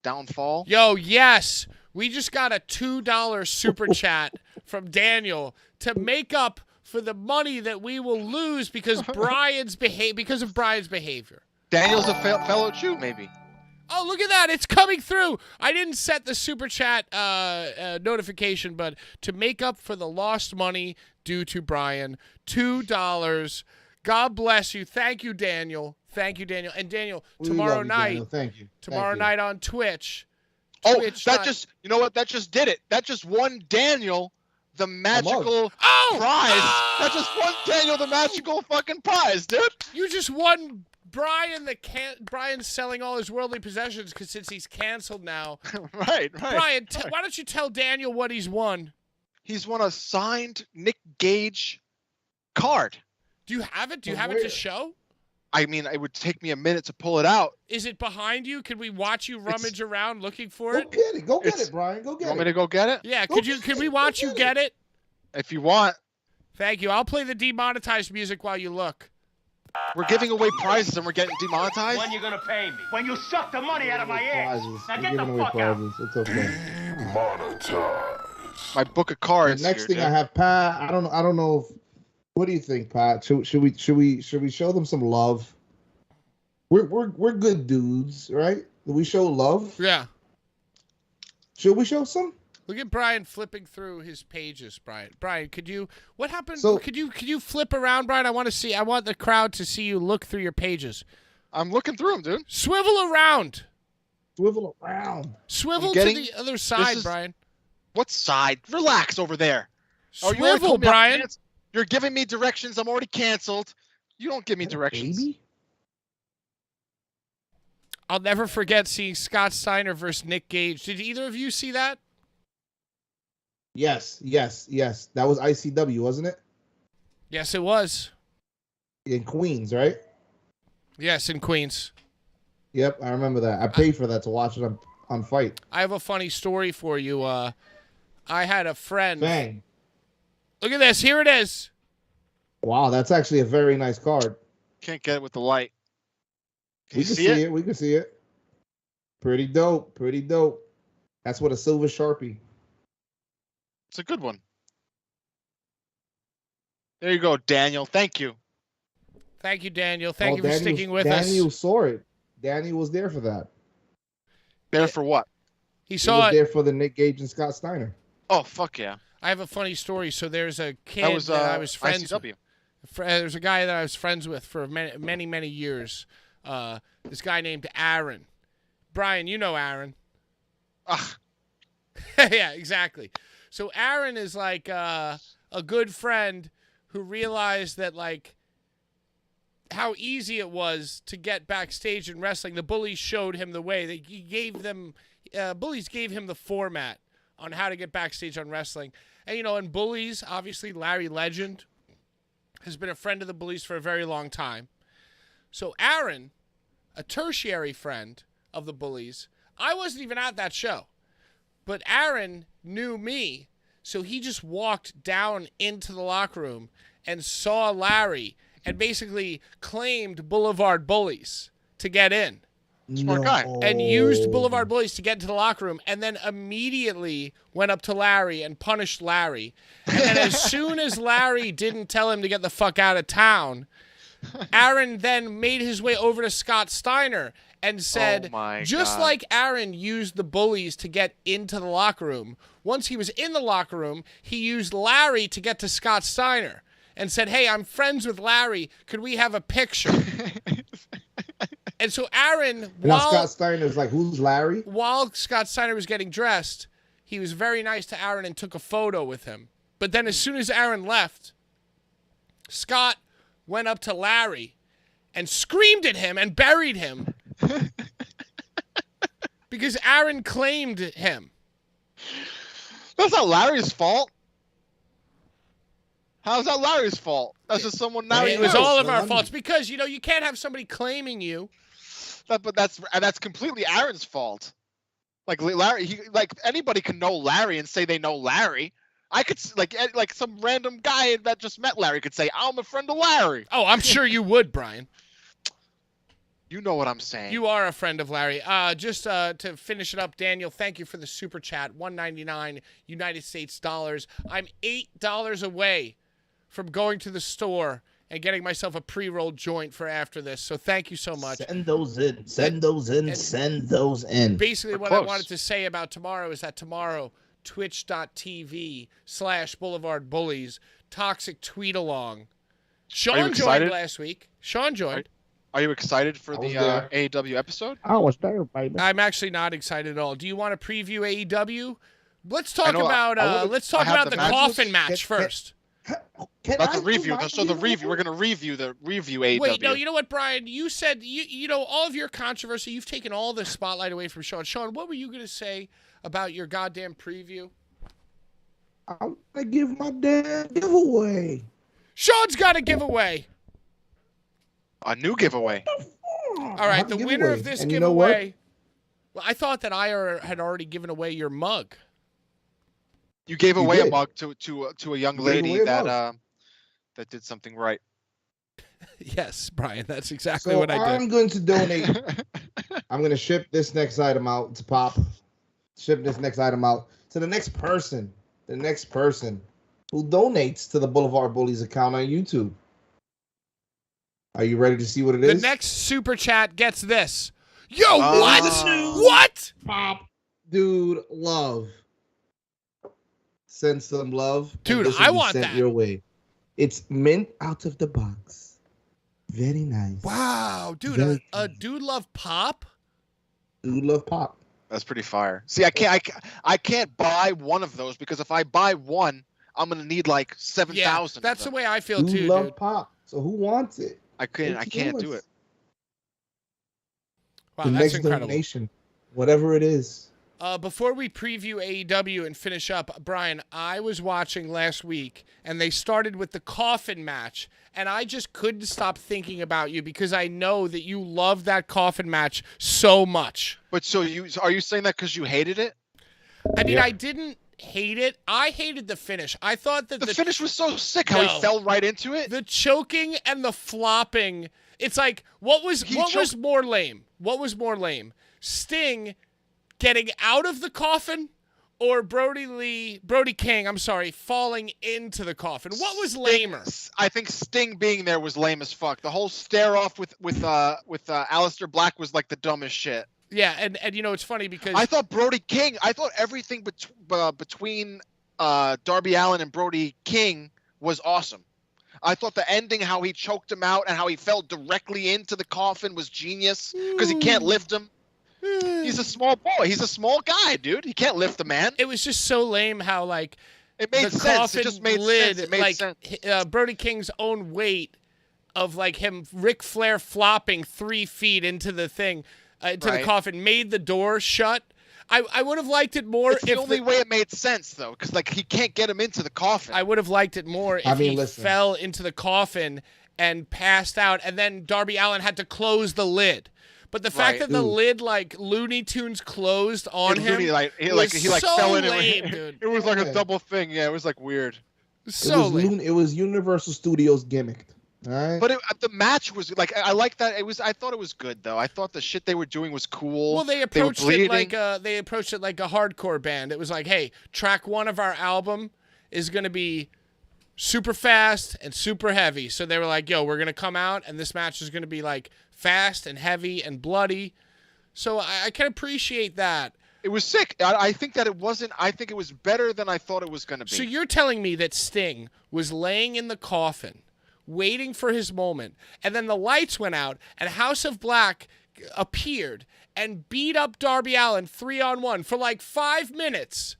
downfall? Yo, yes. We just got a $2 super chat from Daniel to make up for the money that we will lose because of Brian's behavior. Daniel's a fellow Jew, maybe. Oh, look at that. It's coming through. I didn't set the super chat notification, but to make up for the lost money due to Brian, $2. God bless you. Thank you, Daniel. And Daniel, tomorrow night. Daniel. Thank you. Tomorrow night on Twitch. You know what? That just did it. That just won Daniel the magical prize. That just won Daniel the magical fucking prize, dude. You just won Brian's selling all his worldly possessions because since he's canceled now. Right. Brian, why don't you tell Daniel what he's won? He's won a signed Nick Gage card. Do you have it? Do you have it to show? I mean, it would take me a minute to pull it out. Is it behind you? Can we watch you rummage around looking for it? Go get it, Brian. Go get it. You want me to go get it? Yeah, can we watch you get it? If you want. Thank you. I'll play the demonetized music while you look. We're giving away prizes and we're getting demonetized? When you gonna pay me? When you suck the money out of my ass. Prizes. Now We're get the giving away fuck out. prizes. It's okay. Monetize. My book of cards. Next here, thing dude. I have, Pat. I don't know. What do you think, Pat? Should we show them some love? We're good dudes, right? Do we show love? Yeah. Should we show some? Look at Brian flipping through his pages, Brian. Brian, what happened? So- could you flip around, Brian? I want the crowd to see you look through your pages. I'm looking through them, dude. Swivel around. Swivel around. Swivel getting- to the other side, is- Brian. What side? Relax over there. Oh, you already Swivel, told me I'm Brian. canceled. You're giving me directions. I'm already canceled. You don't give me directions. Baby? I'll never forget seeing Scott Steiner versus Nick Gage. Did either of you see that? Yes. That was ICW, wasn't it? Yes, it was. In Queens, right? Yes, in Queens. Yep, I remember that. I paid for that to watch it on Fight. I have a funny story for you. I had a friend. Bang. Look at this. Here it is. Wow, that's actually a very nice card. Can't get it with the light. Can We you can see it? We can see it. Pretty dope. That's what a silver Sharpie. It's a good one. There you go, Daniel. Thank you. Thank you, Daniel. Thank you for Daniel- sticking with Daniel us. saw it. Daniel was there for that. There for what? He He saw was it. there for the Nick Gage and Scott Steiner. Oh, fuck yeah. I have a funny story. So there's a kid That was I was friends with. ICW. There's a guy that I was friends with for many years. This guy named Aaron. Brian, you know Aaron. Ugh. Yeah, exactly. So Aaron is like a good friend who realized that like how easy it was to get backstage in wrestling. The Bullies showed him the way. Bullies gave him the format on how to get backstage on wrestling. And in Bullies, obviously Larry Legend has been a friend of the Bullies for a very long time. So Aaron, a tertiary friend of the Bullies, I wasn't even at that show, but Aaron knew me, so he just walked down into the locker room and saw Larry and basically claimed Blvd Bullies to get in. Smart guy. And used Blvd Bullies to get into the locker room, and then immediately went up to Larry and punished Larry. And then as soon as Larry didn't tell him to get the fuck out of town, Aaron then made his way over to Scott Steiner and said, Oh my just God. like Aaron used the Bullies to get into the locker room, once he was in the locker room, he used Larry to get to Scott Steiner and said, hey, I'm friends with Larry. Could we have a picture? And so Aaron, Now Scott Steiner's like, who's Larry? while Scott Steiner was getting dressed, he was very nice to Aaron and took a photo with him. But then as soon as Aaron left, Scott went up to Larry and screamed at him and buried him because Aaron claimed him. That's not Larry's fault. How's that Larry's fault? That's just someone Larry It was knows. all of our man. faults because, you can't have somebody claiming you. But that's completely Aaron's fault. Like Larry, like anybody can know Larry and say they know Larry. I could like some random guy that just met Larry could say, "I'm a friend of Larry." Oh, I'm sure you would, Brian. You know what I'm saying. You are a friend of Larry. Just to finish it up, Daniel, thank you for the super chat. $1.99 United States dollars. I'm $8 away from going to the store and getting myself a pre-rolled joint for after this. So thank you so much. Send those in. Send those in. Send those in. Basically, We're what I close. wanted to say about tomorrow is that tomorrow, twitch.tv/Blvd Bullies, Toxic Tweet Along. Sean joined excited? last week. Sean joined. Are you excited for I was the there. AEW episode? I was there, baby. I'm actually not excited at all. Do you want to preview AEW? Let's I talk know, about I wanna- let's talk I have about the the matches. coffin match Can- first. That's a do review. my So the giveaway? review, we're gonna review AEW. Wait, no, you know what, Brian? You said you know all of your controversy. You've taken all the spotlight away from Sean. Sean, what were you gonna say about your goddamn preview? I'm gonna give my damn giveaway. Sean's got a giveaway. A new giveaway. All right, the winner of this And you know what? giveaway. Well, I thought that had already given away your mug. You gave You away a did. mug to a young You gave lady away a that mug. that did something right. Yes, Brian, that's exactly So what I did. I'm going to donate. I'm going to ship this next item out to Pop. Ship this next item out to the next person. The next person who donates to the Blvd Bullies account on YouTube. Are you ready to see what it The is? next super chat gets this. Yo, Oh. what? What? Pop. Dude, love. Send some love. and Dude, this will I be want sent that. your way. It's mint out of the box. Very nice. Wow, dude, Very a nice. dude love pop? Dude, love Pop. That's pretty fire. See, I can't buy one of those because if I buy one, I'm gonna need like 7,000. That's the way I feel Dude, too, love dude. Pop. So who wants it? I can't do it. Wow, The that's next incredible. donation, whatever it is. Before we preview AEW and finish up, Brian, I was watching last week, and they started with the coffin match, and I just couldn't stop thinking about you because I know that you love that coffin match so much. But so are you saying that because you hated it? I mean, Yeah. I didn't hate it. I hated the finish. I thought that The finish was so sick how No. he fell right into it. the choking and the flopping. It's like what was more lame? What was more lame? Sting getting out of the coffin or Brody King, I'm sorry, falling into the coffin? What was lamer? I think Sting being there was lame as fuck. The whole stare off with Aleister Black was like the dumbest shit. Yeah, and you know it's funny because I thought everything between Darby Allin and Brody King was awesome. I thought the ending, how he choked him out and how he fell directly into the coffin was genius because he can't lift him. He's a small boy. He's a small guy, dude. He can't lift a man. it was just so lame how like It made the sense. coffin It just made lid, sense. It made like sense. Brody King's own weight of like him Ric Flair flopping 3 feet into the thing, into the Right. coffin, made the door shut. I would have liked it more It's the if only way it made sense though, because like he can't get him into the coffin. I would have liked it more if he listen. fell into the coffin and passed out, and then Darby Allin had to close the lid. But the fact Right. that the Ooh. lid, like Looney Tunes, closed on And him, Looney, he was so fell in lame, it. dude. It was like a Yeah. double thing. Yeah, it was like weird. So lame. It was Universal Studios gimmicked. All right. But the match was like I like that. I thought it was good though. I thought the shit they were doing was cool. Well, they were approached it bleeding. like a hardcore band. It was like, hey, track 1 of our album is going to be super fast and super heavy. So they were like, yo, we're going to come out and this match is going to be like fast and heavy and bloody. So I can appreciate that. It was sick. I think that it wasn't. I think it was better than I thought it was going to be. So you're telling me that Sting was laying in the coffin, waiting for his moment, and then the lights went out, and House of Black appeared and beat up Darby Allin 3-on-1 for like 5 minutes,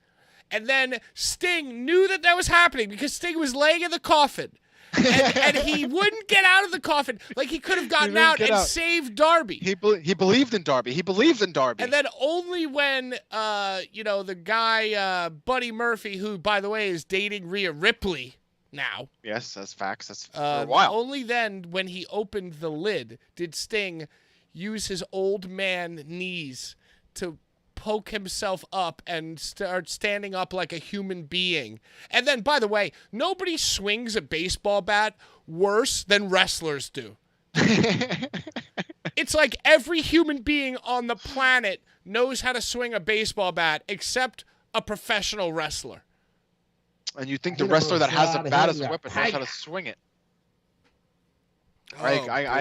and then Sting knew that was happening because Sting was laying in the coffin, and he wouldn't get out of the coffin. Like he could have gotten didn't out get and out. saved Darby. he believed in Darby. He believed in Darby. And then only when, the guy, Buddy Murphy, who, by the way, is dating Rhea Ripley now. Yes, that's facts. That's for a while. Only then, when he opened the lid, did Sting use his old man knees to poke himself up and start standing up like a human being. And then, by the way, nobody swings a baseball bat worse than wrestlers do. It's like every human being on the planet knows how to swing a baseball bat except a professional wrestler. And you think the wrestler that has a bat as a weapon knows how to swing it? I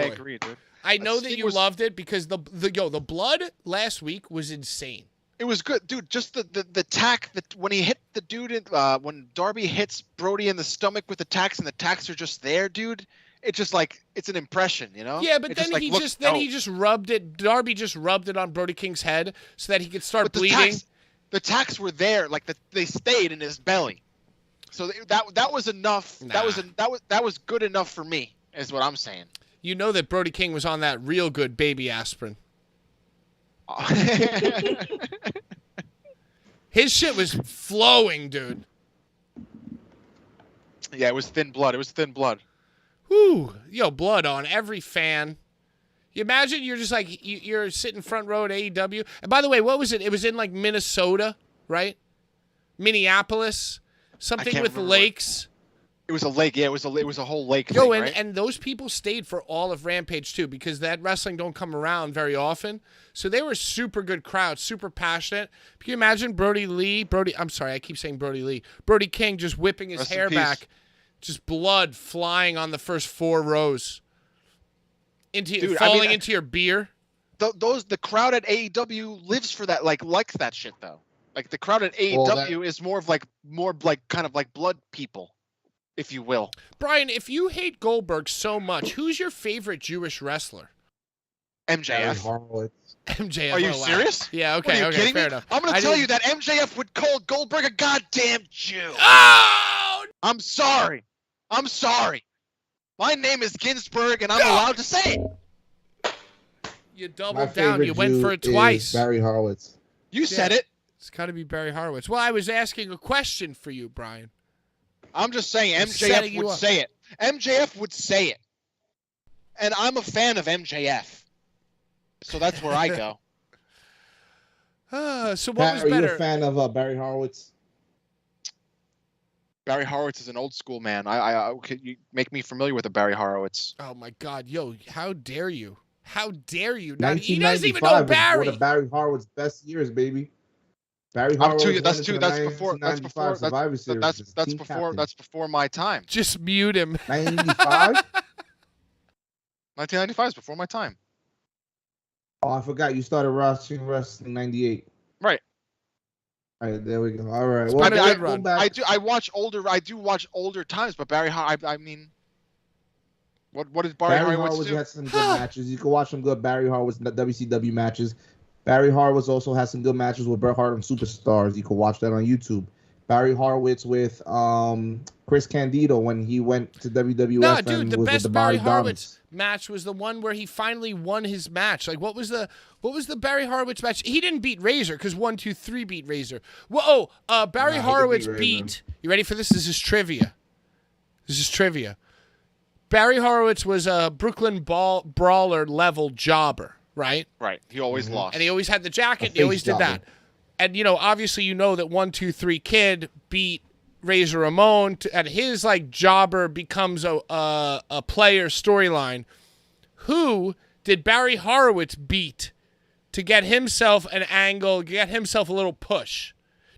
boy. agree, dude. I know that Sting you was- loved it because the blood last week was insane. It was good, dude. Just the tack that when he hit the dude in, when Darby hits Brody in the stomach with the tacks and the tacks are just there, dude. It's just like it's an impression, you know? Yeah, but It then like, he looks just dope. rubbed it. Darby just rubbed it on Brody King's head so that he could start But bleeding. the tacks were there, like they stayed in his belly. So that was enough. Nah. That was good enough for me, is what I'm saying. You know that Brody King was on that real good baby aspirin. His shit was flowing, dude. Yeah, it was thin blood. It was thin blood. Whew. Yo, blood on every fan. You imagine you're just like, you're sitting front row at AEW. And by the way, what was it? It was in like Minnesota, right? Minneapolis. Something with lakes. It was a lake. Yeah, it was a whole lake Yo, thing, right? and those people stayed for all of Rampage too, because that wrestling don't come around very often. So they were super good crowd, super passionate. Can you imagine Brody King just whipping his hair back, just blood flying on the first 4 rows, falling into your beer. The crowd at AEW lives for that, likes that shit though. Like the crowd at AEW is more kind of like blood people, if you will. Brian, if you hate Goldberg so much, who's your favorite Jewish wrestler? MJF. MJF. Are you serious? Yeah, okay, kidding fair me? enough. I'm going to tell you that MJF would call Goldberg a goddamn Jew. Oh! I'm sorry. My name is Ginsburg, and I'm allowed to say it. You doubled down. You went for it twice. Barry Horowitz. You said it. It's got to be Barry Horowitz. Well, I was asking a question for you, Brian. I'm just saying MJF would say it. MJF would say it. And I'm a fan of MJF. So that's where I go. So what Pat, was are better? you a fan of Barry Horowitz? Barry Horowitz is an old school man. Could you make me familiar with a Barry Horowitz? Oh, my God. Yo, how dare you? How dare you? He doesn't even know Barry. One of Barry Horowitz's best years, baby. Barry Horowitz. That's before my time. Just mute him. 95? 1995 is before my time. Oh, I forgot you started watching wrestling 98. Right. All right, there we go. All right. Well, I do watch older times, but Barry I mean, what did Barry Horowitz do? Had some good matches. You can watch some good Barry Horowitz WCW matches. Barry Horowitz also has some good matches with Bret Hart and Superstars. You can watch that on YouTube. Barry Horowitz with Chris Candido when he went to WWF. No, dude, the best Barry Horowitz Dominance match was the one where he finally won his match. Like, what was the Barry Horowitz match? He didn't beat Razor because 1, 2, 3 beat Razor. Whoa, Barry Horowitz beat. You ready for this? This is trivia. Barry Horowitz was a Brooklyn Brawler level jobber, right? Right. He always lost. And he always had the jacket. He always did that. And, obviously that 1, 2, 3 kid beat Razor Ramon, and his, jobber becomes a player storyline. Who did Barry Horowitz beat to get himself an angle, get himself a little push?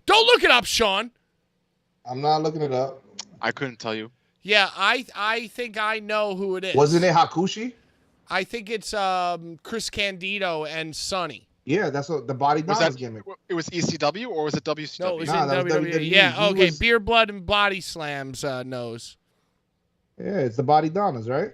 Don't look it up, Sean. I'm not looking it up. I couldn't tell you. Yeah, I think I know who it is. Wasn't it Hakushi? I think it's Chris Candido and Sonny. Yeah, that's what the body Dominance gimmick. It was ECW or was it WCW? No, it was in WWE. Yeah, okay. Beer, Blood, and Body Slams knows. Yeah, it's the body Dominance, right?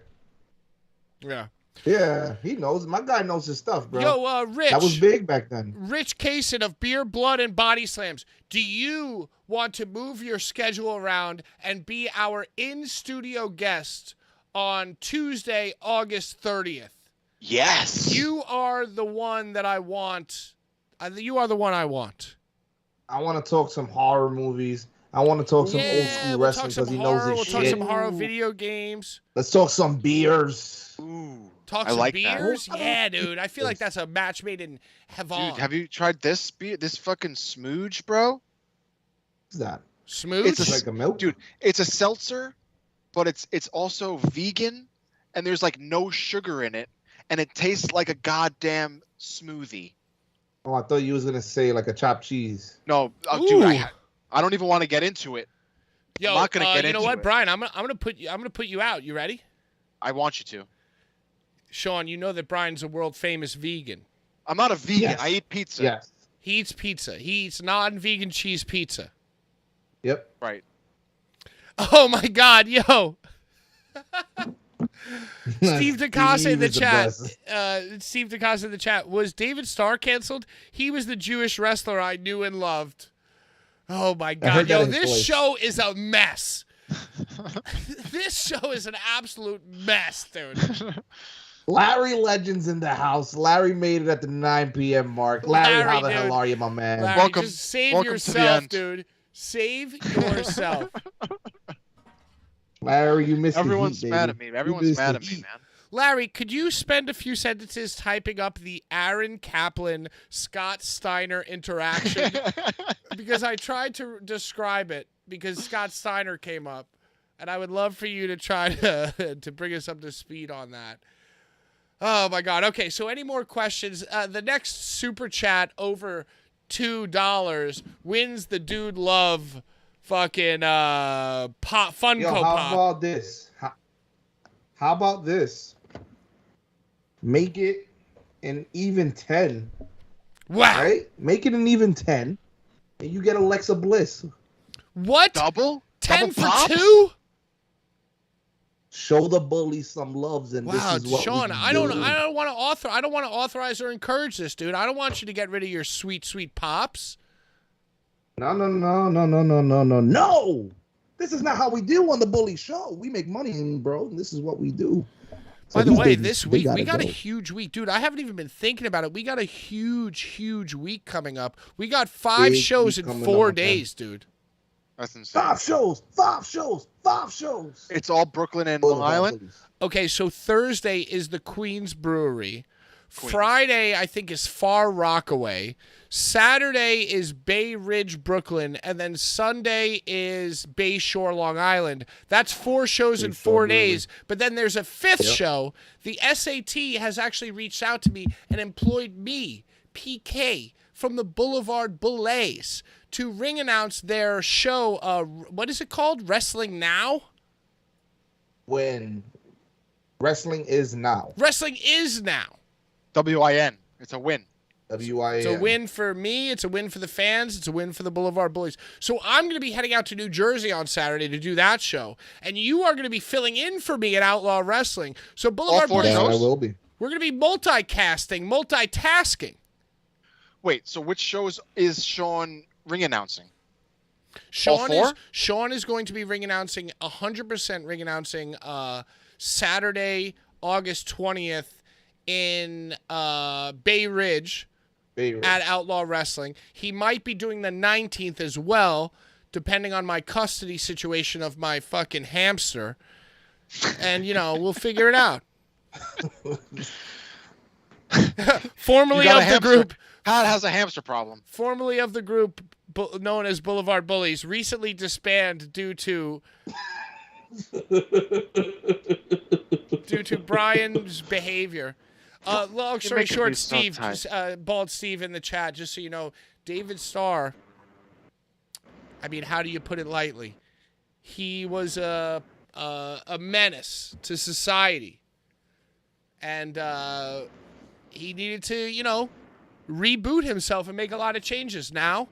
Yeah. Yeah, he knows. My guy knows his stuff, bro. Yo, Rich. That was big back then. Rich Kaysen of Beer, Blood, and Body Slams. Do you want to move your schedule around and be our in-studio guest on Tuesday, August 30th? Yes. You are the one that I want. You are the one I want. I want to talk some horror movies. I want to talk some old school wrestling because he knows his We'll shit. talk some horror video games. Let's talk some beers. Ooh. Talk some beers? That. Yeah, dude. I feel like that's a match made in heaven. Dude, have you tried this beer? This fucking smooge, bro? What's that? Smooge? It's like a milk? Dude, it's a seltzer, but it's also vegan, and there's no sugar in it, and it tastes like a goddamn smoothie. Oh, I thought you was gonna say like a chopped cheese. No, dude, I don't even want to get into it. Yo, I'm not gonna get into it. You know what, Brian? I'm gonna put you out. You ready? I want you to. Sean, you know that Brian's a world famous vegan. I'm not a vegan. Yes. I eat pizza. Yes. He eats pizza. He eats non-vegan cheese pizza. Yep. Right. Oh my God, yo. Steve DeCasa in the chat. Steve DeCasa in the chat. Was David Starr canceled? He was the Jewish wrestler I knew and loved. Oh my heard God, that yo, in his this voice. show is a mess. This show is an absolute mess, dude. Larry Legend's in the house. Larry made it at the 9 p.m. mark. Larry, how the Larry, hell dude. are you, my man? Larry, Welcome- just save welcome to the yourself, end. dude. Save yourself. Larry, you missed Everyone's the heat, mad baby. at me. Everyone's mad at me, man. Larry, could you spend a few sentences typing up the Aaron Kaplan Scott Steiner interaction? Because I tried to describe it because Scott Steiner came up, and I would love for you to try to bring us up to speed on that. Oh my God. Okay, so any more questions? The next super chat over $2 wins the Dude Love fucking Funko Yo, how Pop. about this? How about this? Make it an even 10, Wow. right? Make it an even 10, and you get Alexa Bliss. What? Double? 10 Double for pops? 2? Show the bullies some loves, and Wow, this is what Sean, we I don't do. want to authorize or encourage this, dude. I don't want you to get rid of your sweet pops. No. This is not how we do on the Bully Show. We make money, bro. And this is what we do. So By the these way, babies, this they week we gotta got a go. huge week, dude. I haven't even been thinking about it. We got a huge week coming up. We got 5 Big shows week in coming 4 up, man. days, dude. That's insane. 5 shows. It's all Brooklyn and Bully Long Island? Bullies. Okay, so Thursday is the Queens Brewery. Queens. Friday, I think, is Far Rockaway. Saturday is Bay Ridge, Brooklyn. And then Sunday is Bay Shore, Long Island. That's 4 shows in Bay 4 Shore days. But then there's a 5th Yep. show. The SAT has actually reached out to me and employed me, PK, from the Blvd Bullies, to ring announce their show. What is it called? Wrestling Now? When wrestling is now. Wrestling is now. WIN. It's a win. WIN. It's a win for me. It's a win for the fans. It's a win for the Blvd Bullies. So I'm going to be heading out to New Jersey on Saturday to do that show. And you are going to be filling in for me at Outlaw Wrestling. So All Blvd 4 Bullies, That I shows? will be. we're going to be multitasking. Wait, so which shows is Sean ring announcing? Sean All 4? Sean is going to be ring announcing, 100% ring announcing Saturday, August 20th in Bay Ridge. At Outlaw Wrestling. He might be doing the 19th as well, depending on my custody situation of my fucking hamster. And, we'll figure it out. Formerly You got a of the hamster. group, Pat has a hamster problem. formerly of the group known as Blvd Bullies, recently disbanded due to Brian's behavior. Long story making short, me so Steve, tight. Bald Steve in the chat, just so you know, David Starr, I mean, how do you put it lightly? He was a menace to society. And he needed to, reboot himself and make a lot of changes. Now,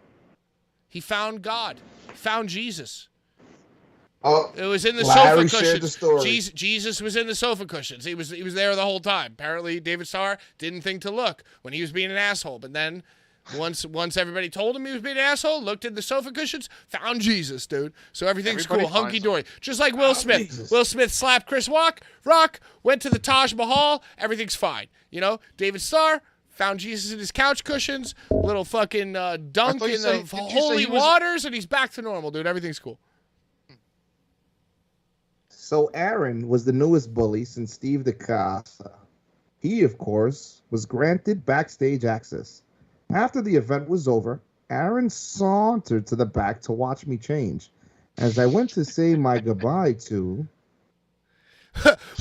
he found God, found Jesus. Oh, It was in the Larry sofa shared the story. cushions. Jesus was in the sofa cushions. He was there the whole time. Apparently, David Starr didn't think to look when he was being an asshole. But then, once everybody told him he was being an asshole, looked in the sofa cushions, found Jesus, dude. So everything's Everybody cool, hunky finds dory. Just like Will Smith. Jesus. Will Smith slapped Chris Rock, went to the Taj Mahal. Everything's fine. David Starr found Jesus in his couch cushions, little fucking dunk thought you in said- the didn't you say holy he was- waters, and he's back to normal, dude. Everything's cool. So Aaron was the newest bully since Steve DeCasa. He, of course, was granted backstage access. After the event was over, Aaron sauntered to the back to watch me change. As I went to say my goodbye to...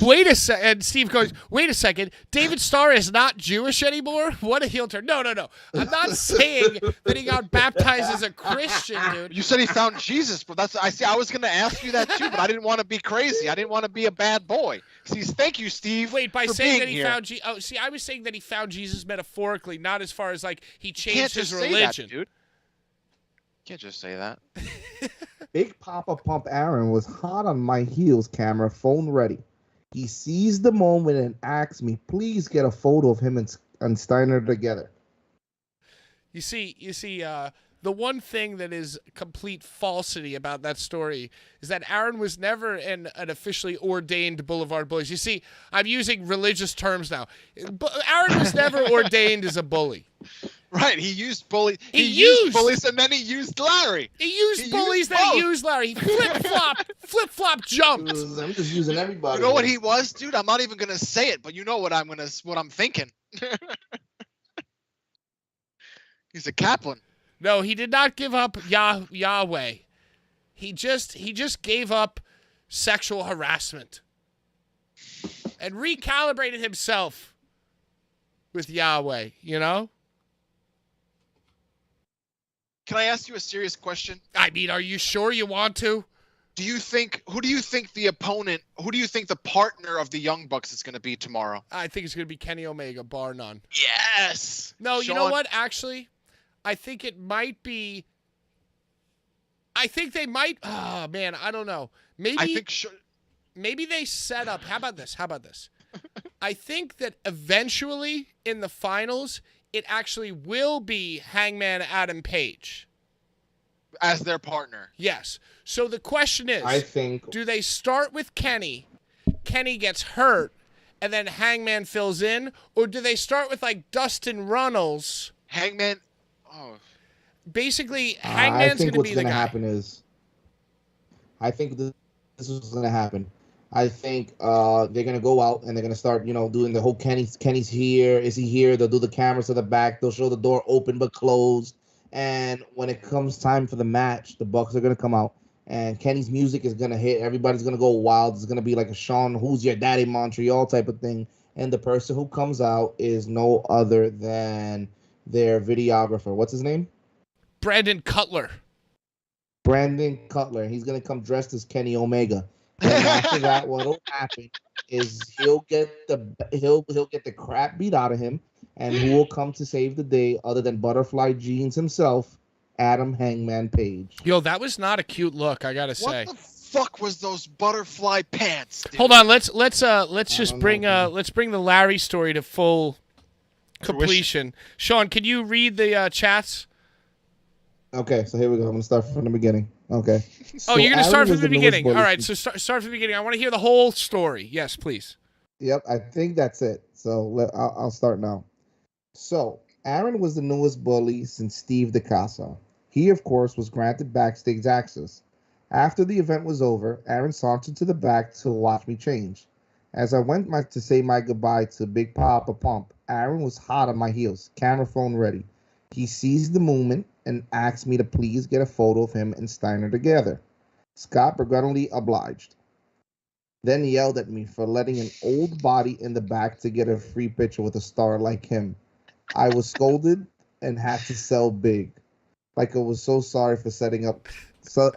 Wait a second. And Steve goes, wait a second. David Starr is not Jewish anymore? What a heel turn. No. I'm not saying that he got baptized as a Christian, dude. You said he found Jesus, but I was gonna ask you that too, but I didn't want to be crazy. I didn't want to be a bad boy. See, thank you, Steve. Wait, by for saying being that he here. found Jesus. Oh, see, I was saying that he found Jesus metaphorically, not as far as like he You can't changed his just say religion. that, dude. Can't just say that. Big Papa Pump Aaron was hot on my heels camera, phone ready. He seized the moment and asked me, please get a photo of him and Steiner together. You see, the one thing that is complete falsity about that story is that Aaron was never an officially ordained Boulevard Bullies. You see, I'm using religious terms now. Aaron was never ordained as a bully. Right, he used bullies. He used bullies, and then he used Larry. He used bullies, then he used Larry. He flip-flop jumped. I'm just using everybody. You know what he was, dude? I'm not even gonna say it, but you know what I'm thinking. He's a Kaplan. No, he did not give up Yahweh. He just gave up sexual harassment and recalibrated himself with Yahweh, you know? Can I ask you a serious question? I mean, are you sure you want to? Who do you think the partner of the Young Bucks is going to be tomorrow? I think it's going to be Kenny Omega, bar none. Yes. No, Sean. You know what? Actually, I think it might be. I think they might. Oh man, I don't know. Maybe they set up. How about this? I think that eventually in the finals, it actually will be Hangman Adam Page as their partner. Yes. So the question is, I think, do they start with Kenny? Kenny gets hurt, and then Hangman fills in, or do they start with like Dustin Runnels? Hangman. Oh. Basically, Hangman's going to be the guy. I think this is what's going to happen. I think they're going to go out and they're going to start, doing the whole Kenny's here. Is he here? They'll do the cameras to the back. They'll show the door open but closed. And when it comes time for the match, the Bucks are going to come out. And Kenny's music is going to hit. Everybody's going to go wild. It's going to be like a Sean, who's your daddy, Montreal type of thing. And the person who comes out is no other than their videographer. What's his name? Brandon Cutler. He's going to come dressed as Kenny Omega. And after that, what'll happen is he'll get the crap beat out of him. And who will come to save the day other than Butterfly Jeans himself, Adam Hangman Page. Yo, that was not a cute look, I gotta say. What the fuck was those butterfly pants, dude? Hold on, let's just bring the Larry story to full completion. Sean, can you read the chats? Okay, so here we go. I'm gonna start from the beginning. Okay. So you're gonna start from the beginning. All right, so start from the beginning. I want to hear the whole story. Yes, please. Yep, I think that's it. So I'll start now. So Aaron was the newest bully since Steve DeCasa. He, of course, was granted backstage access. After the event was over, Aaron sauntered to the back to watch me change. As I went to say my goodbye to Big Papa Pump, Aaron was hot on my heels, camera phone ready. He seized the moment and asked me to please get a photo of him and Steiner together. Scott begrudgingly obliged. Then yelled at me for letting an old body in the back to get a free picture with a star like him. I was scolded and had to sell big. Like I was so sorry for setting up such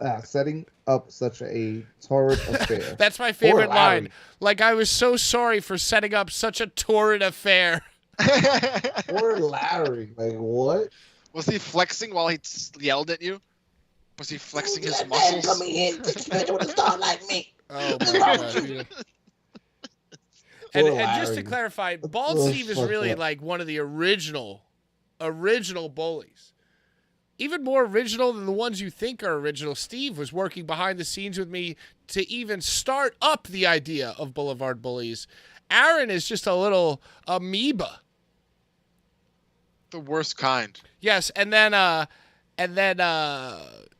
a torrid affair. That's my favorite line. Like I was so sorry for setting up such a torrid affair. Poor Larry. Like what? Was he flexing while he yelled at you? Was he flexing his muscles? Come here, take a picture with a star like me. Oh my god. And just to clarify, Bald Steve is really like one of the original bullies. Even more original than the ones you think are original. Steve was working behind the scenes with me to even start up the idea of Boulevard Bullies. Aaron is just a little amoeba. The worst kind. Yes, and then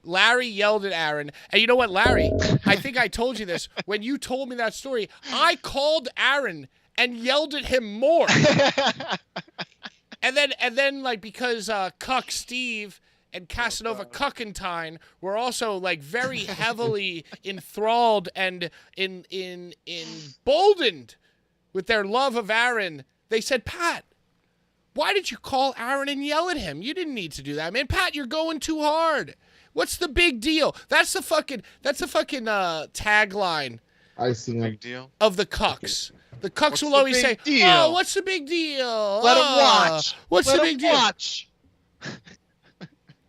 Larry yelled at Aaron. And you know what, Larry? I think I told you this. When you told me that story, I called Aaron and yelled at him more. and then like because Cuck Steve and Casanova Cuckentine were also like very heavily enthralled and emboldened with their love of Aaron. They said, Pat, why did you call Aaron and yell at him? You didn't need to do that, man. Pat, you're going too hard. What's the big deal? That's the fucking tagline. I see him. Big deal of the Cucks. The Cucks will always say, deal? "Oh, what's the big deal? Let him watch. What's the big deal?" Watch.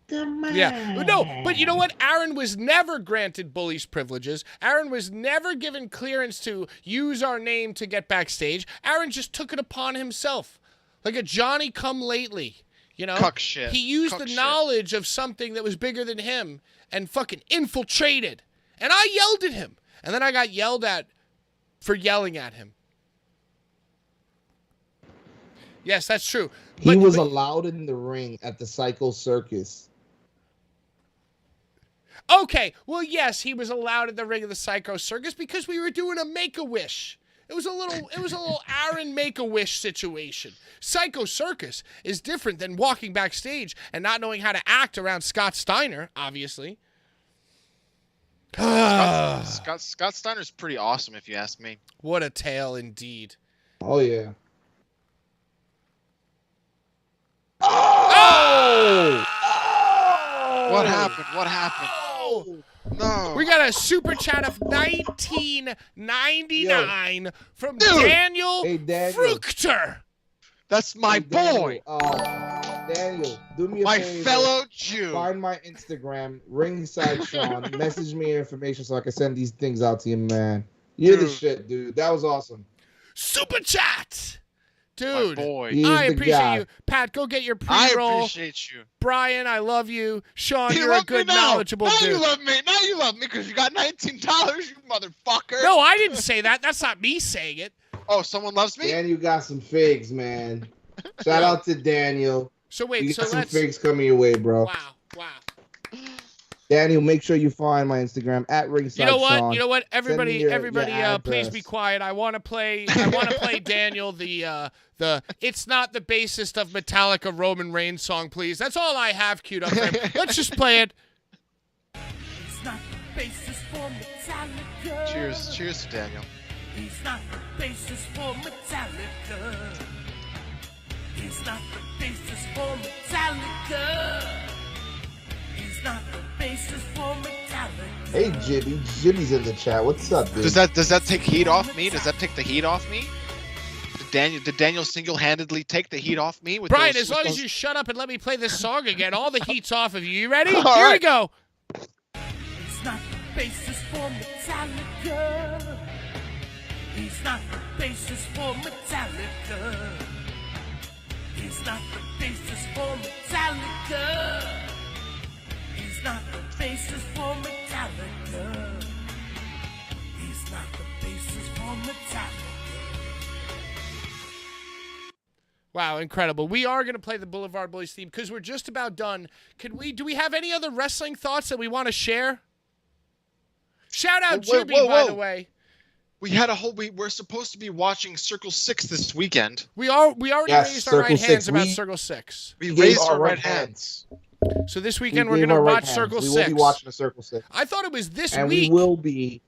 Yeah. No, but you know what? Aaron was never granted bullies privileges. Aaron was never given clearance to use our name to get backstage. Aaron just took it upon himself. Like a Johnny come lately. You know, Cuck shit. He used Cuck the shit. knowledge of something that was bigger than him and fucking infiltrated. And I yelled at him. And then I got yelled at for yelling at him. Yes, that's true. He was allowed in the ring at the Psycho Circus. Okay, well, yes, he was allowed at the ring of the Psycho Circus because we were doing a Make-A-Wish. It was a little Aaron Make-A-Wish situation. Psycho Circus is different than walking backstage and not knowing how to act around Scott Steiner, obviously. Scott Steiner's pretty awesome, if you ask me. What a tale indeed. Oh, yeah. Oh! What happened? What happened? No. We got a super chat of $19.99 from Daniel Fruchter. That's my boy. Daniel, do me a my favor. Fellow Jew. Find my Instagram, Ringside Sean. Message me your information so I can send these things out to you, man. You're the shit, dude. That was awesome. Super chat. Dude, my boy. I appreciate you. Pat, go get your pre-roll. I appreciate you. Brian, I love you. Sean, you're a good, knowledgeable dude. Now you love me. Now you love me because you got $19, you motherfucker. No, I didn't say that. That's not me saying it. Oh, someone loves me? Daniel got some figs, man. Shout out to Daniel. So wait, you so got some figs coming your way, bro. Wow. Daniel, make sure you find my Instagram at Ringside Sean. You know what? Everybody, please be quiet. I want to play Daniel the "It's Not the Bassist of Metallica" Roman Reigns song, please. That's all I have queued up for him. Let's just play it. He's not the basis for Metallica. Cheers to Daniel. He's not the basis for Metallica. He's not the basis for Metallica. He's not the basis for Metallica. Hey, Jibby. Jibby's in the chat. What's up, dude? Does that take heat off me? Does that take the heat off me? Did Daniel single-handedly take the heat off me? With Brian, those, as long as you shut up and let me play this song again, all the heat's off of you. You ready? All Here right. we go. He's not the basis for Metallica. He's not the basis for Metallica. He's not the basis for Metallica. He's not the basis for Metallica. He's not the basis for Metallica. Wow, incredible. We are going to play the Blvd Bullies theme because we're just about done. Do we have any other wrestling thoughts that we want to share? Shout out Jimmy, by the way. We're supposed to be watching Circle 6 this weekend. We already raised our right hands about Circle 6. We raised our right hands. So this weekend we're going to watch Circle 6. We will be watching the Circle 6. I thought it was this and week. And we will be.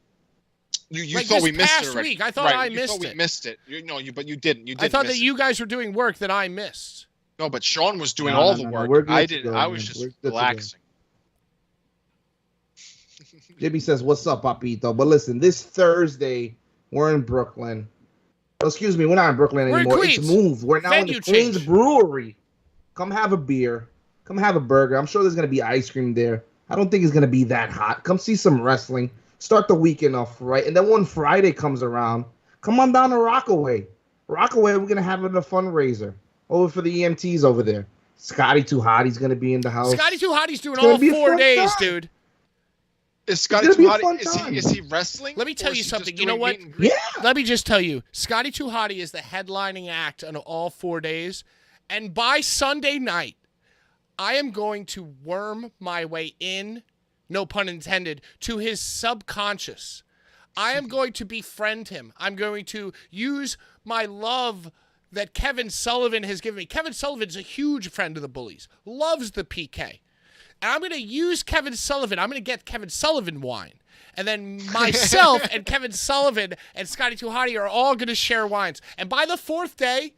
You like thought we this missed past it already. week. I thought I missed we it. Missed it. But you didn't. You didn't. I thought miss that you guys were doing work that I missed. No, but Sean was doing all the work. I didn't. I was just relaxing. Jibby says, "What's up, Papito?" But listen, this Thursday we're in Brooklyn. Oh, excuse me, we're not in Brooklyn anymore. It's moved. We're now in the Queens Brewery. Come have a beer. Come have a burger. I'm sure there's gonna be ice cream there. I don't think it's gonna be that hot. Come see some wrestling. Start the weekend off right, and then when Friday comes around, come on down to Rockaway. Rockaway, we're gonna have a fundraiser over for the EMTs over there. Scotty Too Hotty's gonna be in the house. Scotty Too Hotty's doing all 4 days, dude. Is Scotty Too Hotty? Is he wrestling? Let me tell you something. You know what? Yeah. Let me just tell you. Scotty Too Hotty is the headlining act on all 4 days, and by Sunday night, I am going to worm my way in. No pun intended, to his subconscious. I am going to befriend him. I'm going to use my love that Kevin Sullivan has given me. Kevin Sullivan's a huge friend of the Bullies, loves the PK. And I'm going to use Kevin Sullivan. I'm going to get Kevin Sullivan wine. And then myself and Kevin Sullivan and Scotty Too Hotty are all going to share wines. And by the 4th day,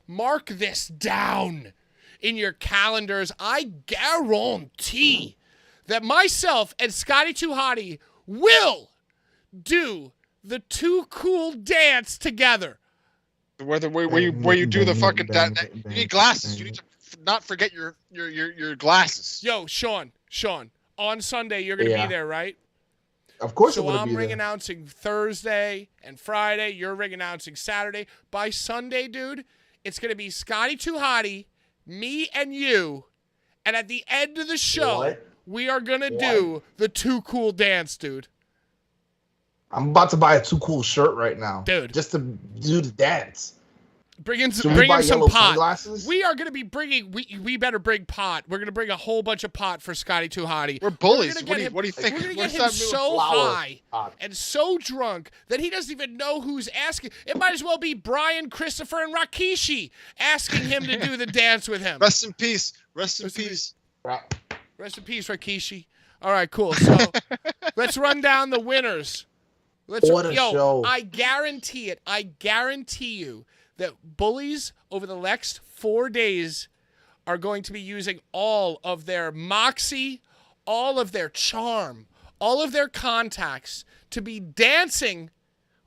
mark this down in your calendars. I guarantee that myself and Scotty Too Hotty will do the Too Cool dance together. Where you do the fucking you need glasses. You need to not forget your glasses. Yo, Sean, on Sunday you're gonna be there, right? Of course. So I'm ring announcing Thursday and Friday. You're ring announcing Saturday. By Sunday, dude, it's gonna be Scotty Too Hotty, me and you, and at the end of the show, What? we are going to do the Too Cool dance, dude. I'm about to buy a Too Cool shirt right now. Dude. Just to do the dance. Bring in Should we buy some yellow pot. sunglasses? We are going to be bringing, we better bring pot. We're going to bring a whole bunch of pot for Scotty Too Hottie. We're bullies. We're gonna What do you think? We're going to What's get him that new so flower high pot? and so drunk that he doesn't even know who's asking. It might as well be Brian, Christopher, and Rakishi asking him to do the dance with him. Rest in peace. Rest in peace. Rest in peace, Rakishi. All right, cool. So let's run down the winners. What a show. I guarantee it. I guarantee you that Bullies over the next 4 days are going to be using all of their moxie, all of their charm, all of their contacts to be dancing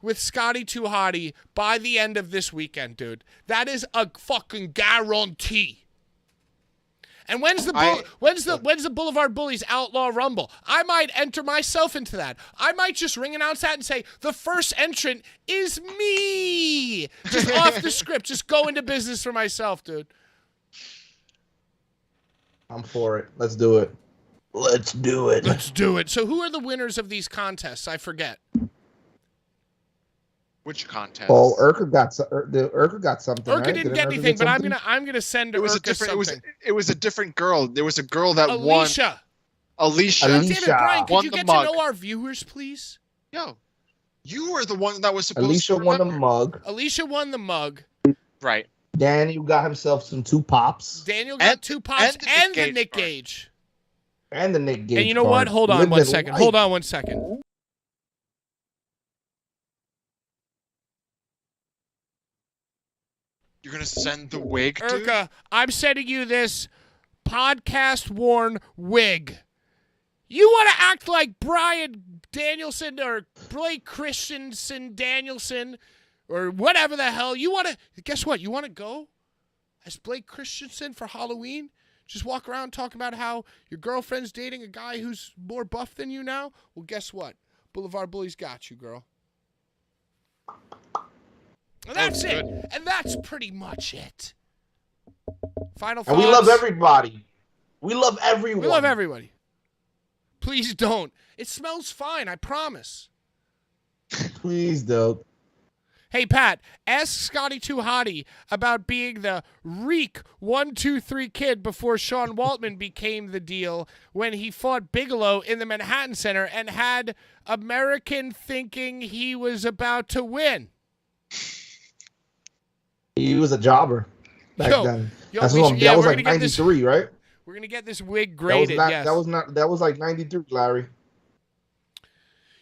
with Scotty Too Hottie by the end of this weekend, dude. That is a fucking guarantee. And when's the Blvd Bullies Outlaw Rumble? I might enter myself into that. I might just ring announce that and say the first entrant is me. Just off the script, just go into business for myself, dude. I'm for it. Let's do it. Let's do it. Let's do it. So who are the winners of these contests? I forget. Which contest? Oh, Urka got something. Urka right? didn't get anything, but I'm gonna send to Urka something. It was a different girl. There was a girl that Alicia. won. Alicia. God damn it, Brian, could won you the get mug. to know our viewers, please? Yo, you were the one that was supposed Alicia to won the remember. mug. Alicia won the mug. Right. Daniel got himself some 2 pops. Daniel got 2 pops and the Nick Gage. And the Nick Gage. And you know what? Hold on one second. Hold on one second. You're gonna send the wig, dude? Urka, I'm sending you this podcast-worn wig. You want to act like Brian Danielson or Blake Christensen Danielson or whatever the hell. You want to, guess what? You want to go as Blake Christensen for Halloween? Just walk around talking about how your girlfriend's dating a guy who's more buff than you now? Well, guess what? Blvd Bullies got you, girl. And that's it. And that's pretty much it. Final thoughts. And we love everybody. We love everyone. We love everybody. Please don't. It smells fine, I promise. Please don't. Hey, Pat, ask Scotty Too Hottie about being the Reek 1-2-3 kid before Sean Waltman became the deal when he fought Bigelow in the Manhattan Center and had American thinking he was about to win. He was a jobber back then. That was like 93, right? We're gonna get this wig graded. That was like 93, Larry.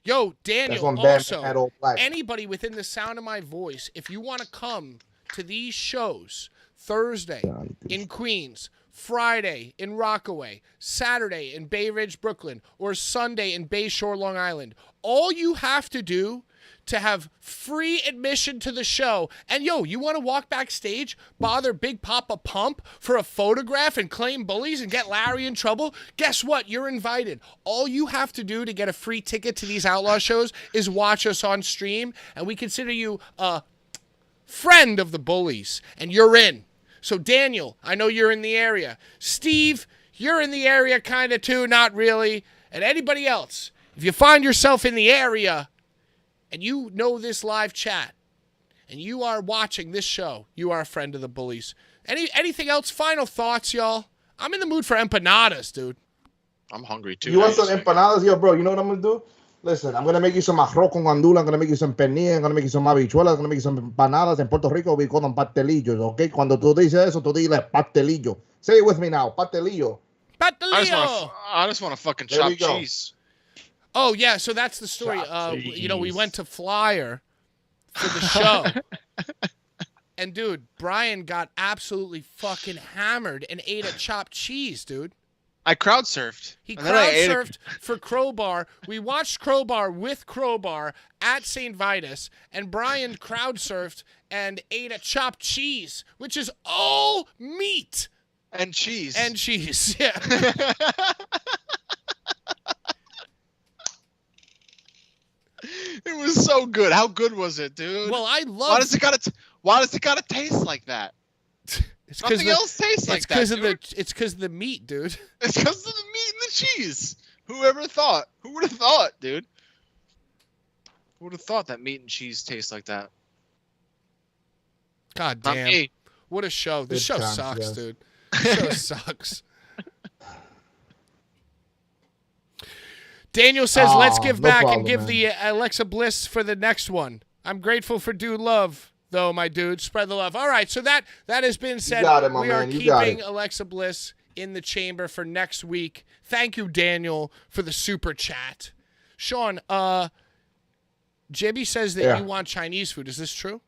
Yo, Daniel, also, anybody within the sound of my voice, if you want to come to these shows, Thursday in Queens, Friday in Rockaway, Saturday in Bay Ridge, Brooklyn, or Sunday in Bay Shore, Long Island, all you have to do to have free admission to the show, and yo, you want to walk backstage, bother Big Papa Pump for a photograph and claim bullies and get Larry in trouble, guess what? You're invited. All you have to do to get a free ticket to these outlaw shows is watch us on stream, and we consider you a friend of the Bullies, and you're in. So Daniel, I know you're in the area. Steve, you're in the area kind of too, not really. And anybody else, if you find yourself in the area and you know this live chat, and you are watching this show, you are a friend of the Bullies. Anything else? Final thoughts, y'all? I'm in the mood for empanadas, dude. I'm hungry, too. You want some empanadas? Yo, bro, you know what I'm going to do? Listen, I'm going to make you some arroz con gandula. I'm going to make you some pernil. I'm going to make you some habichuelas. I'm going to make you some empanadas. In Puerto Rico, we call them pastelillos, okay? Cuando tú dices eso, tú dile pastelillo. Say it with me now, pastelillo. Pastelillo! I just want to fucking chop cheese. Oh, yeah, so that's the story. We went to Flyer for the show. And, dude, Brian got absolutely fucking hammered and ate a chopped cheese, dude. I crowd surfed. He crowd surfed for Crowbar. We watched Crowbar with Crowbar at St. Vitus, and Brian crowd surfed and ate a chopped cheese, which is all meat. And cheese. And cheese, yeah. It was so good. How good was it, dude? Well, I love. Why does it gotta taste like that? It's Nothing else tastes like that, dude. It's because of the meat, dude. It's because of the meat and the cheese. Whoever thought? Who would have thought, dude? Who would have thought that meat and cheese taste like that? God Not damn. me. What a show. This show times, sucks, yes. dude. This show sucks. Daniel says, let's give no back and problem, give man. the Alexa Bliss for the next one. I'm grateful for dude love, though, my dude. Spread the love. All right, so that has been said. got it, my we are man. You got keeping it. Alexa Bliss in the chamber for next week. Thank you, Daniel, for the super chat. Sean, Jibby says that you want Chinese food. Is this true?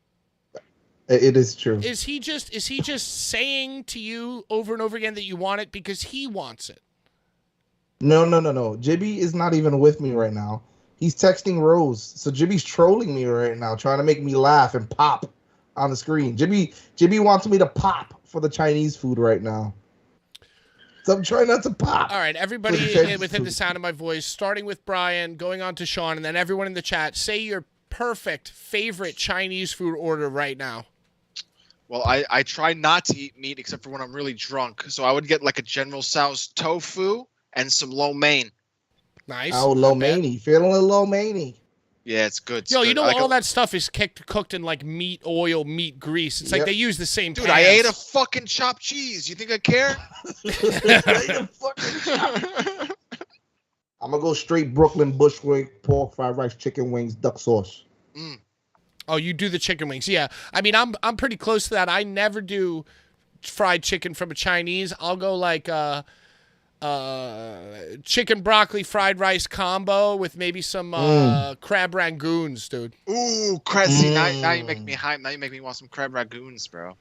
It is true. Is he just saying to you over and over again that you want it because he wants it? No. Jibby is not even with me right now. He's texting Rose. So Jibby's trolling me right now, trying to make me laugh and pop on the screen. Jibby wants me to pop for the Chinese food right now. So I'm trying not to pop. All right, everybody within the sound of my voice, starting with Brian, going on to Sean, and then everyone in the chat, say your perfect favorite Chinese food order right now. Well, I try not to eat meat except for when I'm really drunk. So I would get like a General Tso's tofu and some lo mein. Nice. Oh, lo mein. Feeling a lo mein. Yeah, it's good. It's Yo, good. you know I like all that stuff is cooked in like meat oil, meat grease. It's like they use the same Dude, pans. I ate a fucking chopped cheese. You think I care? I'm going to go straight Brooklyn Bushwick, pork, fried rice, chicken wings, duck sauce. Oh, you do the chicken wings. Yeah. I mean, I'm pretty close to that. I never do fried chicken from a Chinese. I'll go like chicken broccoli fried rice combo with maybe some crab rangoons, dude. Ooh, crazy. Now you make me hype. Now you make me want some crab rangoons, bro.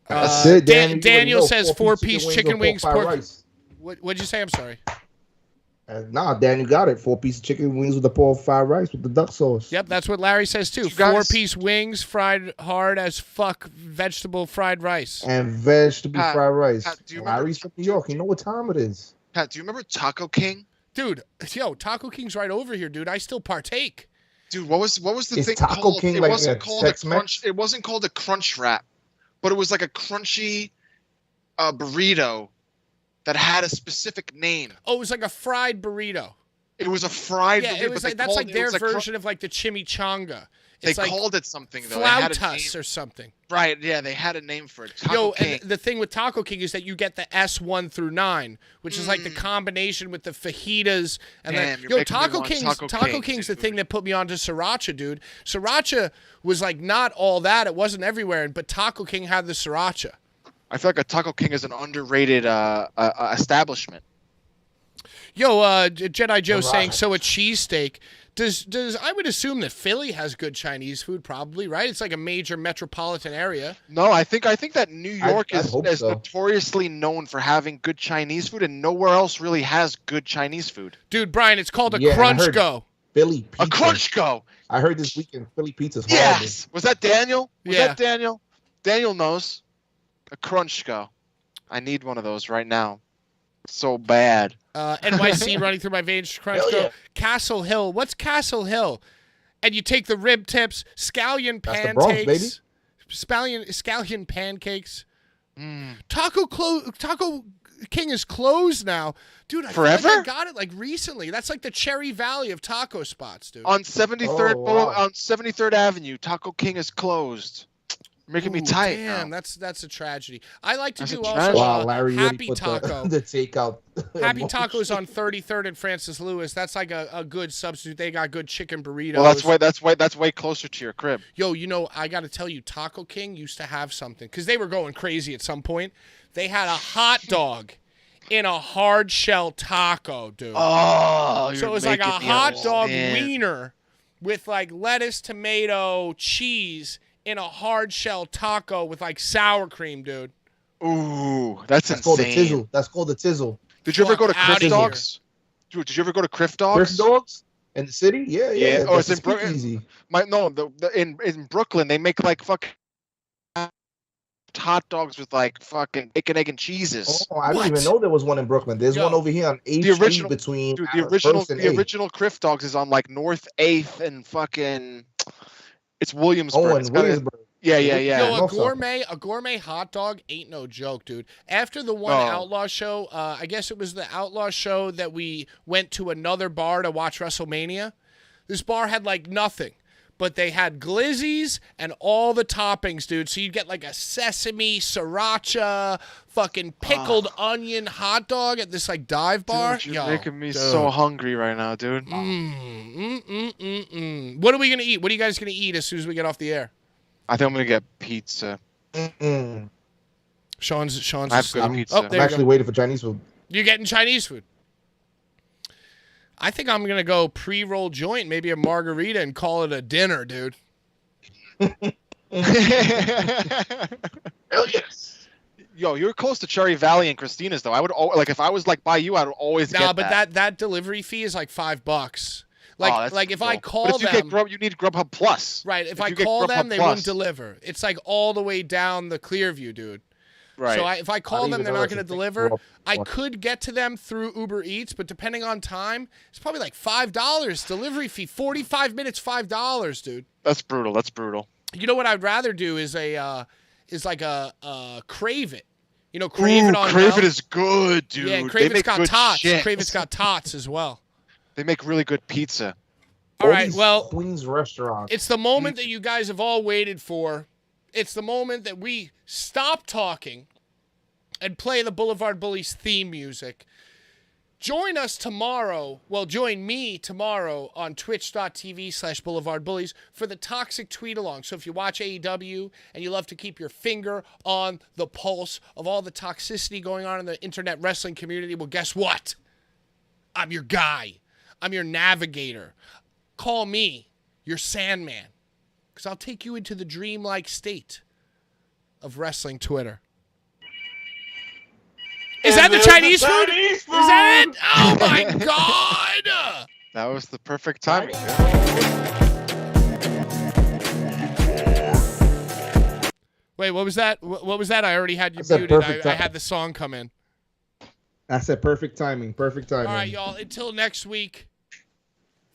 That's it, Daniel says 4-piece chicken wings, pork pork. rice. What'd you say? I'm sorry. Nah, Daniel got it. 4-piece chicken wings with the pork fried rice with the duck sauce. Yep, that's what Larry says too. 4-piece wings fried hard as fuck, vegetable fried rice. And vegetable Pat, fried rice. Pat, do you Larry's from New York. You know what time it is. Pat, do you remember Taco King? Dude, yo, Taco King's right over here, dude. I still partake. Dude, what was the Is thing Taco called? King It like wasn't a called a Tex-Mex? crunch. It wasn't called a crunch wrap, but it was like a crunchy burrito that had a specific name. Oh, it was like a fried burrito. It was a fried burrito. It was but like that's like their version of like the chimichanga. They It's like called it something though. They had a flautas name. or something. Right? Yeah, they had a name for it. Taco Yo, King. and the thing with Taco King is that you get the S1 through 9, which is like the combination with the fajitas and Damn, then you're making me Taco want King's Taco King, the dude. thing that put me onto sriracha, dude. Sriracha was like not all that. It wasn't everywhere, but Taco King had the sriracha. I feel like a Taco King is an underrated establishment. Yo, Jedi Joe saying, so a cheesesteak. Does I would assume that Philly has good Chinese food, probably, right? It's like a major metropolitan area. No, I think that New York I'd is hope so. notoriously known for having good Chinese food, and nowhere else really has good Chinese food. Dude, Brian, it's called a Yeah, I Crunch heard- Go. Philly pizza. A Crunch Go. I heard this weekend Philly pizza's horrible. Yes. Was that Daniel? Was Yeah. that Daniel? Daniel knows. A Crunch Go. I need one of those right now. So bad. NYC running through my veins. Crunch Hell Go. yeah. Castle Hill. What's Castle Hill? And you take the rib tips, scallion That's the Bronx, pancakes. Scallion pancakes. Taco King is closed now. Dude, I feel like Forever? I got it like recently. That's like the Cherry Valley of taco spots, dude. On 73rd Oh, wow. on 73rd Avenue, Taco King is closed. You're making me Ooh, tight. Damn, now. that's a tragedy. I like to That's do a also tragedy. Wow, Larry really Happy put Taco. the takeout. Happy emotion. Tacos on 33rd and Francis Lewis. That's like a good substitute. They got good chicken burritos. Well, that's way closer to your crib. Yo, you know, I got to tell you, Taco King used to have something because they were going crazy at some point. They had a hot dog in a hard shell taco, dude. Oh, so it was like a hot dog wiener with like lettuce, tomato, cheese in a hard shell taco with like sour cream, dude. Ooh, that's That's called a insane. tizzle. That's called a tizzle. Did you ever go to Fuck outta Criff Dogs? Dude, did you ever go to Criff Dogs? Criff Dogs in the city? Yeah. Yeah. Oh, it's That's in Brooklyn. easy. In Brooklyn, they make like fucking hot dogs with like fucking bacon, egg, and cheeses. Oh, I What? didn't even know there was one in Brooklyn. There's Yo, one over here on 8th the Street original- between Dude, First and the 8th. original Criff Dogs is on like North 8th and fucking. It's Williamsburg. Oh, It's and got- Williamsburg. Yeah. Yo, Most of a gourmet hot dog ain't no joke, dude. After the one No. Outlaw show, I guess it was the Outlaw show that we went to another bar to watch WrestleMania. This bar had like nothing, but they had glizzies and all the toppings, dude. So you'd get like a sesame, sriracha, fucking pickled onion hot dog at this like dive bar. Dude, you're Yo, making me dude. so hungry right now, dude. What are we gonna eat? What are you guys gonna eat as soon as we get off the air? I think I'm gonna get pizza. Sean's I have good pizza. Oh, I'm there you actually go. waiting for Chinese food. You're getting Chinese food. I think I'm going to go pre-roll joint, maybe a margarita, and call it a dinner, dude. Hell yes. Yo, you're close to Cherry Valley and Christina's though. I would like if I was like by you, I would always Nah, get but that. that delivery fee is like $5. Oh, that's Like if I cool. call But if you them, get you need Grubhub Plus. right? If I you get call Grubhub them, they Plus. won't deliver. It's like all the way down the Clearview, dude. Right. So if I call don't them, even they're know not if going to you think deliver. Grubhub I Plus. could get to them through Uber Eats, but depending on time, it's probably like $5 delivery fee. 45 minutes, $5, dude. That's brutal. That's brutal. You know what I'd rather do is like a Crave It. You know, Crave It on Crave Mel? It is good, dude. Yeah, They Crave It's make got good tots. shit. Crave It's got tots as well. They make really good pizza. All right, these well, Queens restaurants. it's the moment that you guys have all waited for. It's the moment that we stop talking and play the Blvd Bullies theme music. Join us tomorrow. Well, join me tomorrow on twitch.tv/Blvd Bullies for the Toxic Tweet Along. So if you watch AEW and you love to keep your finger on the pulse of all the toxicity going on in the internet wrestling community, well, guess what? I'm your guy. I'm your navigator. Call me your Sandman, because I'll take you into the dreamlike state of wrestling Twitter. Is that the Chinese food? Is that it? Oh my God! That was the perfect timing. Dude. Wait, what was that? What was that? I already had you I said muted. perfect I time. had the song come in. I said perfect timing. Perfect timing. All right, y'all. Until next week.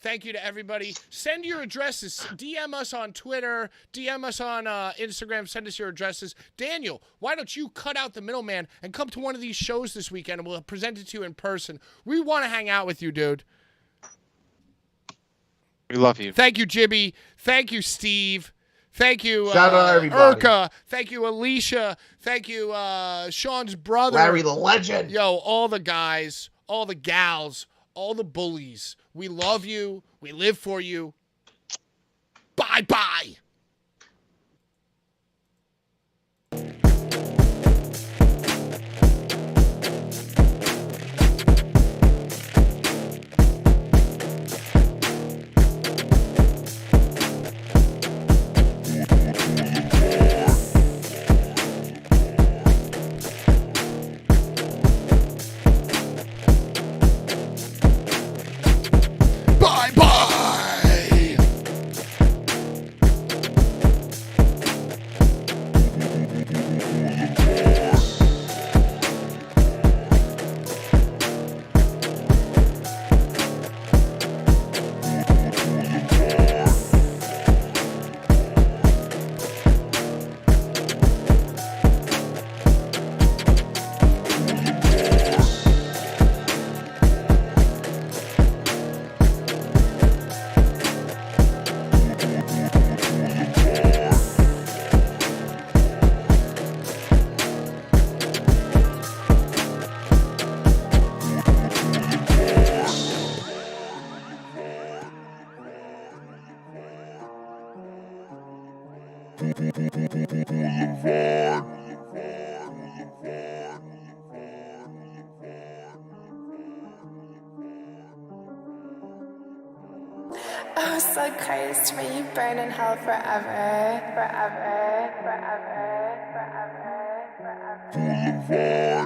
Thank you to everybody. Send your addresses. DM us on Twitter. DM us on Instagram. Send us your addresses. Daniel, why don't you cut out the middleman and come to one of these shows this weekend, and we'll present it to you in person. We want to hang out with you, dude. We love you. Thank you, Jibby. Thank you, Steve. Thank you, Shout out everybody. Urka. Thank you, Alicia. Thank you, Sean's brother. Larry the Legend. Yo, all the guys, all the gals, all the bullies. We love you. We live for you. Bye-bye. Bye-bye. Oh, so cursed, may you burn in hell forever, forever, forever, forever, forever.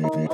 Bye.